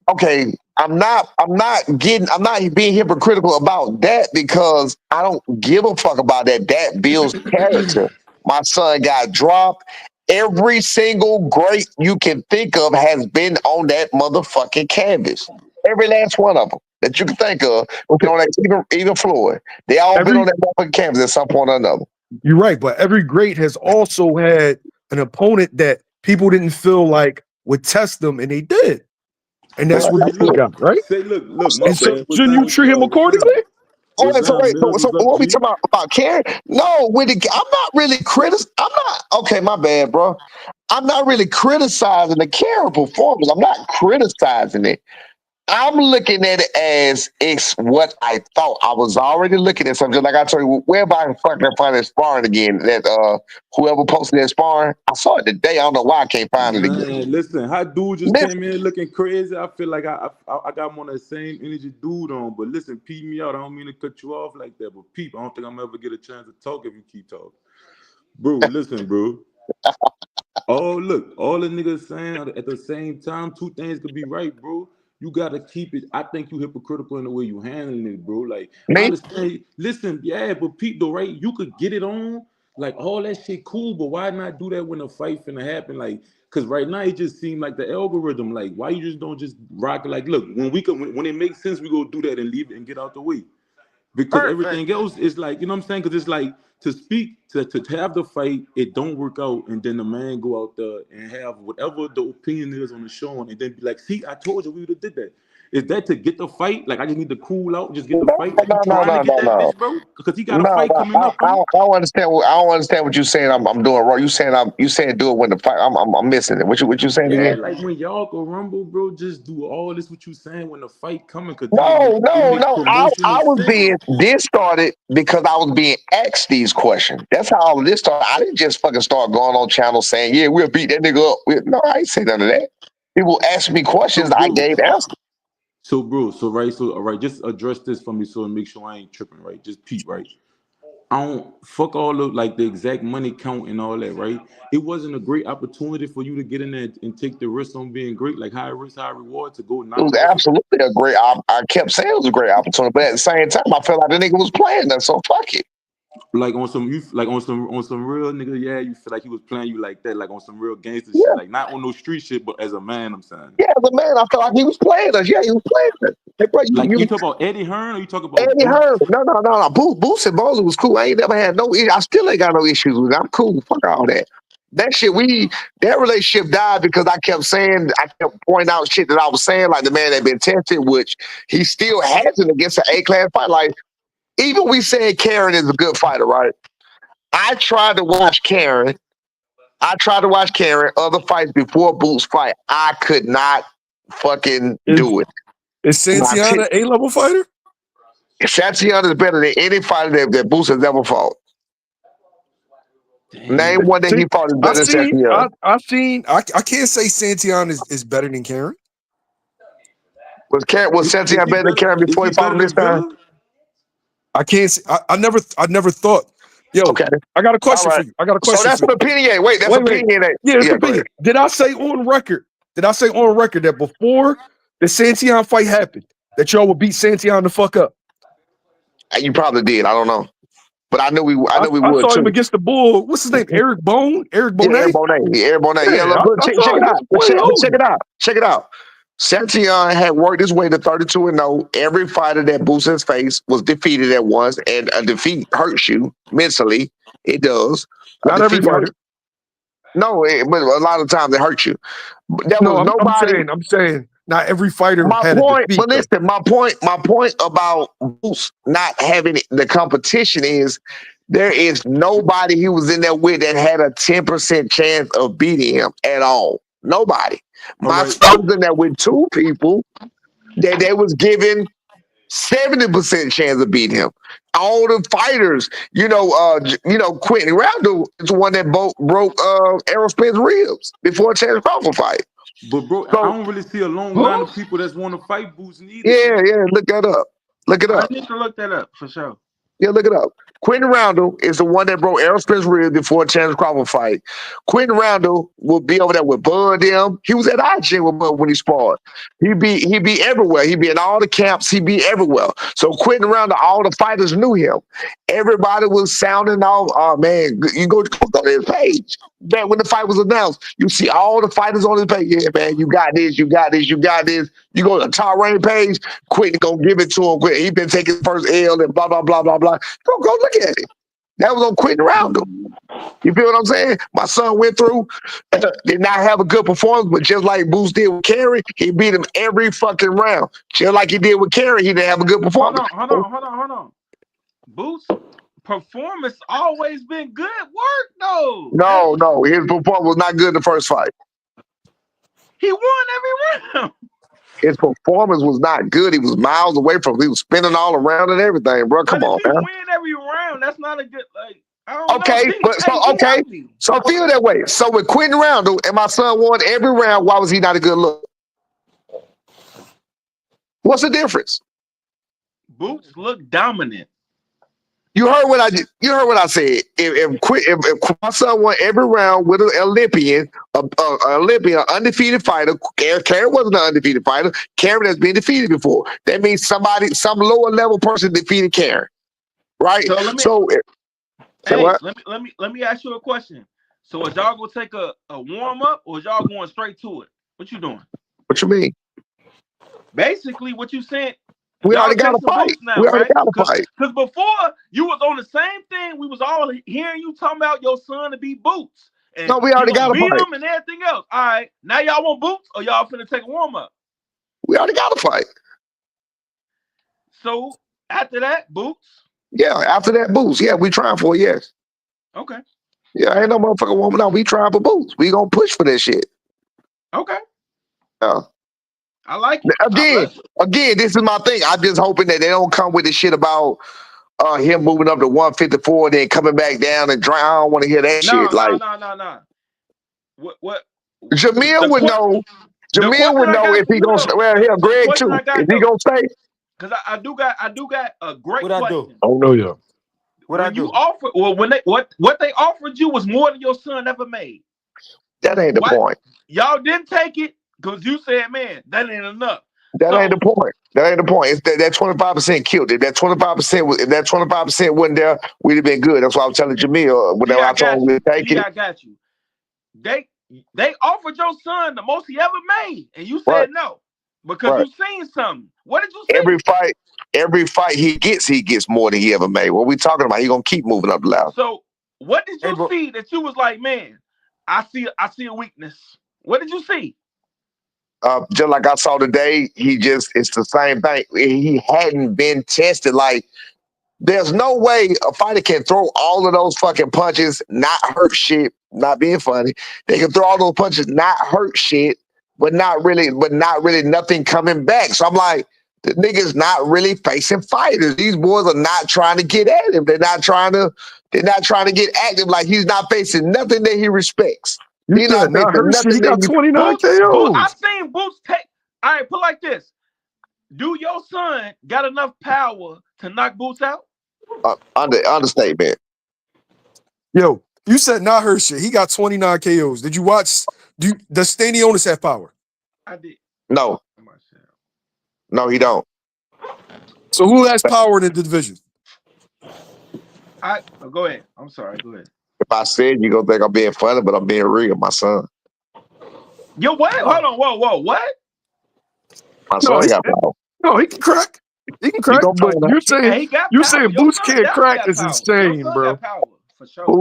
okay? I'm not being hypocritical about that because I don't give a fuck about that. That builds character. My son got dropped. Every single great you can think of has been on that motherfucking canvas. Every last one of them that you can think of been Okay, on that. Even Floyd, they all been on every that motherfucking canvas at some point or another. you're right, but every great has also had an opponent that people didn't feel like would test them, and they did, and But that's what say, Boots look, got, right? my And so bad. shouldn't you treat him accordingly? Oh, so wait. Mills, So what's up, what we G? talking about Karen? No, I'm not really I'm not okay. My bad, bro. I'm not really criticizing the Karen performance. I'm not criticizing it. I'm looking at it as it's what I thought. I was already looking at something. Like I told you, where am I fucking find that sparring again? That whoever posted that sparring, I saw it today. I don't know why I can't find it again. Man, listen, how dude just Listen, came in looking crazy. I feel like I got one of the same energy dude on. But listen, peep me out. I don't mean to cut you off like that, but peep, I don't think I'm ever get a chance to talk if you keep talking. Bro, listen, bro. Oh, look, all the niggas saying at the same time, two things could be right, bro. You gotta keep it. I think you hypocritical in the way you handling it, bro. Like, I me. understand. Listen, yeah, but Pete, though, right? You could get it on, like all that shit, cool. But why not do that when a fight finna happen? Like, cause right now it just seemed like the algorithm. Like, why you just don't just rock it? Like, look, when it makes sense, we go do that and leave it and get out the way because Perfect. everything else is like, you know what I'm saying? Because it's like to speak to have the fight, it don't work out, and then the man go out there and have whatever the opinion is on the show, and then be like, see, I told you we would have did that. Is that to get the fight? Like I just need to cool out, just get No, the fight. Like you no, trying to no, get no, that no. bitch, bro? Because he got a No, fight coming up, I bro. don't understand. I don't understand what you're saying. I'm doing wrong. You saying do it when the fight. I'm missing it. What you saying Yeah, again? like when y'all go rumble, bro, just do all this what you saying when the fight coming, cause then No, it no, make no. promotional I was sense. being this started because I was being asked these questions. That's how all of this started. I didn't just fucking start going on channels saying, "Yeah, we'll beat that nigga up." No, I ain't say none of that. People asked me So, questions. I bro, gave answers. so all right, just address this for me so and make sure I ain't tripping, right? Just peep, right? I don't fuck all of like the exact money count and all that, right? It wasn't a great opportunity for you to get in there and take the risk on being great, like high risk, high reward to go It knock was off. absolutely a great. I kept saying it was a great opportunity, but at the same time, I felt like the nigga was playing that. So fuck it. Like on some you like on some real nigga, yeah, you feel like he was playing you like that, like on some real gangster shit, Yeah, like not on no street shit, but as a man, I'm saying. yeah. As a man, I felt like he was playing us. Yeah, he was playing us. Hey, bro, Like you you talk about Eddie Hearn or you talk about Eddie Hearn. Boots? No. Boots and Bowser was cool. I ain't never had no issue. I still ain't got no issues with it. I'm cool. Fuck all that. That shit, that relationship died because I kept pointing out shit that I was saying, like the man had been tested, which he still hasn't against an A-class fight. Like, even we said Karen is a good fighter, right? I tried to watch Karen. I tried to watch Karen other fights before Boots fight. I could not fucking Is do it. is Santiana a A-level fighter? Shantiana is better than any fighter that Boots has ever fought. Name Damn. one that See, he fought is I better than seen, Shantiana. I can't say Santiana is better than Karen. Was Shantiana better than Karen Is before he he fought better him this than time? Villa? I never thought. Yo, Okay. I got a All question for right. you. I got a So question that's for an you. opinion. Wait, that's Wait. opinion. Yeah, it's Yeah, go opinion. ahead. Did I say on record? Did I say on record that before the Santiana fight happened, that y'all would beat Santiana the fuck up? You probably did. I don't know. But I know we I would saw him too. against the Bull. What's his name? Eric Bone? Eric Yeah, Air Bonet? Bonet. Yeah, Air Bonet. Yeah, Yeah, look, I check saw it him. He out. was way Check older. it out. Check it out. Santion had worked his way to 32-0. Every fighter that Boots has faced was defeated at once, and a defeat hurts you mentally. It does. A Not every defeat hurts. fighter. No, but a lot of times it hurts you. But there No, was nobody. I'm saying not every fighter My had a point, defeat but though. listen, my point about Boots not having the competition is there is nobody he was in there with that had a 10% chance of beating him at all. Nobody. All My right. son was in there with two people that they was given 70% chance of beating him. All the fighters, Quentin Randall is the one that broke Errol Spence ribs before Chance Crawford fight. But bro, I So don't really see a long line Who? of people that's want to fight Boots neither, yeah, gang. look that up. Look it I up. need to look that up for sure. Yeah, look it up. Quentin Roundle is the one that broke Errol Spence rib before Chance Crawford fight. Quentin Roundle will be over there with Bud them. He was at our gym with Bud when he sparred. He be everywhere. He be in all the camps. He be everywhere. So Quentin Roundle, all the fighters knew him. Everybody was sounding off. Oh man, you go to his page. Back when the fight was announced, you see all the fighters on his page. Yeah, man, you got this, you got this, you got this. You go to the top rank page, Quentin gonna give it to him. Quentin, he been taking first L and blah blah blah blah blah. Go look at it. That was on Quentin Roundle. You feel what I'm saying? My son went through, did not have a good performance, but just like Boost did with Kerry, he beat him every fucking round. Just like he did with Kerry, he didn't have a good performance. Hold on. Boots performance always been good work though. No, his performance was not good in the first fight. He won every round. His performance was not good. He was miles away from. He was spinning all around and everything, bro. But Come if on, he man. win every round, that's not a good like. I don't know. Okay, but so He okay, healthy. so I feel that way. So with Quentin Roundle and my son won every round, why was he not a good look? What's the difference? Boots look dominant. You heard what I said. If my son won every round with an Olympian, undefeated fighter. Karen wasn't an undefeated fighter. Karen has been defeated before. That means some lower level person defeated Karen, right? So let me So say hey, what? let me ask you a question. So is y'all gonna take a warm up or is y'all going straight to it? What you doing? What you mean? Basically, what you saying, We y'all already got a chasing fight. boots now, We already right? got a Cause, fight. Cause before you was on the same thing, we was all hearing you talking about your son to be boots. And No, we he already gonna got a beat fight. him and everything else. All right. Now y'all want boots or y'all finna take a warm up? We already got a fight. So after that, Boots. Yeah, after that boost. Yeah, we trying for it, yes. Okay. Yeah, ain't no motherfucker woman out. We trying for boost. We gonna push for this shit. Okay. Yeah. I like it. Again, again, this is my thing. I'm just hoping that they don't come with the shit about him moving up to 154, then coming back down and drown. I don't want to hear that shit. No, Like no, no, no, no. What? Jamil The would que- know. the Jamil question would I know got if for he you goes. though. Well, The, here, the Greg question too. I got If he though, gonna stay, because I do got a great What I do? question. I don't know yet. What I When you do? offer, well, when they what they offered you was more than your son ever made. that ain't the What point. y'all didn't take it because you said, man, that ain't enough. That ain't the So point. That ain't the point. It's that 25% killed it. That 25%, if that 25% wasn't there, we'd have been good. That's why I was telling Jamil G, whenever I I told him got we'd you. take G, it. I got you. They they offered your son the most he ever made, and you Right, said no because right. you seen something. What did you Every see? fight, every fight he gets more than he ever made. What we talking about? He gonna keep moving up the ladder. So what did Hey, you bro. see that you was like, man, I see a weakness. What did you see? Just like I saw today, it's the same thing. He hadn't been tested. Like there's no way a fighter can throw all of those fucking punches, not hurt shit, not being funny. They can throw all those punches, not hurt shit, but not really nothing coming back. So I'm like, the nigga's not really facing fighters. These boys are not trying to get at him. They're not trying to get active. Like he's not facing nothing that he respects. You He's not said not facing her shit. He nothing that got he 29 Boots, I KOs. seen Boots take. All right, put like this. Do your son got enough power to knock Boots out? understatement. Yo, you said not her shit. He got 29 KOs. Did you watch? Does Stanionis have power? I did. No, no, he don't. So who has power in the division? Go ahead. I'm sorry. Go ahead. If I said you gonna think I'm being funny, but I'm being real, my son. Yo, what? Oh, Hold on. Whoa. What? My No, son got power. no, he can crack. He can You crack. gonna But tone that? you're He, saying he got you're power. saying Your Boots son can't definitely crack got is power. Your insane, son got bro. power for sure.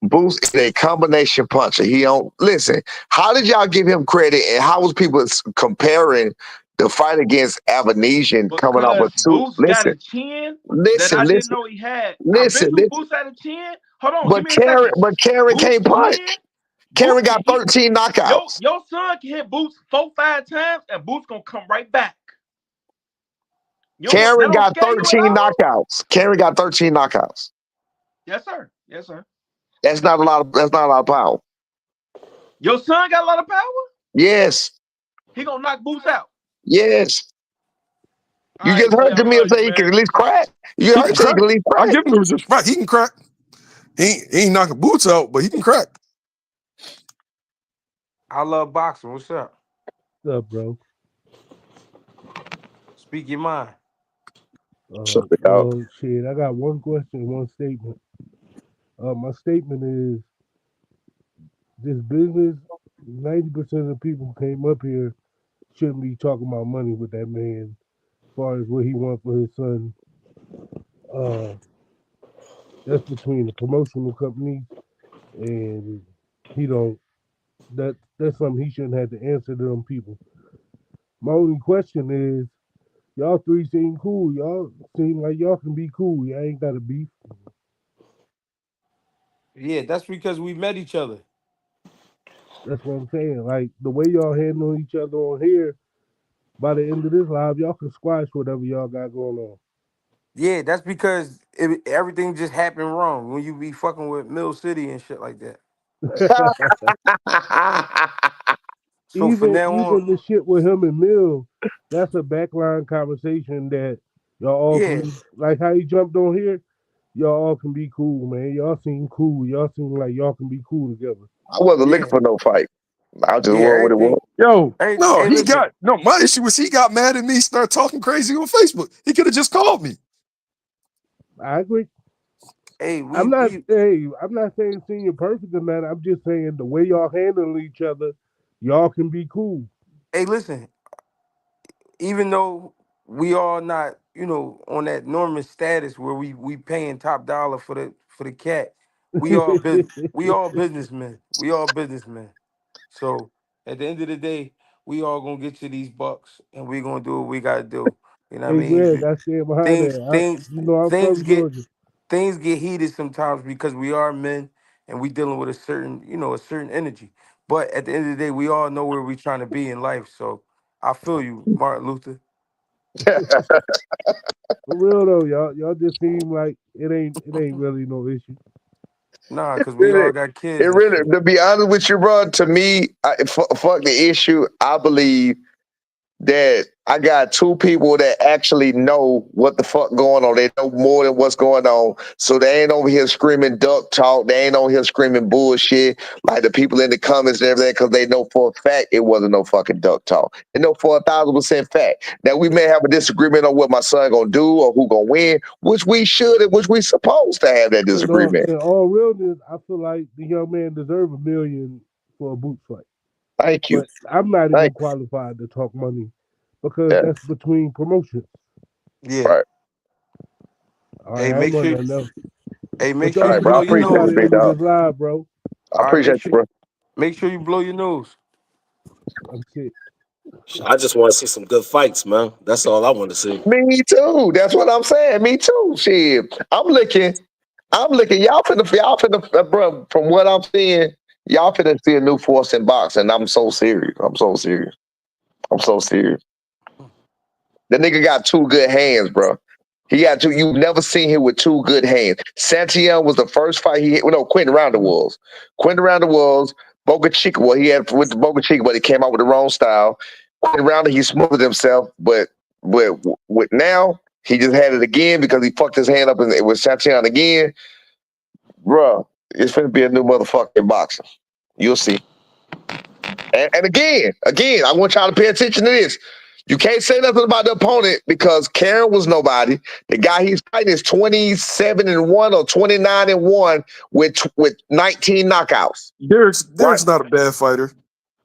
Boost is a combination puncher. He don't listen. How did y'all give him credit, and how was people comparing the fight against Avanesian coming off Because with two? Boots got a chin that I didn't Listen, know he had. I bet listen, you listen. Boots had a chin. Hold on. Give me a second. But Karen Boots can't punch. chin. Karen Boots can got hit. 13 knockouts. Your son can hit Boots 4, 5 times, and Boots gonna come right back. That Karen don't got scare you at 13 all? knockouts. Karen got 13 knockouts. Yes, sir. Yes, sir. That's not a lot of power. Your son got a lot of power. Yes. He gonna knock Boots out. Yes. All You right, just G, heard I Jamil love you, say he can at man. least crack. You He heard him can say he crack. can at least I crack. give him his respect. He can crack. He ain't knocking Boots out, but he can crack. I love boxing. What's up? What's up, bro? Speak your mind. Shut the dog. Well, shit, I got one question, one statement. My statement is this business, 90% of the people who came up here shouldn't be talking about money with that man as far as what he wants for his son. Uh, that's between the promotional companies and he don't, that's something he shouldn't have to answer to them people. My only question is, y'all three seem cool. Y'all seem like y'all can be cool. Y'all ain't got a beef. Yeah, that's because we met each other. That's what I'm saying. Like the way y'all handle each other on here, by the end of this live, y'all can squash whatever y'all got going on. Yeah, that's because everything just happened wrong when you be fucking with Mill City and shit like that. So from now on, even the shit with him and Mill, that's a backline conversation that y'all all yeah, can like how he jumped on here. Y'all all can be cool, man. Y'all seem cool. Y'all seem like y'all can be cool together. I wasn't looking yeah, for no fight. I just yeah, want what it was. everything. Yo, no, Hey, listen. my issue was he got mad at me, started talking crazy on Facebook. He could have just called me. I agree. Hey, we. I'm not saying senior perfect or not. I'm just saying the way y'all handle each other, y'all can be cool. Hey, listen. Even though we all not, on that Norman status where we paying top dollar for the cat, we all businessmen. We all businessmen. So at the end of the day, we all gonna get to these bucks, and we gonna do what we gotta do. You know what I Hey, mean? Greg, I stand behind Things, that. things, I'm things from get Georgia. things get heated sometimes because we are men and we dealing with a certain, a certain energy. But at the end of the day, we all know where we trying to be in life. So I feel you, Martin Luther. For real though, y'all just seem like it ain't really no issue. Nah, cause we Really, all got it kids and really. shit. To be honest with you, bro, to me, fuck the issue. I believe that I got two people that actually know what the fuck going on. They know more than what's going on. So they ain't over here screaming duck talk. They ain't over here screaming bullshit like the people in the comments and everything because they know for a fact it wasn't no fucking duck talk. They know for 1,000% fact. Now we may have a disagreement on what my son gonna do or who gonna win, which we should and which we supposed to have that disagreement. In all realness, I feel like the young man deserves $1 million for a boot fight. Thank you. But I'm not Thank even qualified to talk money because you. Yeah, that's between promotions. Yeah. right. All right, Hey, I ain't make want sure. nothing else. Hey, But make All sure thanks you right, for bro. the blow I your appreciate insight it, nose. big into dog. this live, bro. I All right, appreciate you, bro. make sure you blow your nose. I'm sick. I just want to see some good fights, man. That's all I want to see. Me too. That's what I'm saying. Me too. Shit. I'm looking. Y'all finna, bro. From what I'm seeing, y'all finna see a new force in boxing. I'm so serious. I'm so serious. I'm so serious. The nigga got two good hands, bro. He got two. You've never seen him with two good hands. Santiago was the first fight he hit. Well, no, Quentin Rounder was. Quentin Rounder was. Boca Chica. Well, he had with the Boca Chica, but he came out with the wrong style. Quentin Rounder, he smothered himself, but with now he just had it again because he fucked his hand up and it was Santiago again, bro. It's gonna be a new motherfucking boxing. You'll see. And again, I want y'all to pay attention to this. You can't say nothing about the opponent because Karen was nobody. The guy he's fighting is 27-1 or 29-1 with 19 knockouts. Right, Derek's not a bad fighter.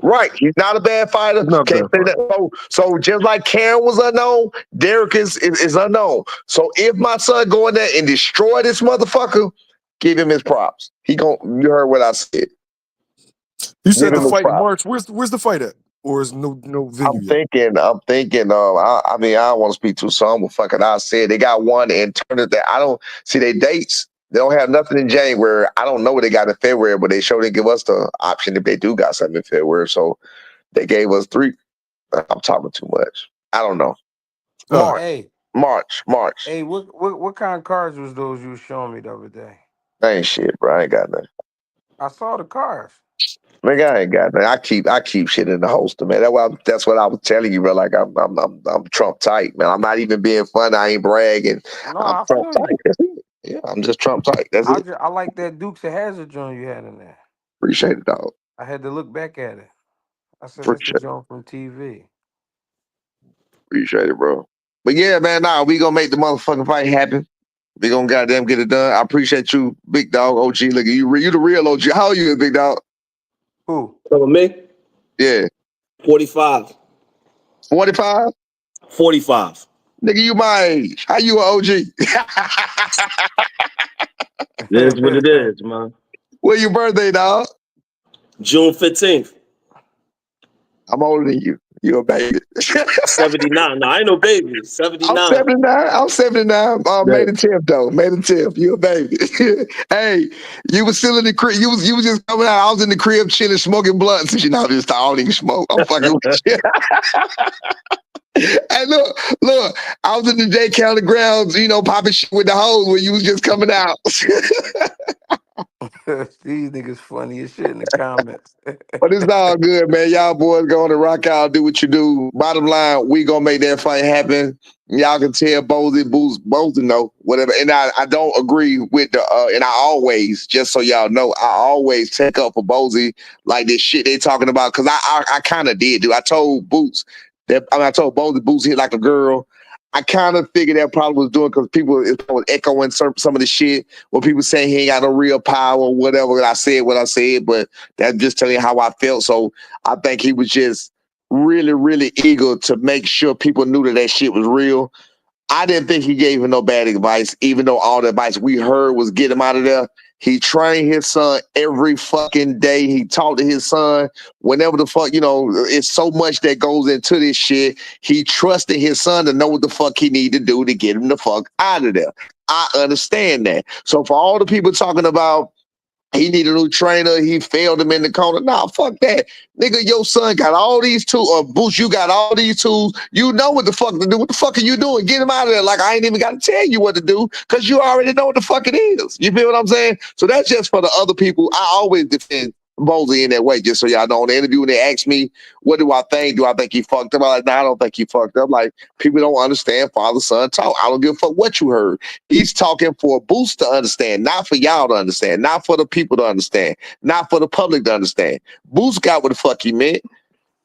right. He's not a bad fighter. He's not a Can't bad say fighter. that. So just like Karen was unknown, Derek is unknown. So if my son go in there and destroy this motherfucker, give him his props. You heard what I said. You Give said the him his fight in props. March. Where's the fight at? Or is no venue yet? I'm thinking, I mean, I don't want to speak too soon, but fuck it, I said they got one in turn that I don't see their dates. They don't have nothing in January. I don't know what they got in February, but they sure didn't give us the option if they do got something in February. So they gave us three. I'm talking too much. I don't know. All right. March, Hey, March. hey, what kind of cards was those you was showing me the other day? That ain't shit, bro. I ain't got nothing. I saw the cards. Nigga, I ain't got nothing. I keep shit in the holster, man. That's what I was telling you, bro. Like I'm Trump tight, man. I'm not even being funny. I ain't bragging. No, I'm I Trump feel you. tight. That's it. Yeah, I'm just Trump tight. That's it. I like that Dukes of Hazard joint you had in there. Appreciate it, dog. I had to look back at it. I said that's the Appreciate, joint from TV. appreciate it, bro. But yeah, man, we gonna make the motherfucking fight happen. We gonna goddamn get it done. I appreciate you, big dog, OG. Look, you the real OG. How old you, big dog? Who? So with me, Yeah, 45. 45. 45. Nigga, you my age. How you an OG? It is what it is, man. When your birthday, dog? June 15th. I'm older than you. You a baby. 79. No, I ain't no baby. I'm 79. 79. I'm 79. May Yeah. the 10th though. May the 10th. You a baby. Hey, you was still in the crib. You was just coming out. I was in the crib chilling, smoking blunts. And I don't even smoke. I'm fucking with you. Hey, look. I was in the J County grounds, popping shit with the hoes when you was just coming out. These niggas funny as shit in the comments. But it's all good, man. Y'all boys going to rock out, do what you do. Bottom line, we gonna make that fight happen. Y'all can tell Bozy know whatever. And I don't agree with and I always, just so y'all know, I always take up for Bozy like this shit they talking about because I kind of did do. I told Boots I told Boots hit like a girl. I kind of figured that probably was doing because people was echoing some of the shit when people saying he ain't got no real power or whatever. And I said what I said, but that's just telling you how I felt. So I think he was just really, really eager to make sure people knew that shit was real. I didn't think he gave him no bad advice, even though all the advice we heard was get him out of there. He trained his son every fucking day. He talked to his son whenever the fuck, it's so much that goes into this shit. He trusted his son to know what the fuck he need to do to get him the fuck out of there. I understand that. So for all the people talking about he need a new trainer. He failed him in the corner. Nah, fuck that. Nigga, your son got all these tools. Or Boots, you got all these tools. You know what the fuck to do. What the fuck are you doing? Get him out of there. Like, I ain't even got to tell you what to do because you already know what the fuck it is. You feel what I'm saying? So that's just for the other people. I always defend Bosley in that way, just so y'all know. In the interview, when they ask me, what do I think? Do I think he fucked up? I'm like, nah, I don't think he fucked up. Like, people don't understand father-son talk. I don't give a fuck what you heard. He's talking for Boots to understand, not for y'all to understand, not for the people to understand, not for the public to understand. Boots got what the fuck he meant.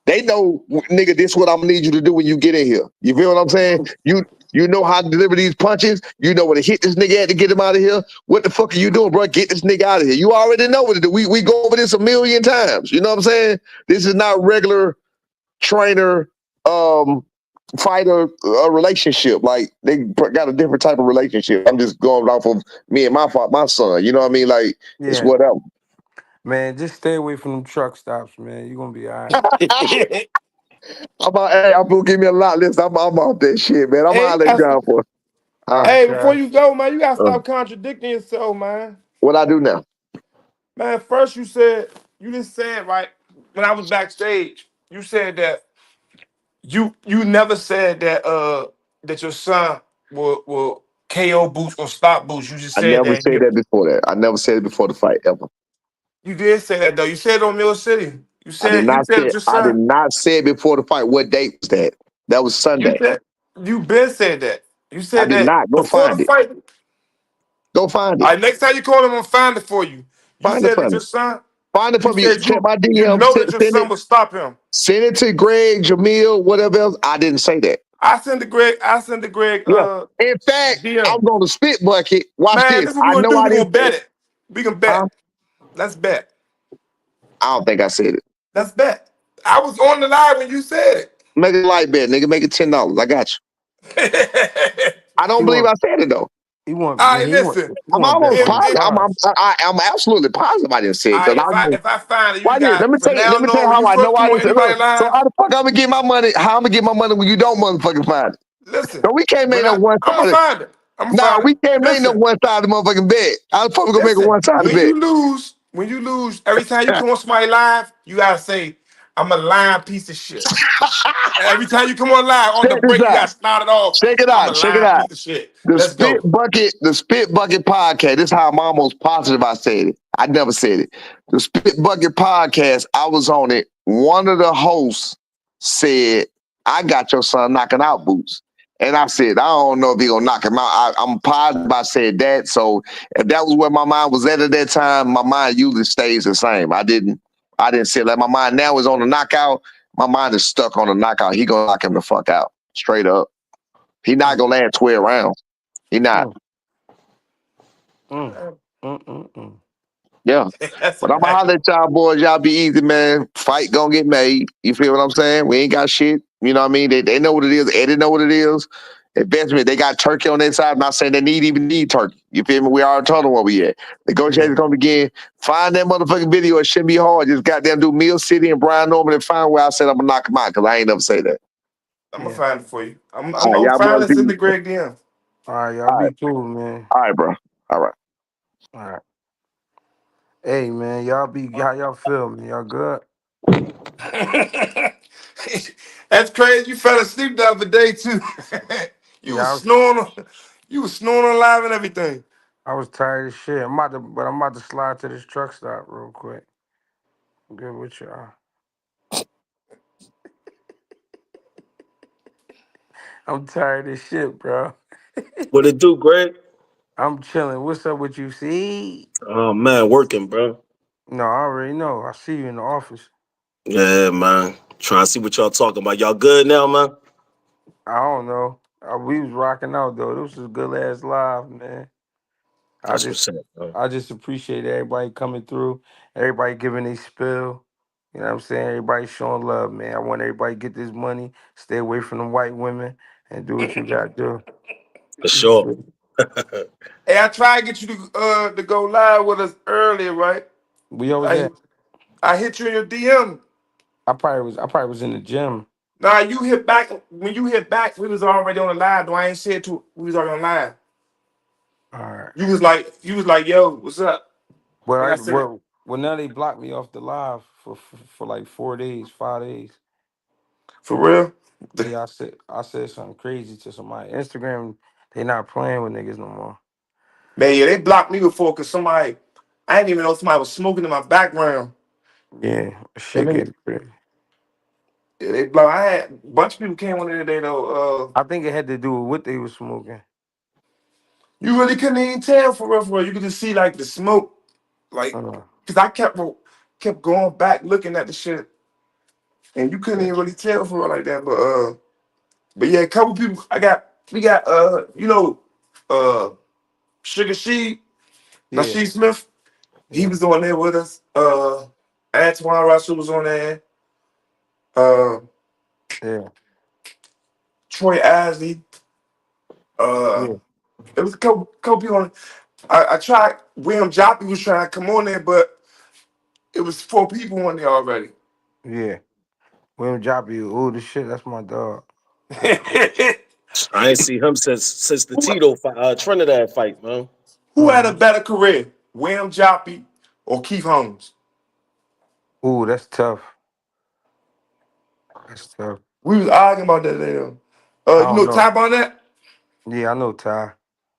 They know, nigga, this is what I'm gonna need you to do when you get in here. You feel what I'm saying? You know how to deliver these punches. You know where to hit this nigga at to get him out of here. What the fuck are you doing, bro? Get this nigga out of here. You already know what to do. We go over this a million times. You know what I'm saying? This is not regular trainer fighter relationship. Like they got a different type of relationship. I'm just going off of me and my son. You know what I mean? Like it's Yeah, whatever. man, just stay away from them truck stops, man. You're gonna be all right. I'm gonna give me a lot list. I'm off that shit, man. I'm Hey, gonna let down for. All Huh? right, hey, before Cash. you go, man, you gotta Uh, stop contradicting yourself, man. what I do now? Man, first you said you just said right when I was backstage. You said that you never said that that your son will KO Boots or stop Boots. You just I said never that said that before. That I never said it before the fight ever. you did say that though. You said it on Mill City. You said it your I did son. not say it before the fight. What date was that? That was You Sunday. said you been said that. You I said did that not. Go before the find it. fight. All Go find it. right, next time you call him, I'm gonna find it for you. You Find it said for that me. your son. Find it You for me. said Check my you DM. know that your son will stop him. Send it to Greg, Jamil, whatever else. I didn't say that. I send the Greg. I send the Greg. Yeah. In fact, I'm DM. going to spit bucket. Watch Man, this. this is what I we're gonna know do. I We're didn't gonna say bet it. it. We can Huh? bet. Let's bet. I don't think I said it. Let's bet. I was on the line when you said Make it a light bet, nigga. Make it $10. I got you. it. I don't He believe want, I said it though. he want, All man, right, he want, listen. he I'm want bets almost on the If positive. stars. I'm absolutely positive I didn't say it all right, because if I find it, you why just did let me got tell from you now let me tell you on when how you I know fuck I come on didn't say anybody look. So line. how the fuck I'm gonna get my money? How I'm gonna get my money when you don't motherfucking find it? Listen, So we can't make when no one I'm gonna sided. find it. I'm gonna Nah, find it. we can't make no Listen, one sided motherfucking bet. How the fuck we gonna make a listen. one sided When bet? you lose, every time you come on somebody live, you gotta say, "I'm a lying piece of shit." Every time you come on live on the Check this break, you out. got to start it off. Check it I'm a out. Check it lying out. piece of shit. Let's go. The Spit Bucket Podcast. This is how I'm almost positive I said it. I never said it. The Spit Bucket Podcast, I was on it. One of the hosts said, I got your son knocking out Boots. And I said, I don't know if he gonna knock him out. I'm positive I said that. So if that was where my mind was at that time, my mind usually stays the same. I didn't say like my mind now is on the knockout. My mind is stuck on the knockout. He gonna knock him the fuck out. Straight up. He not Mm, gonna last 12 rounds. He not. mm, mm, mm. Yeah. That's But I'm gonna right. holler at y'all boys. Y'all be easy, man. Fight gonna get made. You feel what I'm saying? We ain't got shit. You know what I mean? They know what it is. Eddie know what it is. Investment. They got turkey on their side. I'm not saying they even need turkey. You feel me? We already told them where we at. Yeah, Negotiations gonna begin. Find that motherfucking video. It shouldn't be hard. Just goddamn do Mill City and Brian Norman and find where I said I'm gonna knock him out because I ain't never say that. I'm gonna yeah. find it for you. I'm All I'm, right, I'm y'all boys finally be send the easy. Greg DM. All right, y'all All right. be cool, man. All right, bro. All right. All right. Hey, man, how y'all feel, man? Y'all good? That's crazy. You fell asleep the other day too. you was Yeah, snoring. You was snoring on live and everything. I was tired as shit. I'm about to slide to this truck stop real quick. Good with y'all. I'm tired as shit, bro. What it do, Greg? I'm chilling. What's up with you? See? Oh man, working, bro. No, I already know. I see you in the office. Yeah, man. Trying to see what y'all talking about. Y'all good now, man? I don't know. We was rocking out though. This was a good ass live, man. I That's just what's up, bro. I just appreciate everybody coming through, everybody giving a spill. You know what I'm saying? Everybody showing love, man. I want everybody to get this money, stay away from them white women, and do what you gotta do. For You sure. feel me? Hey, I tried to get you to go live with us earlier, right? We always I at. I hit you in your DM. I probably was in the gym. Nah, you hit back when you hit back. We was already on the live. Though I ain't said to. We was already on live. All right. You was like, yo, what's up? Well, And I I said, well now they blocked me off the live for like 4 days, 5 days. for real? Yeah, I said something crazy to somebody. Instagram, they not playing with niggas no more. Man, yeah, they blocked me before because somebody. I didn't even know somebody was smoking in my background. Yeah, And shit then get crazy. yeah, they blocked. I had a bunch of people came on there today though. I think it had to do with what they was smoking. You really couldn't even tell for real, for real. You could just see like the smoke, like Uh, because I kept going back looking at the shit, and you couldn't yeah, even really tell for real like that. But yeah, a couple people. We got uh Sugar She, yeah, Nasheed Smith. He yeah, was on there with us. Antoine Russell was on there. Uh, yeah, Troy Asley. Uh, yeah, it was a couple people on. I tried. William Joppy was trying to come on there, but it was 4 people on there already. yeah. William Joppy, oh the shit, that's my dog. I ain't see him since the who, Trinidad fight, man. who had a Uh-huh. better career, William Joppy or Keith Holmes? Ooh, that's tough. That's tough. We was arguing about that today. Though. I You don't know know. Ty Barnett? Yeah, I know Ty.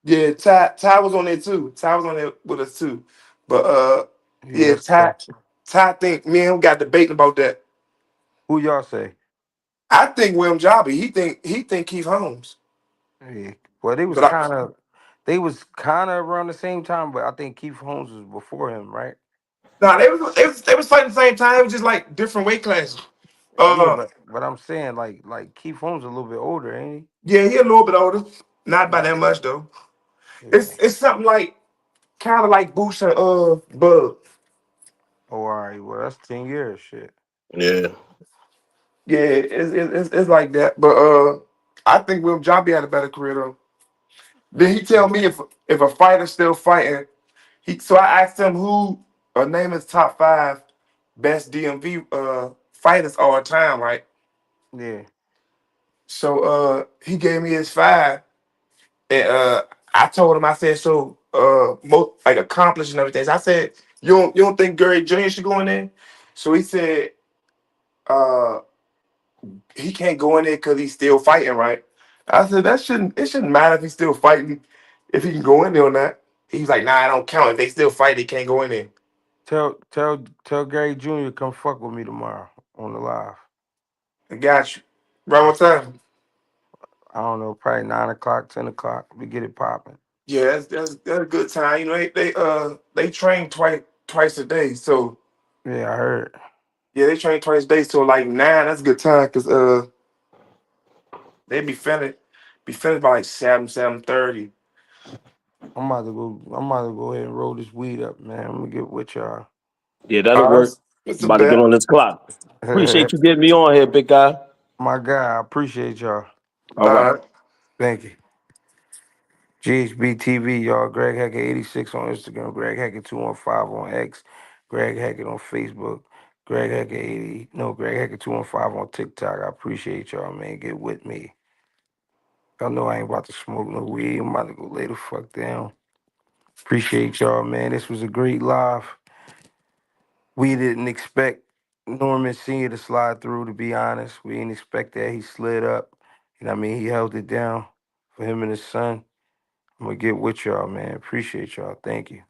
Yeah, Ty was on there too. Ty was on there with us too. But Yeah, yeah, that's tough. Ty think me and him got debating about that. Who y'all say? I think William Jobby. He think Keith Holmes. Yeah. Well, they was But I, kind of around the same time, but I think Keith Holmes was before him, right? nah, they was fighting at the same time. It was just like different weight classes. Yeah, Uh, but I'm saying like Keith Holmes a little bit older, ain't yeah, he a little bit older, not he? by Yeah, that much though. yeah. It's something like kind of like Boosh and Bud. Oh, all right. Well, that's 10 years, shit. Yeah. Yeah, it's like that. But I think William Jobby had a better career though. Then he tell Yeah, me if a fighter's still fighting. So I asked him who name his top 5 best DMV fighters all time, right? yeah, So he gave me his 5, and I told him I said so most like accomplished and everything. So I said you don't think Gary Jr. should go in there? So he said uh he can't go in there because he's still fighting, right? I said it shouldn't matter if he's still fighting if he can go in there or not. He's like, nah, I don't count. If they still fight, they can't go in there. tell Gary Jr. come fuck with me tomorrow on the live. I got you. Right what time? I don't know, probably 9 o'clock, 10 o'clock. We get it popping. Yeah, that's a good time. You know, they train twice a day. So Yeah, I heard. yeah, they train twice a day. So like 9, that's a good time because they be finished by like 7:30. I'm about to go ahead and roll this weed up, man. I'm gonna get with y'all. Yeah, that'll Oh, work. that's I'm a about to get bet. on this clock. Appreciate you getting me on here, big guy. My guy, I appreciate y'all. All All right. right. Thank you. GHBTV, y'all. Greg Hackett 86 on Instagram. Greg Hackett 215 on X. Greg Hackett on Facebook. Greg Hackett 80. No, Greg Hackett 215 on TikTok. I appreciate y'all, man. Get with me. Y'all know I ain't about to smoke no weed. I'm about to go lay the fuck down. Appreciate y'all, man. This was a great live. We didn't expect Norman Sr. to slide through, to be honest. We didn't expect that. He slid up. You know what I mean? He held it down for him and his son. I'm going to get with y'all, man. Appreciate y'all. Thank you.